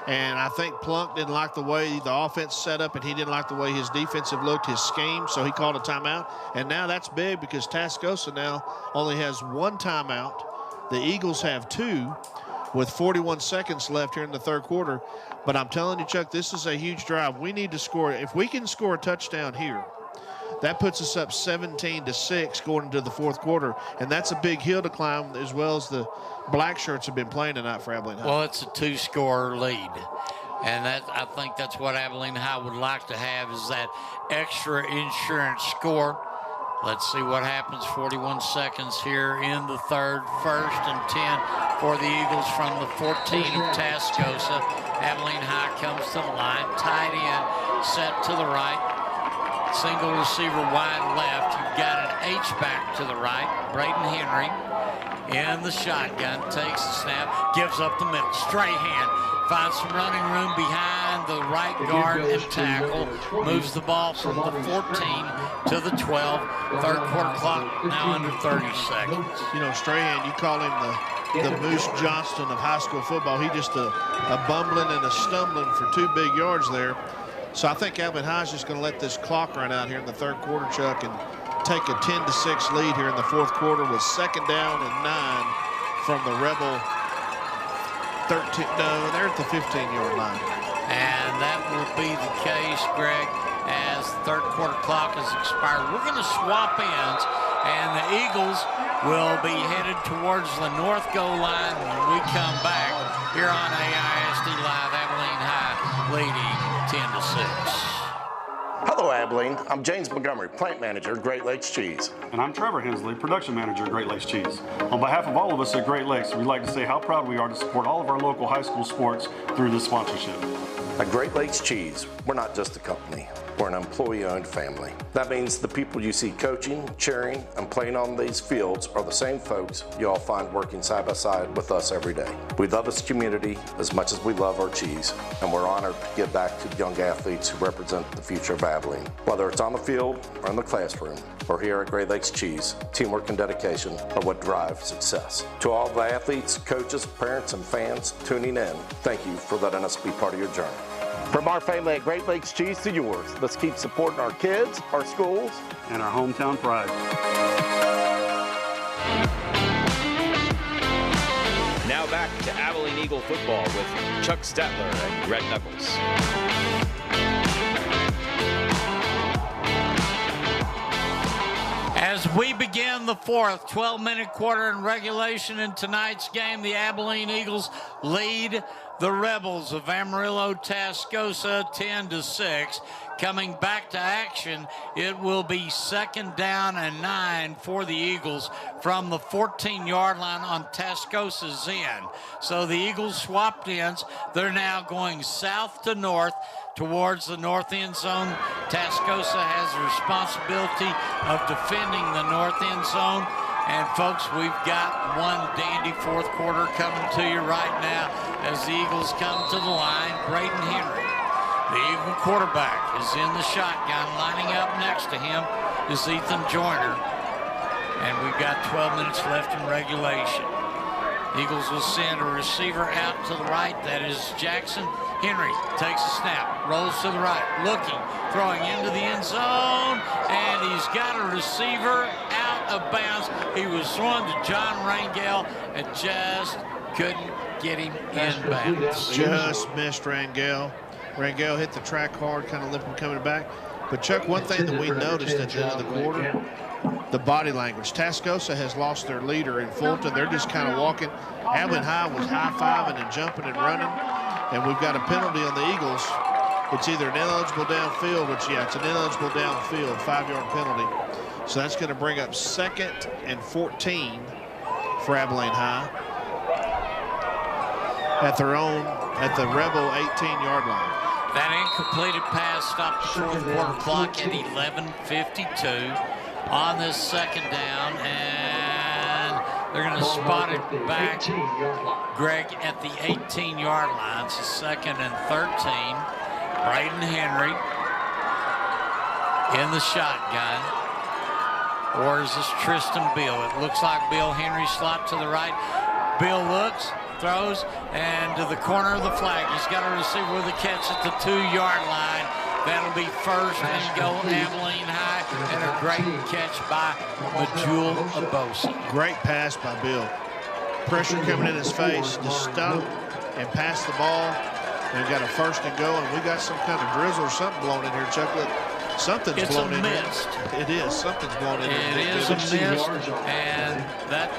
And I think Plunk didn't like the way the offense set up, and he didn't like the way his defensive looked, his scheme, so he called a timeout. And now that's big because Tascosa now only has 1 timeout. The Eagles have 2 with 41 seconds left here in the third quarter. But I'm telling you, Chuck, this is a huge drive. We need to score. If we can score a touchdown here, that puts us up 17-6 going into the fourth quarter. And that's a big hill to climb, as well as the black shirts have been playing tonight for Abilene High. Well, it's a 2-score lead. And I think that's what Abilene High would like to have, is that extra insurance score. Let's see what happens. 41 seconds here in the third. 1st and 10 for the Eagles from the 14 of Tascosa. Abilene High comes to the line. Tight end set to the right. Single receiver wide left. You've got an H-back to the right. Braden Henry in the shotgun. Takes the snap. Gives up the middle. Straight hand. Finds some running room behind the right guard and tackle. Moves the ball from the 14 to the 12. Third quarter clock now under 30 seconds. You know, Strahan, you call him the Moose Johnston of high school football. He just a bumbling and a stumbling for 2 big yards there. So I think Abilene High is just going to let this clock run out here in the third quarter, Chuck, and take a 10-6 lead here in the fourth quarter with 2nd down and 9 from the Rebel 13. No, they're at the 15-yard line. And that will be the case, Greg, as the third quarter clock has expired. We're going to swap ends, and the Eagles will be headed towards the north goal line when we come back here on AISD Live. Abilene High leading 10-6. Hello, Abilene. I'm James Montgomery, plant manager at Great Lakes Cheese. And I'm Trevor Hensley, production manager at Great Lakes Cheese. On behalf of all of us at Great Lakes, we'd like to say how proud we are to support all of our local high school sports through this sponsorship. At Great Lakes Cheese, we're not just a company. We're an employee-owned family. That means the people you see coaching, cheering, and playing on these fields are the same folks you all find working side by side with us every day. We love this community as much as we love our cheese, and we're honored to give back to the young athletes who represent the future of Abilene. Whether it's on the field or in the classroom, or here at Great Lakes Cheese, teamwork and dedication are what drive success. To all the athletes, coaches, parents, and fans tuning in, thank you for letting us be part of your journey. From our family at Great Lakes Cheese to yours, let's keep supporting our kids, our schools, and our hometown pride. Now back to Abilene Eagle football with Chuck Stetler and Greg Knuckles. As we begin the fourth 12-minute quarter in regulation in tonight's game, the Abilene Eagles lead the Rebels of Amarillo Tascosa 10-6. Coming back to action, it will be 2nd down and 9 for the Eagles from the 14-yard line on Tascosa's end. So the Eagles swapped ends. They're now going south to north towards the north end zone. Tascosa has the responsibility of defending the north end zone. And folks, we've got one dandy fourth quarter coming to you right now as the Eagles come to the line. Braden Henry, the Eagle quarterback, is in the shotgun. Lining up next to him is Ethan Joyner. And we've got 12 minutes left in regulation. Eagles will send a receiver out to the right. That is Jackson. Henry takes a snap, rolls to the right, looking, throwing into the end zone, and he's got a receiver out of bounds. He was thrown to John Rangel and just couldn't get him in bounds. Just missed Rangel. Rangel hit the track hard, kind of limping coming back. But Chuck, one thing that we noticed at the end of the quarter, the body language. Tascosa has lost their leader in Fulton. They're just kind of walking. Abilene High was high-fiving and jumping and running. And we've got a penalty on the Eagles. It's either an ineligible downfield, which, yeah, it's an ineligible downfield, 5-yard penalty. So that's going to bring up 2nd and 14 for Abilene High at the Rebel 18-yard line. That incompleted pass stopped the fourth quarter clock at 11:52 on this 2nd down, and they're going to spot it back, Greg, at the 18-yard line. So 2nd and 13. Braden Henry in the shotgun. Or is this Tristan Beal? It looks like Bill Henry slot to the right. Bill looks, throws, and to the corner of the flag. He's got a receiver with a catch at the 2-yard line. That'll be first and goal, Abilene High, and a great catch by Majul Abosa. Great pass by Bill. Pressure coming in his face, to stop and pass the ball. And got a first and goal, and we got some kind of drizzle or something blown in here, Chuck. Look, something's blown in here. It is. Something's blown in here. It is a mist, and that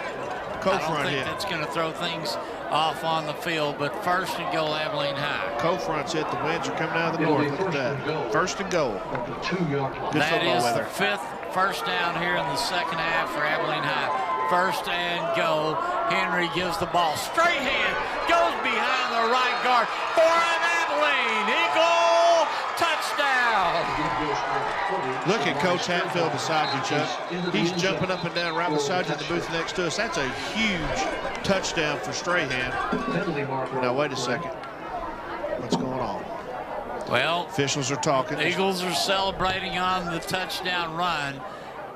I don't think that's going to throw things off on the field, but first and goal, Abilene High. Co-fronts hit. The winds are coming out of the north. Look at that. First and goal. Good that is weather. The 5th first down here in the second half for Abilene High. First and goal. Henry gives the ball. Straight hand. Goes behind the right guard for an Abilene Eagle touchdown. Look at Coach Hatfield beside you, Chuck. He's jumping up and down right beside you in the booth next to us. That's a huge touchdown for Strahan. Now, wait a second. What's going on? Well, officials are talking. Eagles are celebrating on the touchdown run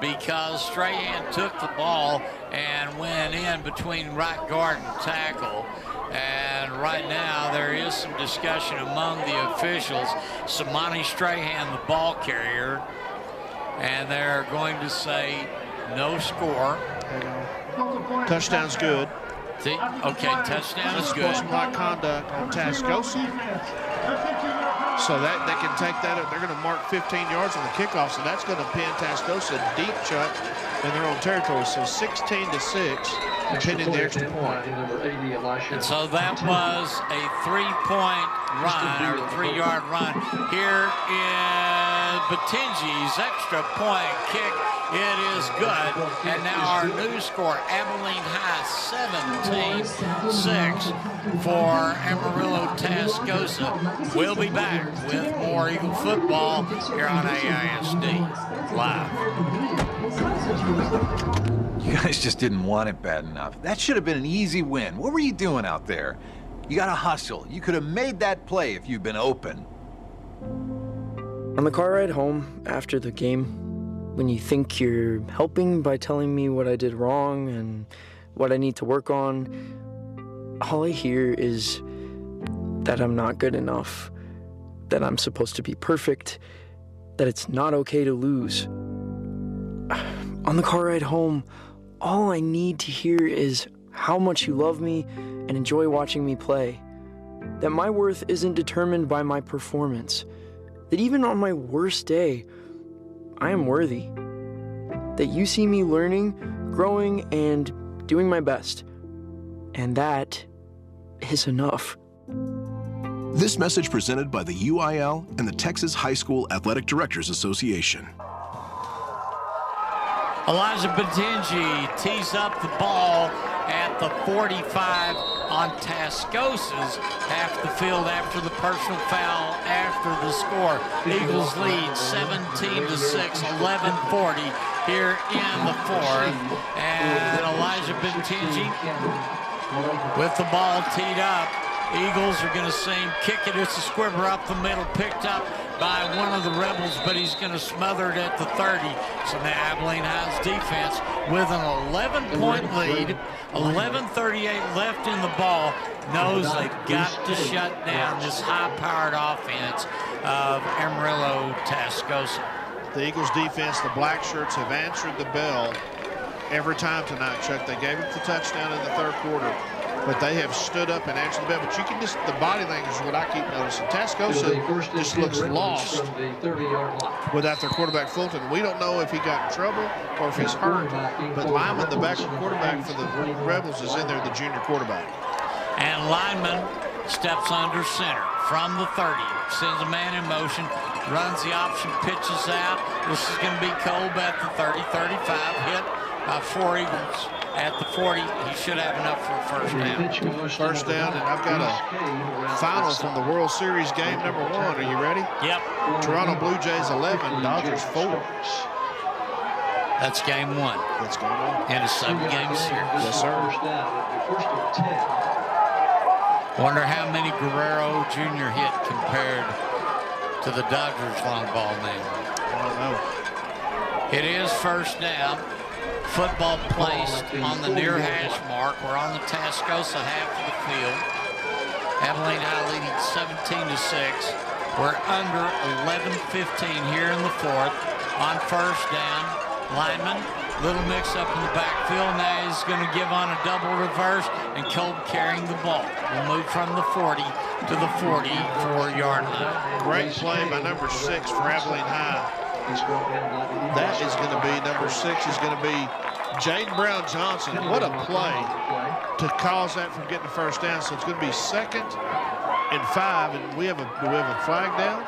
because Strahan took the ball and went in between right guard and tackle. And right now there is some discussion among the officials. Samani Strahan, the ball carrier, and they're going to say no score. Touchdown's good. See? Okay, touchdown is good. Sportsmanlike conduct on Tascosa. So that they can take that up. They're going to mark 15 yards on the kickoff, so that's going to pin Tascosa deep, Chuck, in their own territory. So 16-6, pinning the extra point. And so that was a 3-point run, or 3-yard run. Here is Batinji's extra point kick. It is good. And now our new score, Abilene High 17-6 for Amarillo Tascosa. We'll be back with more Eagle football here on AISD Live. You guys just didn't want it bad enough. That should have been an easy win. What were you doing out there? You got to hustle. You could have made that play if you'd been open. On the car ride home after the game, when you think you're helping by telling me what I did wrong and what I need to work on, all I hear is that I'm not good enough, that I'm supposed to be perfect, that it's not okay to lose. On the car ride home, all I need to hear is how much you love me and enjoy watching me play, that my worth isn't determined by my performance, that even on my worst day, I am worthy, that you see me learning, growing, and doing my best. And that is enough. This message presented by the UIL and the Texas High School Athletic Directors Association. Elijah Batinji tees up the ball at the 45 on Tascosa's half the field after the personal foul after the score. Eagles lead 17-6, 11:40 here in the fourth. And Elijah Batinji with the ball teed up. Eagles are going to see him kick it. It's a squibber up the middle, picked up by one of the Rebels, but he's going to smother it at the 30. So now Abilene High's defense with an 11-point lead, 11:38 left in the ball, knows they've got to shut down this high-powered offense of Amarillo Tascosa. The Eagles defense, the black shirts have answered the bell every time tonight, Chuck. They gave up the touchdown in the third quarter, but they have stood up and answered the bell. But you can just, the body language is what I keep noticing. Tascosa just looks lost without their quarterback Fulton. We don't know if he got in trouble or if he's hurt, but Lyman, the backup quarterback for the Rebels, is in there, the junior quarterback. And Lyman steps under center from the 30, sends a man in motion, runs the option, pitches out. This is going to be Kolb at the 30, 35, hit by 4 Eagles. At the 40, he should have enough for a first down. First down, and I've got a final from the World Series game number 1. Are you ready? Yep. Toronto Blue Jays 11, Dodgers 4. That's game 1. That's game 1. In a 7-game series. Yes, sir. Wonder how many Guerrero Jr. hit compared to the Dodgers long ball man. I don't know. It is first down. Football placed on the near hash mark. We're on the Tascosa half of the field. Abilene High leading 17-6. We're under 11:15 here in the fourth. On first down, lineman, little mix up in the backfield. Now he's going to give on a double reverse, and Kolb carrying the ball. We'll move from the 40 to the 44-yard line. Great play by number 6 for Abilene High. That is going to be, number 6 is going to be Jaden Brown Johnson. What a play to cause that from getting the first down. So it's going to be 2nd and 5, and do we have a flag down?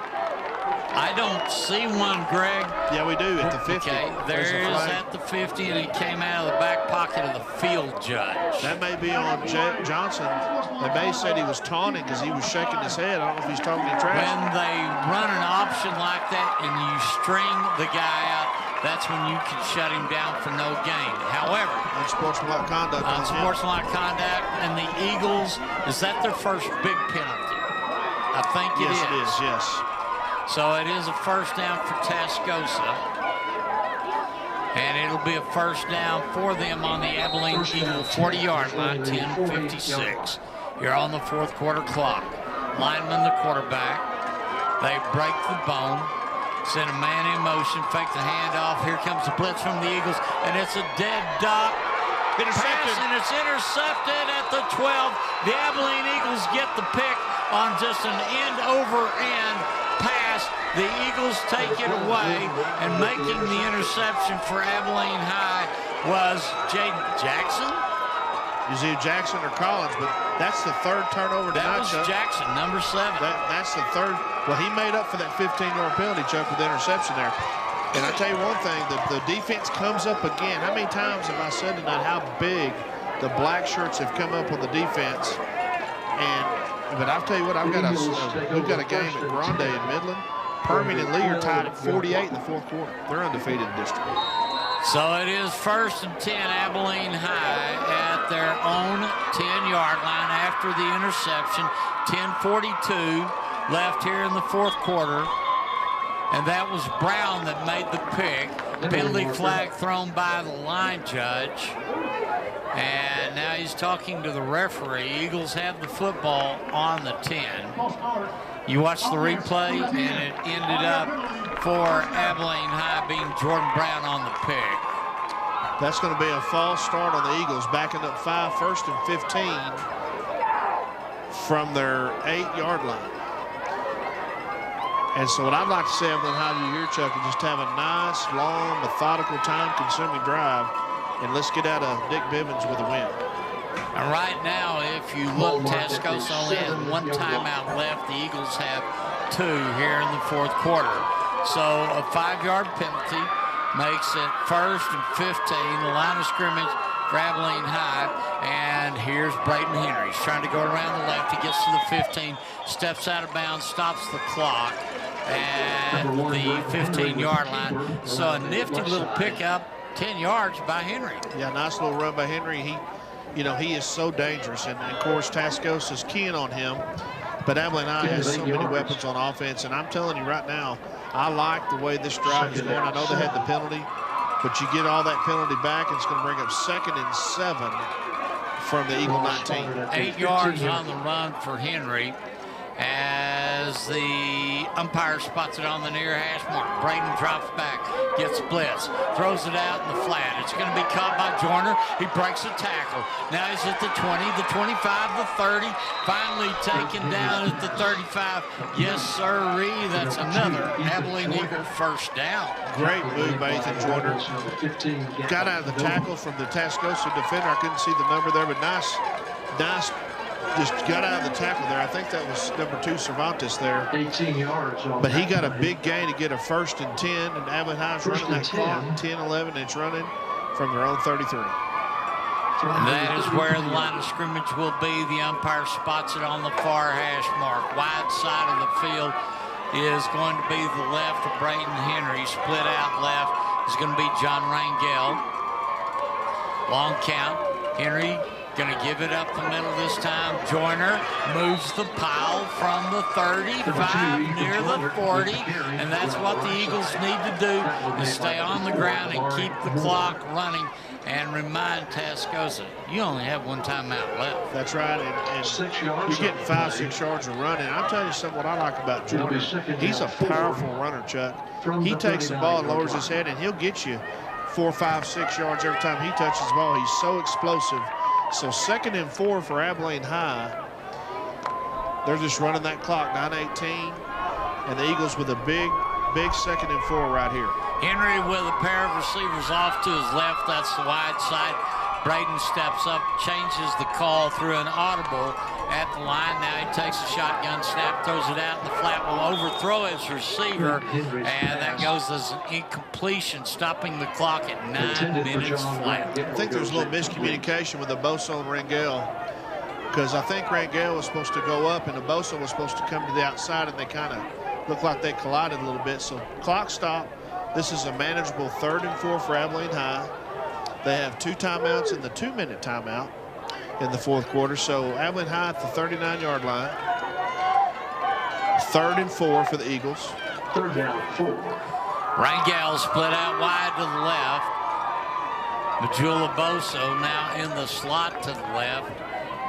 I don't see one, Greg. Yeah, we do at the 50. Okay, there is at the 50, and it came out of the back pocket of the field judge. That may be on Johnson. They may said he was taunting because he was shaking his head. I don't know if he's talking in trash. When they run an option like that and you string the guy out, that's when you can shut him down for no gain. However, unsportsmanlike conduct. Unsportsmanlike conduct, and the Eagles, is that their first big penalty? I think it is. Yes, it is, yes. So it is a first down for Tascosa. And it'll be a first down for them on the Abilene Eagle 40-yard line, 10:56. You're on the fourth quarter clock. Lineman, the quarterback. They break the bone. Send a man in motion, fake the handoff. Here comes the blitz from the Eagles, and it's a dead dot. Pass, and it's intercepted at the 12. The Abilene Eagles get the pick on just an end-over-end pass. The Eagles take it away, and making the interception for Abilene High was Jaden Jackson. Is it Jackson or Collins? But that's the third turnover tonight, Chuck. That was Jackson, number 7. That's the third. Well, he made up for that 15-yard penalty, Chuck, with the interception there. And I tell you one thing, the defense comes up again. How many times have I said tonight how big the black shirts have come up on the defense? But I'll tell you what, we've got a game at Grande in Midland. Permian and Lee are tied at 48 in the fourth quarter. They're undefeated in district. So it is 1st and 10, Abilene High at their own 10-yard line after the interception. 10:42 left here in the fourth quarter. And that was Brown that made the pick. Penalty flag thrown by the line judge. And now he's talking to the referee. Eagles have the football on the 10. You watch the replay, and it ended up for Abilene High being Jordan Brown on the pick. That's going to be a false start on the Eagles, backing up 5, 1st and 15 from their 8-yard line. And so what I'd like to say, Abilene High, you hear, Chuck, is just have a nice, long, methodical, time-consuming drive, and let's get out of Dick Bivins with a win. And right now, if you look, Tascosa only has 1 timeout left. The Eagles have 2 here in the fourth quarter. So a 5-yard penalty makes it 1st and 15, the line of scrimmage for Abilene High. And here's Braden Henry. He's trying to go around the left. He gets to the 15, steps out of bounds, stops the clock at the 15-yard line. So a nifty little pickup, 10 yards by Henry. Yeah, nice little run by Henry. He is so dangerous, and of course Tascosa's keying on him, but Abilene High has so many weapons on offense, and I'm telling you right now, I like the way this drive is going. I know they had the penalty, but you get all that penalty back, and it's going to bring up 2nd and 7 from the Eagle 19. 8 yards on the run for Henry as the umpire spots it on the near hash mark. Braden drops back, gets blitz, throws it out in the flat. It's going to be caught by Joyner. He breaks a tackle. Now he's at the 20, the 25, the 30. Finally taken down at the 35. Yes, sirree. That's another Abilene Eagle first down. Great move by Ethan Joyner. Got out of the tackle from the Tascosa defender. I couldn't see the number there, but nice. Just got out of the tackle there. I think that was number 2, Cervantes there. 18 yards. But he got a big gain to get a 1st and 10, and Abilene High's running that clock, 10, 11, and it's running from their own 33. And that is where the line of scrimmage will be. The umpire spots it on the far hash mark. Wide side of the field is going to be the left of Braden Henry. Split out left is going to be John Rangel. Long count. Henry Going to give it up the middle this time. Joyner moves the pile from the 35 near the 40, and that's what the Eagles need to do, is stay on the ground and keep the clock running. And remind Tascosa, you only have one timeout left. That's right, and you're getting 5-6 yards of running. I'll tell you something what I like about Jordan. He's a powerful runner, Chuck. He takes the ball and lowers his head, and he'll get you 4, 5, 6 yards every time he touches the ball. He's so explosive. So 2nd and 4 for Abilene High. They're just running that clock, 9:18, and the Eagles with a big 2nd and 4 right here. Henry with a pair of receivers off to his left. That's the wide side. Braden steps up, changes the call through an audible at the line. Now he takes a shotgun snap, throws it out in the flat, will overthrow his receiver, and that goes as an incompletion, stopping the clock at 9 minutes flat. I think there's a little miscommunication with Abosa and Rangel, because I think Rangel was supposed to go up and Abosa was supposed to come to the outside, and they kind of looked like they collided a little bit. So clock stop. This is a manageable 3rd and 4 for Abilene High. They have 2 timeouts and the 2-minute timeout in the 4th quarter. So Abilene High at the 39-yard line. 3rd and 4 for the Eagles. 3rd down, 4. Rangel split out wide to the left. Majula Boso now in the slot to the left.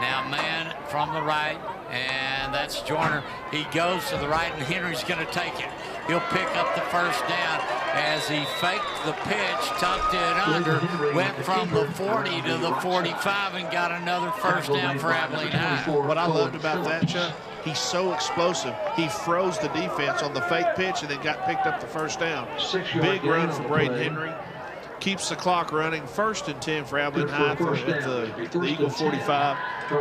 Now man from the right, and that's Joyner. He goes to the right, and Henry's going to take it. He'll pick up the first down as he faked the pitch, tucked it under, went from the 40 to the 45, and got another first down for Abilene High. What I loved about that, Chuck, he's so explosive. He froze the defense on the fake pitch and then got picked up the first down. Big run for Braden Henry. Keeps the clock running. 1st and 10 for Abilene High at the Eagle 45.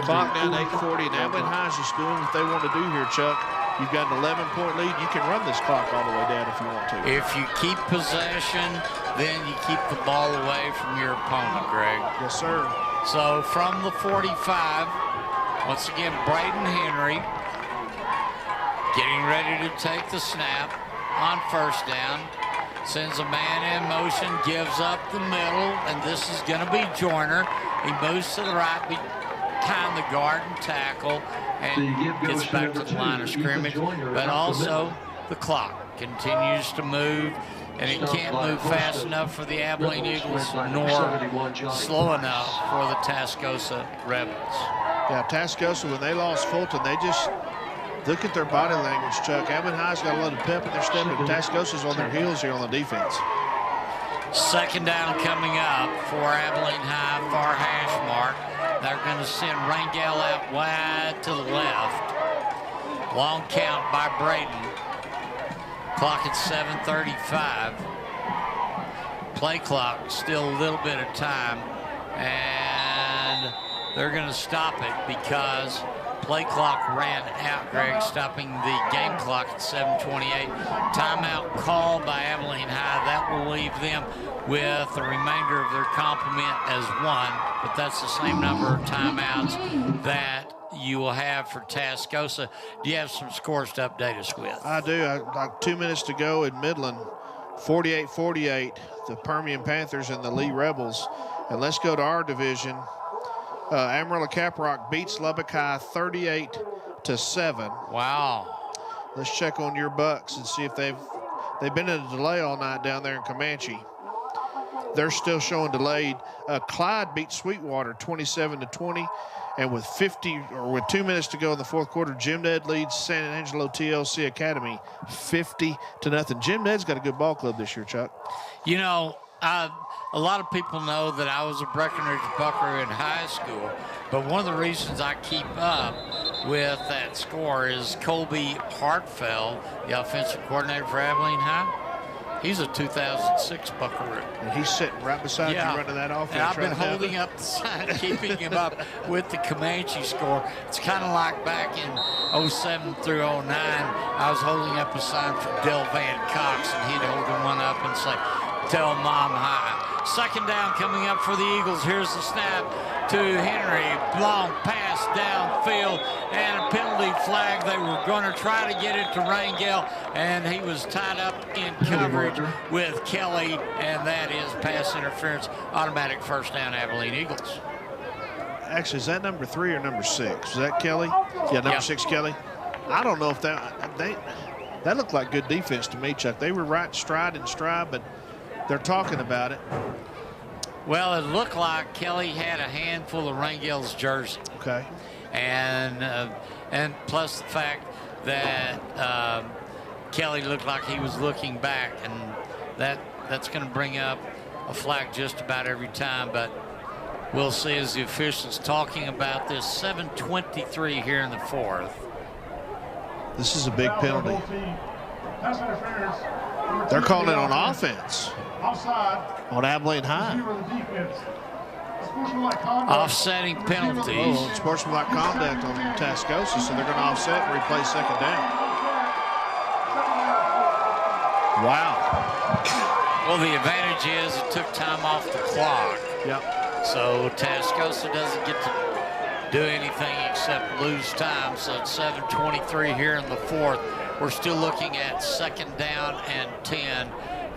Clock down 8:40, and Abilene High is just doing what they want to do here, Chuck. You've got an 11-point lead. You can run this clock all the way down if you want to. If you keep possession, then you keep the ball away from your opponent, Greg. Yes, sir. So from the 45, once again, Braden Henry getting ready to take the snap on first down. Sends a man in motion, gives up the middle, and this is going to be Joyner. He moves to the right behind the guard and tackle, and gets back to the line of scrimmage. But also the clock continues to move, and it can't move fast enough for the Abilene Eagles, nor slow enough for the Tascosa Rebels. Yeah, Tascosa, when they lost Fulton, they just look at their body language, Chuck. Abilene High's got a lot of pep in their step, and Tascosa's on their heels here on the defense. 2nd down coming up for Abilene High, far hash mark. They're going to send Rangel out wide to the left. Long count by Braden. Clock at 7:35. Play clock, still a little bit of time. And they're going to stop it because play clock ran out, Greg, stopping the game clock at 7:28. Timeout called by Abilene High. That will leave them with the remainder of their complement as 1, but that's the same number of timeouts that you will have for Tascosa. Do you have some scores to update us with? I do. Like 2 minutes to go in Midland. 48-48, the Permian Panthers and the Lee Rebels. And let's go to our division. Amarillo Caprock beats Lubbock High 38-7. Wow. Let's check on your Bucks and see if they've been in a delay all night down there in Comanche. They're still showing delayed. Clyde beat Sweetwater 27-20, and with 2 minutes to go in the 4th quarter, Jim Ned leads San Angelo TLC Academy 50-0. Jim Ned's got a good ball club this year, Chuck. You know, a lot of people know that I was a Breckenridge Bucker in high school, but one of the reasons I keep up with that score is Colby Hartfeld, the offensive coordinator for Abilene High. He's a 2006 Buckaroo. And he's sitting right beside you running that offense. And I've been holding up the sign, keeping him up with the Comanche score. It's kind of like back in 07 through 09, I was holding up a sign for Del Van Cox, and he'd hold one up and say, "Tell Mom hi." 2nd down coming up for the Eagles. Here's the snap to Henry. Long pass downfield and a penalty flag. They were going to try to get it to Rangel, and he was tied up in coverage with Kelly, and that is pass interference. Automatic first down, Abilene Eagles. actually, is that number 3 or number 6? Is that Kelly? Yeah, number 6, Kelly. I don't know if that looked like good defense to me, Chuck. They were right stride, but they're talking about it. Well, it looked like Kelly had a handful of Rangel's jersey. Okay. And plus the fact that Kelly looked like he was looking back, and that's going to bring up a flag just about every time. But we'll see as the officials talking about this. 7:23 here in the 4th. This is a big penalty. They're calling it on offense on Abilene High. Offsetting penalties. Oh, sportsmanlike conduct on Tascosa, so they're going to offset and replay second down. Wow. Well, the advantage is it took time off the clock. Yep. So Tascosa doesn't get to do anything except lose time. So it's 7:23 here in the 4th. We're still looking at 2nd down and 10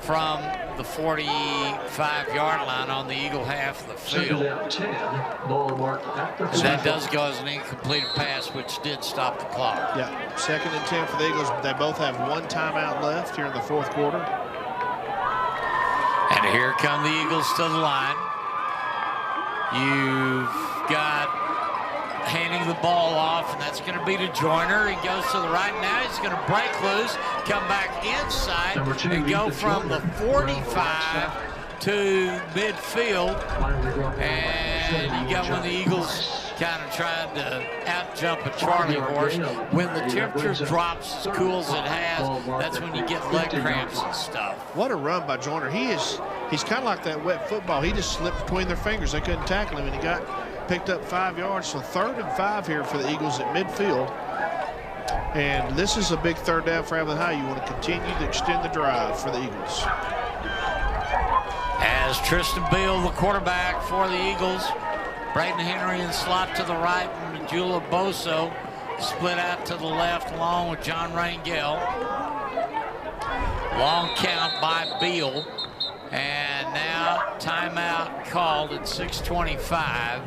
from the 45-yard line on the Eagle half of the field. And that does go as an incompleted pass, which did stop the clock. Yeah, 2nd and 10 for the Eagles. They both have 1 timeout left here in the 4th quarter. And here come the Eagles to the line. You've got handing the ball off, and that's going to be to Joyner. He goes to the right now. He's going to break loose, come back inside, and go from the 45 to midfield. And you got one of the Eagles kind of trying to out-jump a Charlie horse. When the temperature drops as cool as it has, that's when you get leg cramps and stuff. What a run by Joyner. He's kind of like that wet football. He just slipped between their fingers. They couldn't tackle him, and he picked up 5 yards. So 3rd and 5 here for the Eagles at midfield. And this is a big 3rd down for Abilene High. You want to continue to extend the drive for the Eagles. As Tristan Beal, the quarterback for the Eagles, Braden Henry in slot to the right, and Majula Boso split out to the left along with John Rangel. Long count by Beal. And now timeout called at 6:25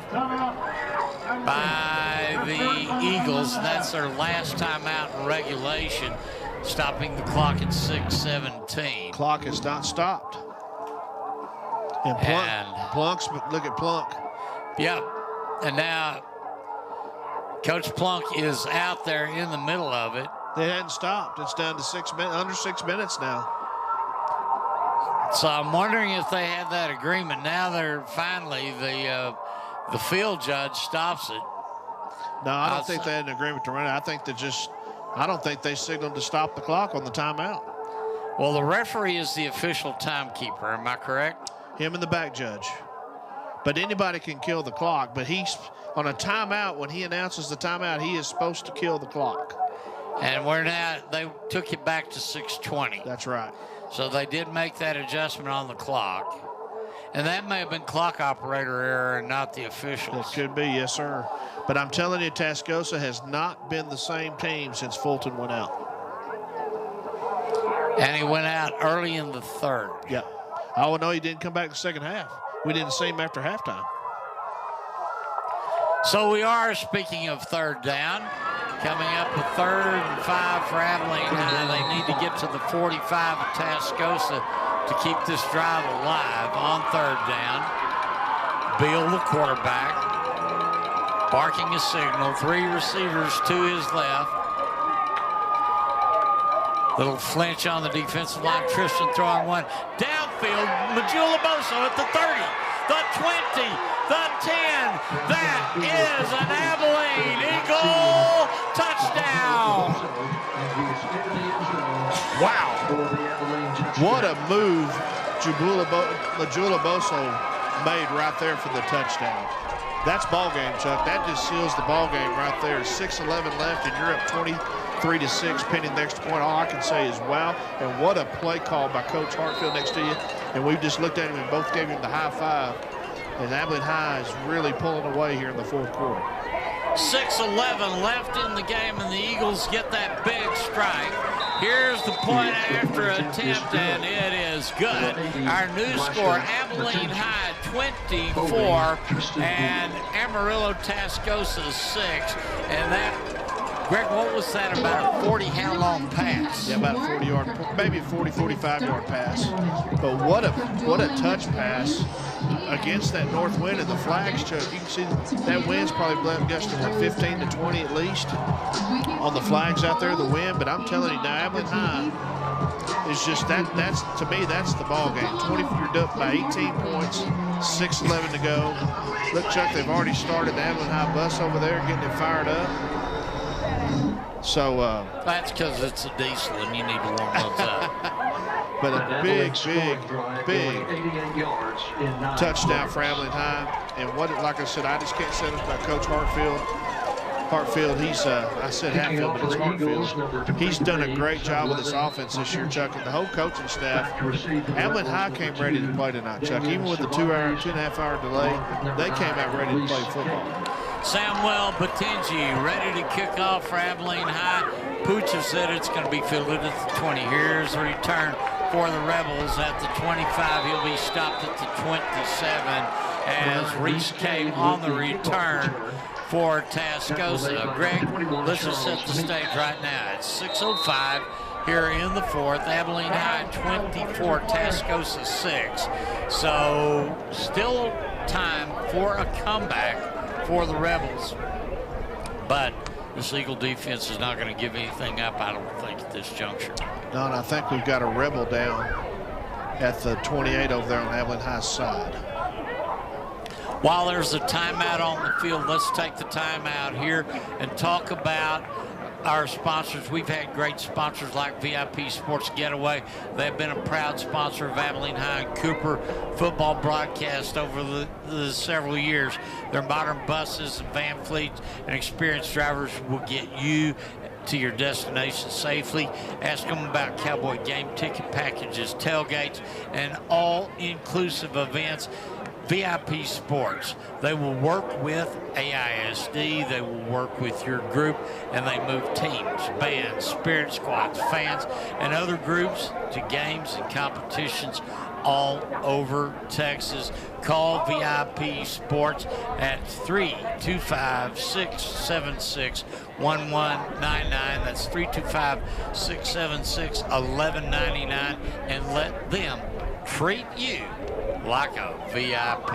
by the Eagles. That's their last timeout in regulation, stopping the clock at 6:17. Clock is not stopped. And Plunk's, look at Plunk. Yep. And now Coach Plunk is out there in the middle of it. They hadn't stopped. It's down to 6 minutes, under 6 minutes now. So I'm wondering if they had that agreement. Now they're finally, the field judge stops it. No, I don't think they had an agreement to run it. I don't think they signaled to stop the clock on the timeout. Well, the referee is the official timekeeper. Am I correct? Him and the back judge. But anybody can kill the clock. But he's on a timeout. When he announces the timeout, he is supposed to kill the clock. And they took it back to 6:20. That's right. So they did make that adjustment on the clock. And that may have been clock operator error and not the officials. It could be, yes, sir. But I'm telling you, Tascosa has not been the same team since Fulton went out. And he went out early in the 3rd. Yeah. Oh, no, he didn't come back the second half. We didn't see him after halftime. So we are, speaking of 3rd down, coming up with 3rd and 5 for Abilene. They need to get to the 45 of Tascosa to keep this drive alive on 3rd down. Beal, the quarterback, barking a signal. 3 receivers to his left. Little flinch on the defensive line. Tristan throwing one downfield. Majula Boso at the 30, the 20, the 10. That is an Abilene Eagle touchdown. Wow. What a move Majula Boso made right there for the touchdown. That's ball game, Chuck. That just seals the ball game right there. 6:11 left, and you're up 23-6, pending the extra point. All I can say is wow, and what a play call by Coach Hartfield next to you. And we just looked at him and both gave him the high five. And Abilene High is really pulling away here in the 4th quarter. 6:11 left in the game, and the Eagles get that big strike. Here's the point after attempt, and it is good. Our new score, Abilene High 24 and Amarillo Tascosa 6. And that, Greg, what was that, about a 40-how-long pass? Yeah, about a 40-yard, maybe a 40, 45-yard pass. But what a touch pass against that north wind and the flags, Chuck. You can see that wind's probably gusting 15 to 20 at least on the flags out there, the wind. But I'm telling you, now Abilene High is just that's to me, that's the ball game. You're up by 18 points, 6:11 to go. Look, Chuck, they've already started the Abilene High bus over there, getting it fired up. So that's because it's a diesel and you need to warm those up. But a big touchdown for Abilene High. And like I said, I just can't say this about Coach Hartfield. He's, I said Hatfield, but it's Hartfield. He's done a great job with this offense this year, Chuck, and the whole coaching staff. Abilene High came ready to play tonight, Chuck. Even with the 2.5-hour delay, they came out ready to play football. Samuel Batinji ready to kick off for Abilene High. Pucha said it's going to be fielded at the 20. Here's a return for the Rebels at the 25. He'll be stopped at the 27 as Reese came on the return for Tascosa. Greg, let's just set the stage right now. It's 6:05 here in the fourth. Abilene High 24, Tascosa 6. So still time for a comeback for the Rebels. But this Eagle defense is not going to give anything up, I don't think, at this juncture. No, and I think we've got a Rebel down at the 28 over there on Abilene High's side. While there's a timeout on the field, let's take the timeout here and talk about our sponsors. We've had great sponsors like VIP Sports Getaway. They've been a proud sponsor of Abilene High and Cooper football broadcast over the several years. Their modern buses and van fleets and experienced drivers will get you to your destination safely. Ask them about Cowboy game ticket packages, tailgates, and all-inclusive events. VIP Sports, they will work with AISD, they will work with your group, and they move teams, bands, spirit squads, fans, and other groups to games and competitions all over Texas. Call VIP Sports at 325-676-1199. That's 325-676-1199, and let them treat you like a VIP.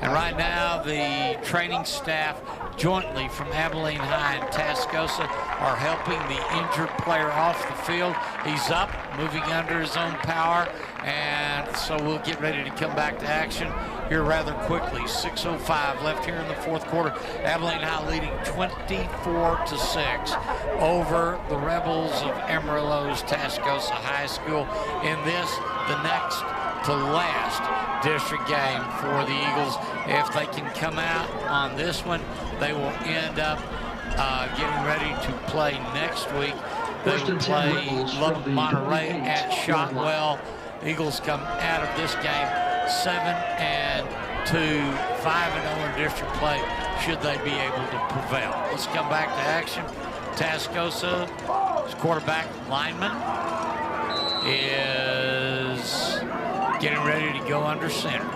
And right now, the training staff jointly from Abilene High and Tascosa are helping the injured player off the field. He's up, moving under his own power, and so we'll get ready to come back to action here rather quickly. 6:05 left here in the fourth quarter. Abilene High leading 24-6 over the Rebels of Amarillo's Tascosa High School in this, the next to last district game for the Eagles. If they can come out on this one, they will end up getting ready to play next week. They will play Lubbock Monterey at Shotwell. Eagles come out of this game 7-2, 5-0 in district play should they be able to prevail. Let's come back to action. Tascosa's quarterback lineman is getting ready to go under center.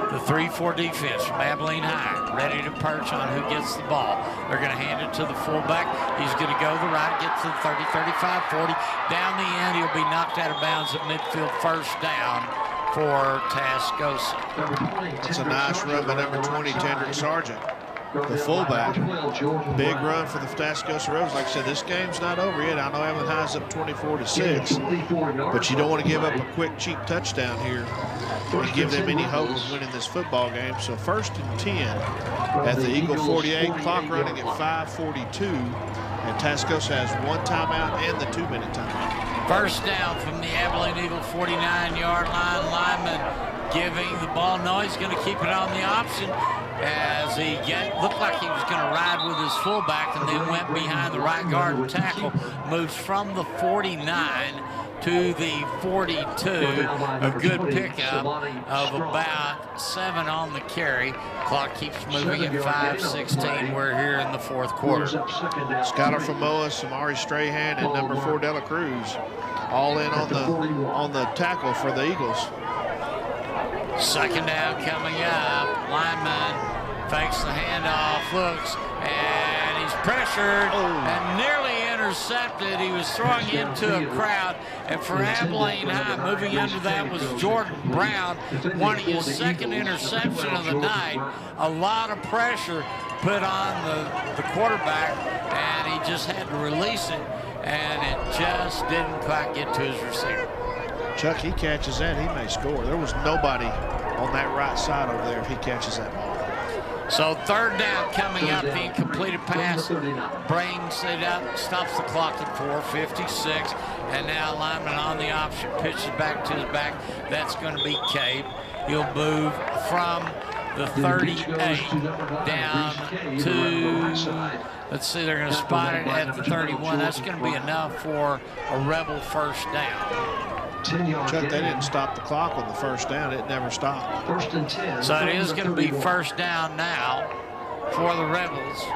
The 3-4 defense from Abilene High ready to perch on who gets the ball. They're going to hand it to the fullback. He's going to go to the right, get to the 30, 35, 40. Down the end, he'll be knocked out of bounds at midfield, first down for Tascosa. It's a nice run by number 20, Tendrick Sargent, the fullback. Big run for the Tascosa Rebels. Like I said, this game's not over yet. I know Abilene High's up 24-6, but you don't want to give up a quick, cheap touchdown here and give them any hope of winning this football game. So 1st and 10 at the Eagle 48, clock running at 5:42, and Tascosa has one timeout and the 2-minute timeout. First down from the Abilene Eagle 49-yard line. Lineman giving the ball. No, he's going to keep it on the option as he looked like he was going to ride with his fullback and then went behind the right guard and tackle. Moves from the 49 to the 42. A good pickup of about 7 on the carry. Clock keeps moving at 5:16. We're here in the fourth quarter. Skylar Famoa, Samari Strahan, and number 4 Dela Cruz all in on the tackle for the Eagles. Second down coming up. Lineman fakes the handoff, looks, and he's pressured and nearly intercepted. He was throwing into a crowd, and for Abilene High, moving under that was Jordan Brown, wanting his second interception of the night. A lot of pressure put on the quarterback, and he just had to release it, and it just didn't quite get to his receiver. Chuck, he catches that, he may score. There was nobody on that right side over there if he catches that ball. So third down coming up, the incompleted pass brings it up, stops the clock at 4:56, and now lineman on the option pitches back to his back. That's going to be Cape. He'll move from the 38 down to, let's see, they're going to spot it at the 31. That's going to be enough for a Rebel first down. Chuck, they didn't stop the clock on the first down. It never stopped. First and 10. So it is going to be first down now for the Rebels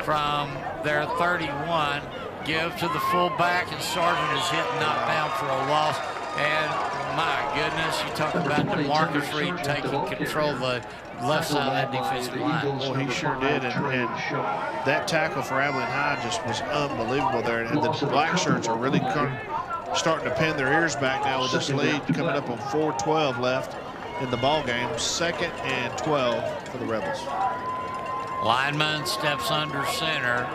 from their 31. Give to the fullback, and Sargent is hit and knocked down for a loss. And my goodness, you talk about DeMarcus Reed taking control of the left side of that defensive line. Well, he sure did, and that tackle for Abilene High just was unbelievable there. And the black shirts are really starting to pin their ears back now with this lead coming up on 4:12 left in the ball game. 2nd and 12 for the Rebels. Lineman steps under center,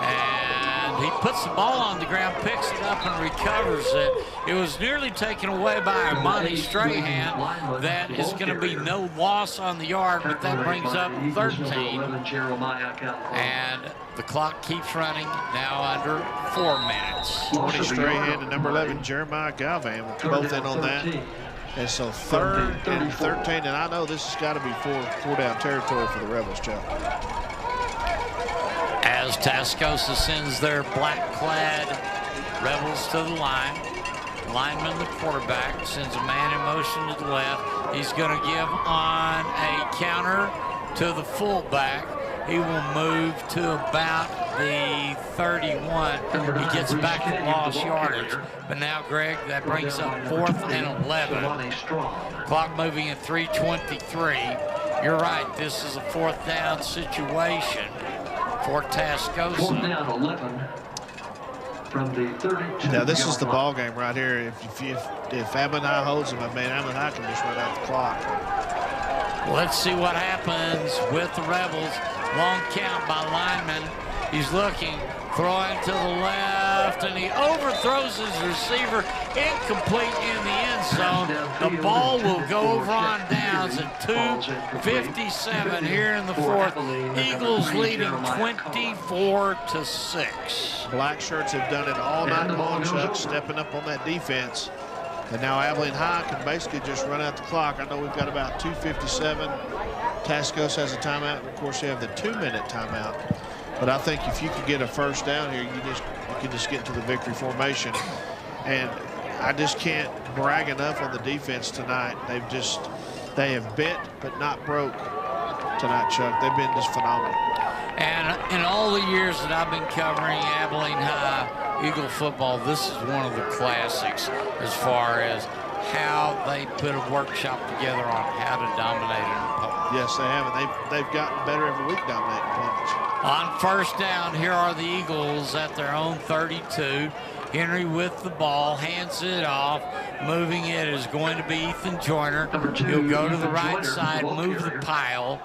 and he puts the ball on the ground, picks it up, and recovers it. It was nearly taken away by Armani Strahan. That is going to be no loss on the yard, but that brings up 13. And the clock keeps running, now under 4 minutes. 20 Strahan and number 11, Jeremiah Galvan, both in on that. And so 3rd and 13, and I know this has got to be four down territory for the Rebels, Chuck. As Tascosa sends their black-clad Rebels to the line. Lineman, the quarterback, sends a man in motion to the left. He's going to give on a counter to the fullback. He will move to about the 31. He gets back to lost yardage. But now, Greg, that brings up 4th and 11. Clock moving at 3:23. You're right, this is a 4th down situation for Tascosa. 4th down 11 from the 32. Now, this is the ball game right here. If Abilene High holds them, I mean, Abilene High can just run out the clock. Let's see what happens with the Rebels. Long count by lineman. He's looking, throwing to the left, and he overthrows his receiver. Incomplete in the end zone. The ball will go over on downs at 2:57 here in the 4th. Eagles leading 24-6. Black shirts have done it all night long, Chuck, stepping up on that defense. And now Abilene High can basically just run out the clock. I know we've got about 2:57. Tascosa has a timeout, and of course they have the 2-minute timeout. But I think if you could get a first down here, you can just get into the victory formation. And I just can't brag enough on the defense tonight. They have bent but not broke tonight, Chuck. They've been just phenomenal. And in all the years that I've been covering Abilene High Eagle football, this is one of the classics as far as how they put a workshop together on how to dominate an opponent. Yes, they have. And they've gotten better every week dominating opponents. On first down, here are the Eagles at their own 32. Henry with the ball, hands it off. Moving it is going to be Ethan Joyner. He'll go to the right side, move the pile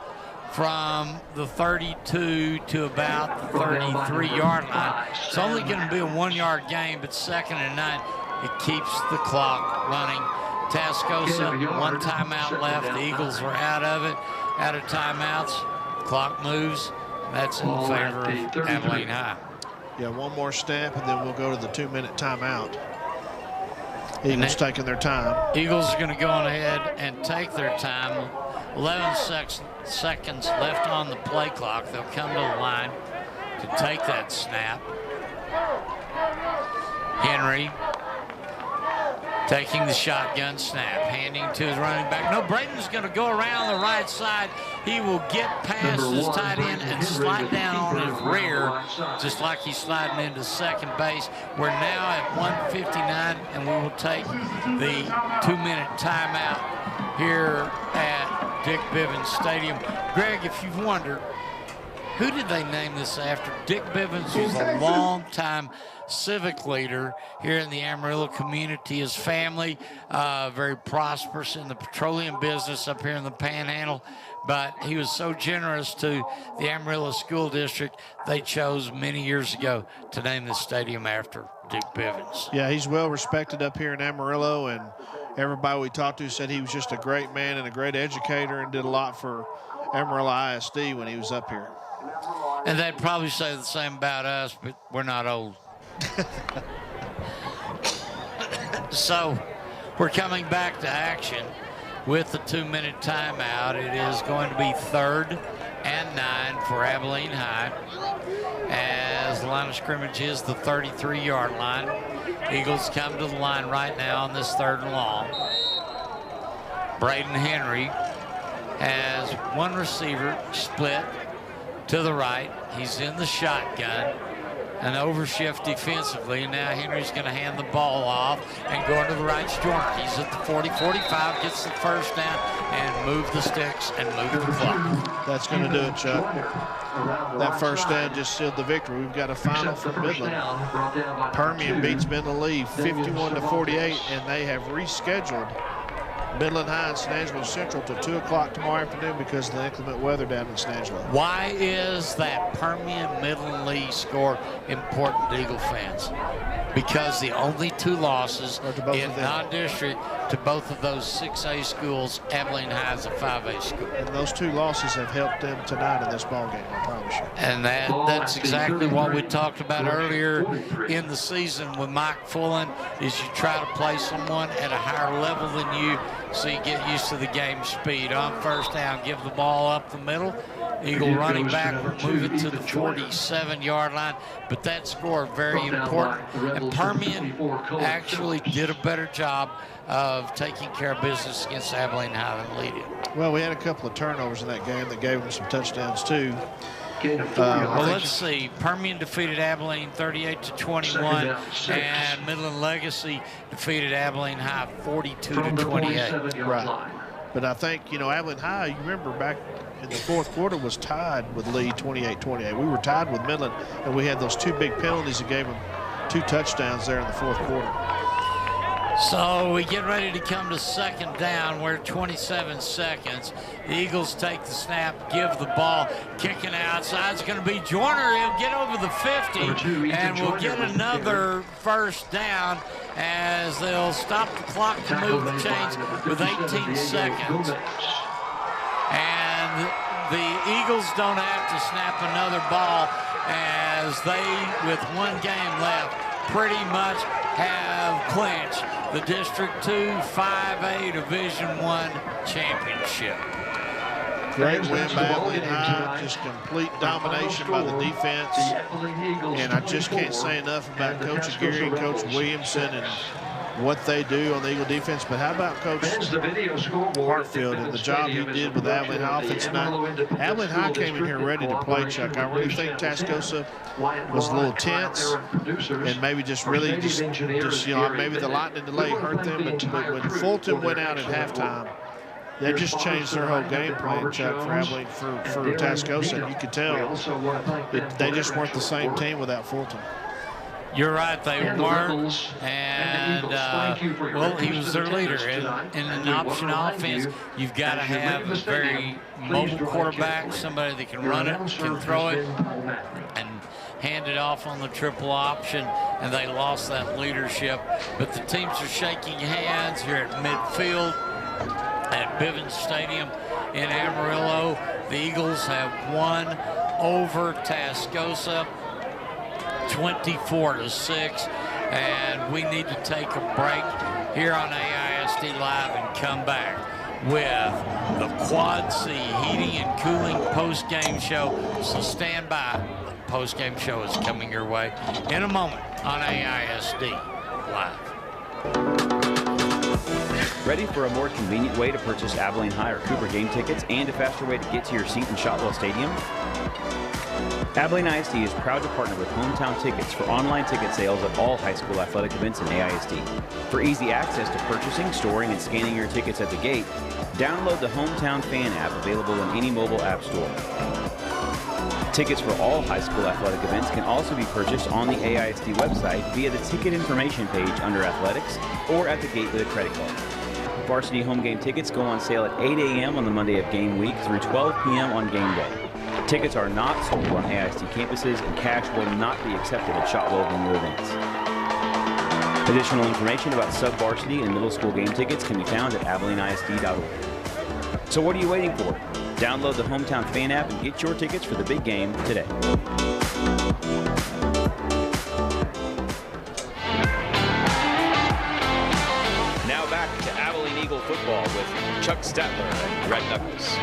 from the 32 to about the 33-yard line. It's only going to be a 1-yard gain, but 2nd and 9. It keeps the clock running. Tascosa, 1 timeout left. The Eagles were out of it, out of timeouts. Clock moves. That's in favor of Abilene High. Yeah, 1 more snap, and then we'll go to the 2-minute timeout. Eagles taking their time. Eagles are going to go on ahead and take their time. 11 seconds left on the play clock. They'll come to the line to take that snap. Henry taking the shotgun snap, handing to his running back. No, Braden's going to go around the right side. He will get past his tight end and slide down on his rear, just like he's sliding into second base. We're now at 1:59, and we will take the 2-minute timeout here at Dick Bivins Stadium. Greg, if you've wondered, who did they name this after? Dick Bivins was a long-time civic leader here in the Amarillo community. His family, very prosperous in the petroleum business up here in the Panhandle, but he was so generous to the Amarillo School District, they chose many years ago to name this stadium after Dick Bivins. Yeah, he's well respected up here in Amarillo, and everybody we talked to said he was just a great man and a great educator and did a lot for Amarillo ISD when he was up here. And they'd probably say the same about us, but we're not old. So we're coming back to action with the 2-minute timeout. It is going to be 3rd and 9 for Abilene High, as the line of scrimmage is the 33-yard line. Eagles come to the line right now on this 3rd and long. Braden Henry has one receiver split to the right. He's in the shotgun. An overshift defensively. Now Henry's going to hand the ball off and go into the right Joyner. He's at the 40-45, gets the first down, and move the sticks and move the clock. That's going to do it, Chuck. That first down just sealed the victory. We've got a final from Midland. Permian beats Midland Lee 51-48, and they have rescheduled Midland High and San Angelo Central to 2 o'clock tomorrow afternoon because of the inclement weather down in San Angelo. Why is that Permian Midland Lee score important to Eagle fans? Because the only 2 losses in non-district to both of those 6A schools, Abilene High is a 5A school. And those 2 losses have helped them tonight in this ball game, I promise you. And that's exactly what we talked about earlier in the season with Mike Fullen, is you try to play someone at a higher level than you so you get used to the game speed. On first down, give the ball up the middle. Eagle running back will move it to the 47-yard line, but that score very important. And Permian actually did a better job of taking care of business against Abilene High than Lee did. Well, we had a couple of turnovers in that game that gave them some touchdowns too. Well, let's see. Permian defeated Abilene 38-21, and Midland Legacy defeated Abilene High 42-28. Right. But I think, you know, Abilene High, you remember back in the 4th quarter was tied with Lee 28-28. We were tied with Midland, and we had those 2 big penalties that gave them 2 touchdowns there in the 4th quarter. So we get ready to come to 2nd down. We're 27 seconds. The Eagles take the snap, give the ball, kicking outside. It's going to be Joyner. He'll get over the 50, and we'll get another first down as they'll stop the clock to move the chains with 18 seconds. And the Eagles don't have to snap another ball as they, with 1 game left, pretty much have clinched the District 2 5A Division I championship. Great win by Abilene High, just complete domination by the defense. And I just can't say enough about Coach Aguirre and Coach Williamson and what they do on the Eagle defense. But how about Coach Hartfield and the job he did with Abilene High offense tonight? Abilene High came in here ready to play, Chuck. I really think Tascosa was a little tense and maybe just really just you know, maybe the lightning delay hurt them. But when Fulton went out at halftime, they just changed their whole game plan, Chuck, for Abilene, for Tascosa. You could tell they just weren't the same team without Fulton. You're right, they weren't, and well, he was their leader. In an option offense, you've got to have a very mobile quarterback, somebody that can run it, can throw it, and hand it off on the triple option, and they lost that leadership. But the teams are shaking hands here at midfield at Bivins Stadium in Amarillo. The Eagles have won over Tascosa 24-6, and we need to take a break here on AISD Live and come back with the Quad C Heating and Cooling post-game show. So stand by. The post-game show is coming your way in a moment on AISD Live. Ready for a more convenient way to purchase Abilene High or Cooper game tickets and a faster way to get to your seat in Shotwell Stadium? Abilene ISD is proud to partner with Hometown Tickets for online ticket sales at all high school athletic events in AISD. For easy access to purchasing, storing, and scanning your tickets at the gate, download the Hometown Fan app available in any mobile app store. Tickets for all high school athletic events can also be purchased on the AISD website via the ticket information page under athletics or at the gate with a credit card. Varsity home game tickets go on sale at 8 a.m. on the Monday of game week through 12 p.m. on game day. Tickets are not sold on AISD campuses, and cash will not be accepted at Shotwell venue events. Additional information about sub-varsity and middle school game tickets can be found at AbileneISD.org. So what are you waiting for? Download the Hometown Fan app and get your tickets for the big game today. Now back to Abilene Eagle football with Chuck Stetler and Greg Douglas.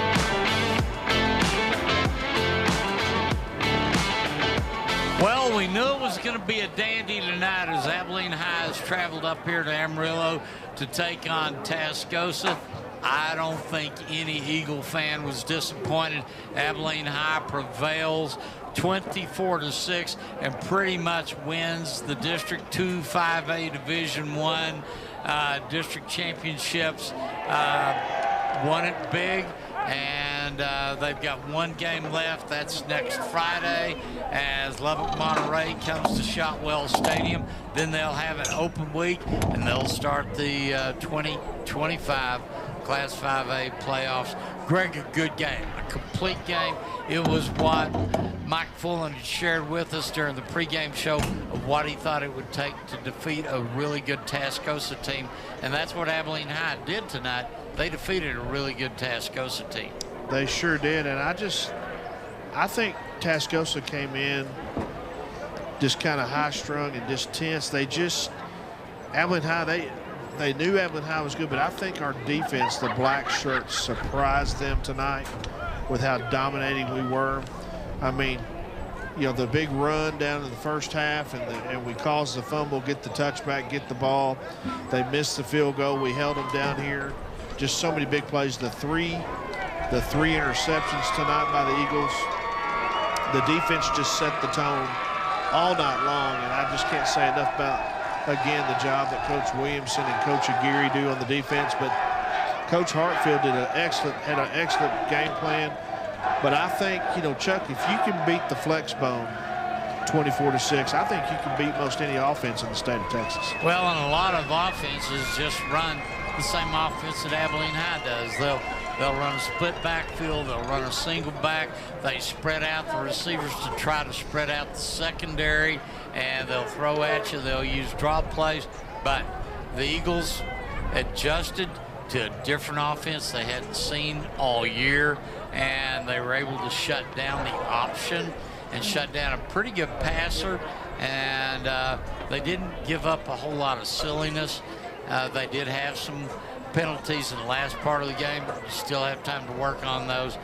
Well, we knew it was going to be a dandy tonight as Abilene High has traveled up here to Amarillo to take on Tascosa. I don't think any Eagle fan was disappointed. Abilene High prevails 24-6 and pretty much wins the District 2 5A Division I district championships. Won it big, and they've got one game left. That's next Friday as Lubbock Monterey comes to Shotwell Stadium. Then they'll have an open week, and they'll start the 2025 Class 5A playoffs. Greg, a good game, a complete game. It was what Mike Fullen had shared with us during the pregame show of what he thought it would take to defeat a really good Tascosa team, and that's what Abilene High did tonight. They defeated a really good Tascosa team. They sure did, and I think Tascosa came in just kind of high-strung and just tense. Abilene High, they knew Abilene High was good, but I think our defense, the black shirts, surprised them tonight with how dominating we were. I mean, you know, the big run down in the first half, and we caused the fumble, get the touchback, get the ball. They missed the field goal. We held them down here. Just so many big plays. The three interceptions tonight by the Eagles. The defense just set the tone all night long, and I just can't say enough about, again, the job that Coach Williamson and Coach Aguirre do on the defense. But Coach Hartfield had an excellent game plan. But I think, you know, Chuck, if you can beat the flex bone 24-6, I think you can beat most any offense in the state of Texas. Well, and a lot of offenses just run the same offense that Abilene High does. They'll run a split backfield. They'll run a single back. They spread out the receivers to try to spread out the secondary, and they'll throw at you. They'll use drop plays. But the Eagles adjusted to a different offense they hadn't seen all year, and they were able to shut down the option and shut down a pretty good passer, and they didn't give up a whole lot of silliness. They did have some penalties in the last part of the game, but we still have time to work on those,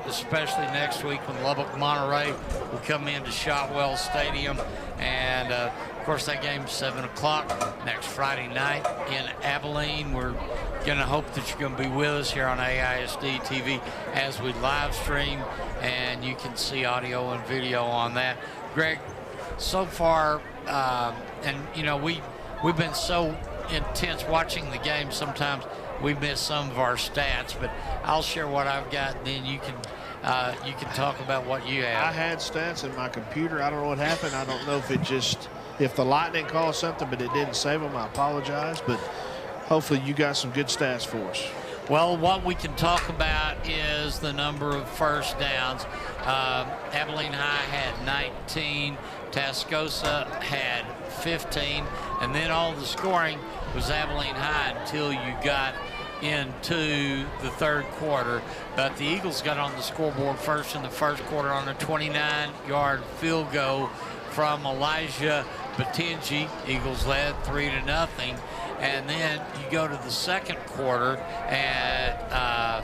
especially next week when Lubbock Monterey will come into Shotwell Stadium. And, of course, that game's 7 o'clock next Friday night in Abilene. We're going to hope that you're going to be with us here on AISD TV as we live stream, and you can see audio and video on that. Greg, so far, and, you know, we've been so intense watching the game, sometimes we miss some of our stats, but I'll share what I've got, and then you can talk about what you have. I had stats in my computer. I don't know what happened. I don't know if the Lightning caused something, but it didn't save them. I apologize, but hopefully you got some good stats for us. Well, what we can talk about is the number of first downs. Abilene High had 19, Tascosa had 15, and then all the scoring was Abilene High until you got into the third quarter. But the Eagles got on the scoreboard first in the first quarter on a 29-yard field goal from Elijah Batinji. Eagles led 3-0. And then you go to the second quarter at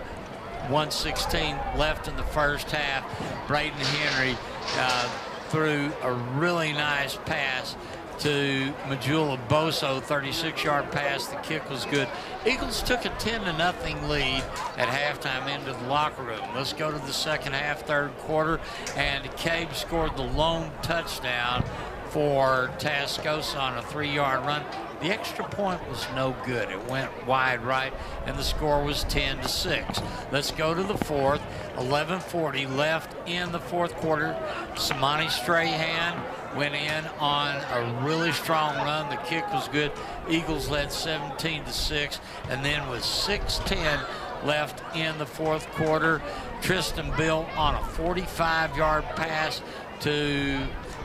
1:16 left in the first half. Braden Henry threw a really nice pass to Majula Boso, 36-yard pass. The kick was good. Eagles took a 10-0 lead at halftime into the locker room. Let's go to the second half, third quarter, and Cabe scored the lone touchdown for Tascosa on a 3-yard run. The extra point was no good. It went wide right, and the score was 10-6. Let's go to the fourth. 11:40 left in the fourth quarter. Samani Strahan went in on a really strong run. The kick was good. Eagles led 17-6, and then with 6:10 left in the fourth quarter, Tristan Bill on a 45-yard pass to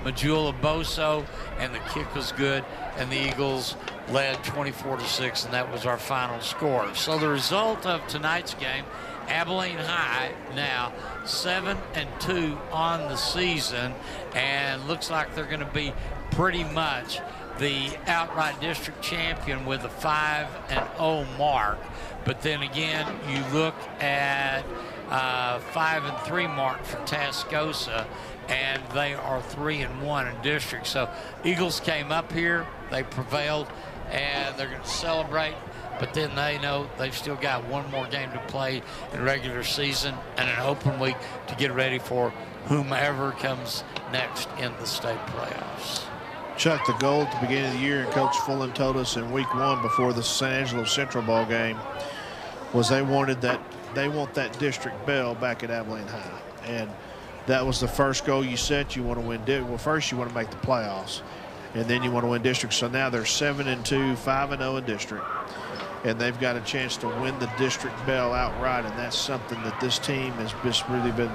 Majula Boso, and the kick was good, and the Eagles led 24-6, and that was our final score. So the result of tonight's game, Abilene High now 7-2 on the season, and looks like they're going to be pretty much the outright district champion with a 5-0 mark. But then again, you look at 5-3 mark for Tascosa, and they are 3-1 in district. So Eagles came up here, they prevailed, and they're going to celebrate. But then they know they've still got one more game to play in regular season and an open week to get ready for whomever comes next in the state playoffs. Chuck, the goal at the beginning of the year, and Coach Fullen told us in week 1 before the San Angelo Central ball game, was they want that district bell back at Abilene High. And that was the first goal you set. You want to win. Well, first you want to make the playoffs, and then you want to win district. So now they're 7-2, 5-0 in district, and they've got a chance to win the district bell outright, and that's something that this team has just really been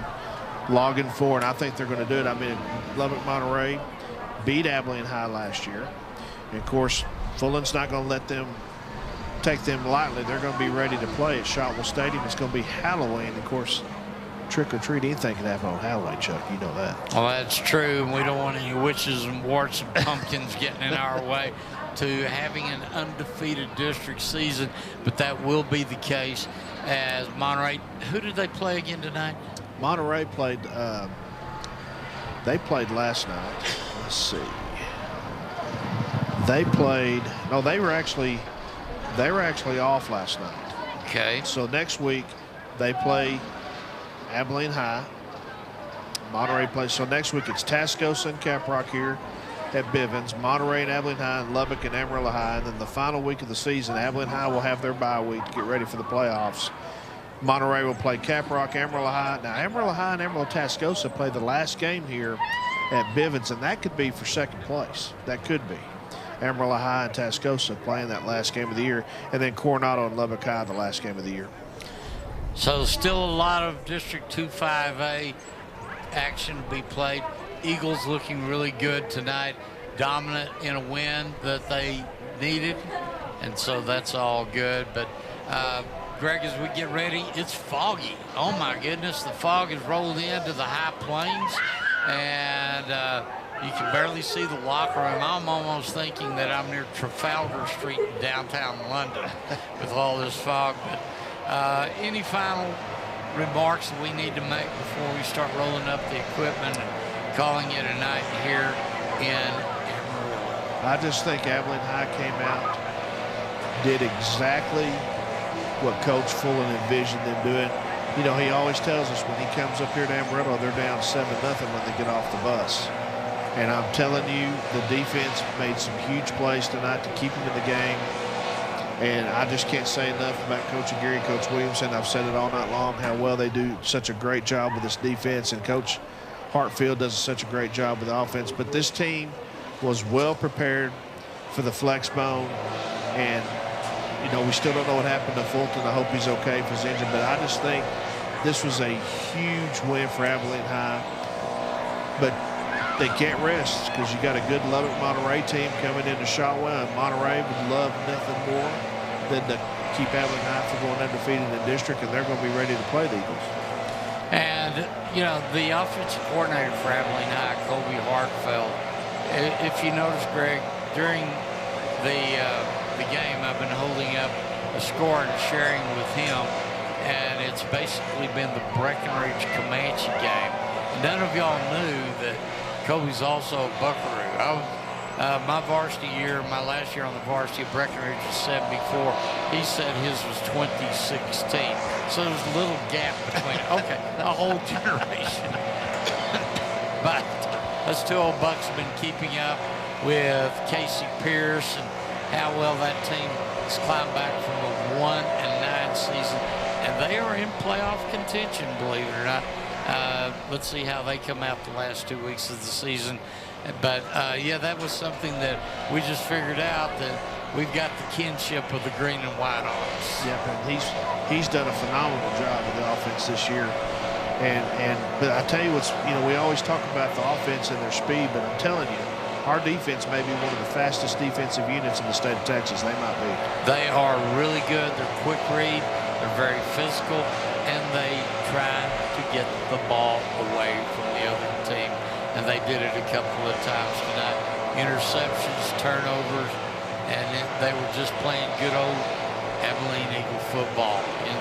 logging for, and I think they're going to do it. I mean, Lubbock Monterey beat Abilene High last year, and of course Fullen's not going to let them take them lightly. They're going to be ready to play at Shotwell Stadium. It's going to be Halloween, of course. Trick or treat, anything can happen on Halloween, Chuck. You know that. Well, that's true, and we don't want any witches and warts and pumpkins getting in our way to having an undefeated district season, but that will be the case as Monterey. Who did they play again tonight? Monterey played. They played last night. Let's see. They played. No, they were actually off last night. Okay. So next week they play Abilene High. Monterey plays. So next week it's Tascosa and Caprock here at Bivins, Monterey and Abilene High, and Lubbock and Amarillo High. And then the final week of the season, Abilene High will have their bye week to get ready for the playoffs. Monterey will play Caprock, Amarillo High. Now, Amarillo High and Amarillo Tascosa play the last game here at Bivins, and that could be for second place. That could be. Amarillo High and Tascosa playing that last game of the year, and then Coronado and Lubbock High the last game of the year. So still a lot of District 2-5A action to be played. Eagles looking really good tonight, dominant in a win that they needed, and so that's all good. But Greg, as we get ready, it's foggy. Oh my goodness, the fog has rolled into the high plains, and you can barely see the locker room. I'm almost thinking that I'm near Trafalgar Street in downtown London with all this fog. But any final remarks that we need to make before we start rolling up the equipment and calling it a night here in Amarillo? I just think Abilene High came out, did exactly what Coach Fullen envisioned them doing. You know, he always tells us when he comes up here to Amarillo, they're down 7-0 when they get off the bus. And I'm telling you, the defense made some huge plays tonight to keep them in the game. And I just can't say enough about Coach Aguirre, Coach Williamson. I've said it all night long, how well they do such a great job with this defense. And Coach Hartfield does such a great job with the offense. But this team was well prepared for the flex bone. And, you know, we still don't know what happened to Fulton. I hope he's okay if he's injured. But I just think this was a huge win for Abilene High. But they can't rest because you got a good Lubbock Monterey team coming into Shotwell, and Monterey would love nothing more than to keep Abilene High from going undefeated in the district, and they're going to be ready to play the Eagles. And, you know, the offensive coordinator for Abilene High, Colby Hartfeld, if you notice, Greg, during the game, I've been holding up a score and sharing with him, and it's basically been the Breckenridge Comanche game. None of y'all knew that Kobe's also a Buckaroo. My varsity year, my last year on the varsity, Breckenridge was 74. He said his was 2016. So there's a little gap between, okay, a whole generation. But us two old bucks have been keeping up with Casey Pierce and how well that team has climbed back from a 1-9 season. And they are in playoff contention, believe it or not. Let's see how they come out the last 2 weeks of the season. But, yeah, that was something that we just figured out, that we've got the kinship of the green and white arms. Yeah, and he's done a phenomenal job with the offense this year. But I tell you what's, we always talk about the offense and their speed, but I'm telling you, our defense may be one of the fastest defensive units in the state of Texas. They might be. They are really good. They're quick read. They're very physical, and they try to get the ball away from the other team. And they did it a couple of times tonight. Interceptions, turnovers, and they were just playing good old Abilene Eagle football. And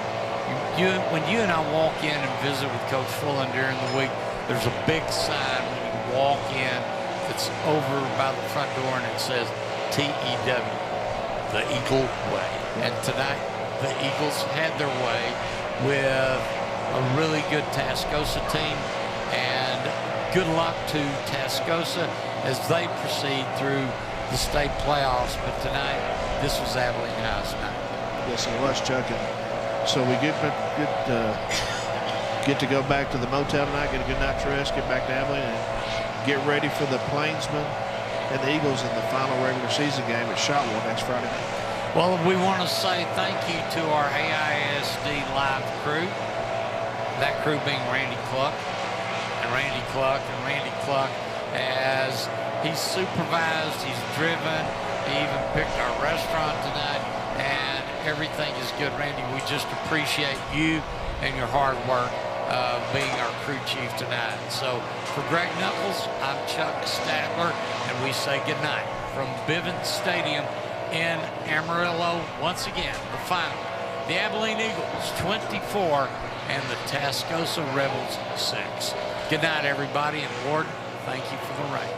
when you and I walk in and visit with Coach Fullen during the week, there's a big sign when you walk in that's over by the front door, and it says TEW, the Eagle Way. And tonight, the Eagles had their way with a really good Tascosa team, and good luck to Tascosa as they proceed through the state playoffs. But tonight, this was Abilene High's night. Yes, it was, Chuck. And so we get to go back to the motel tonight, get a good night's rest, get back to Abilene, and get ready for the Plainsmen and the Eagles in the final regular season game at Shotwell next Friday night. Well, we want to say thank you to our AISD live crew. That crew being Randy Cluck, as he's supervised, he's driven, he even picked our restaurant tonight, and everything is good. Randy, we just appreciate you and your hard work being our crew chief tonight. So for Greg Knuckles, I'm Chuck Stadler, and we say good night from Bivins Stadium in Amarillo. Once again, the final, the Abilene Eagles 24 and the Tascosa Rebels 6. Good night, everybody, and Ward, thank you for the rain.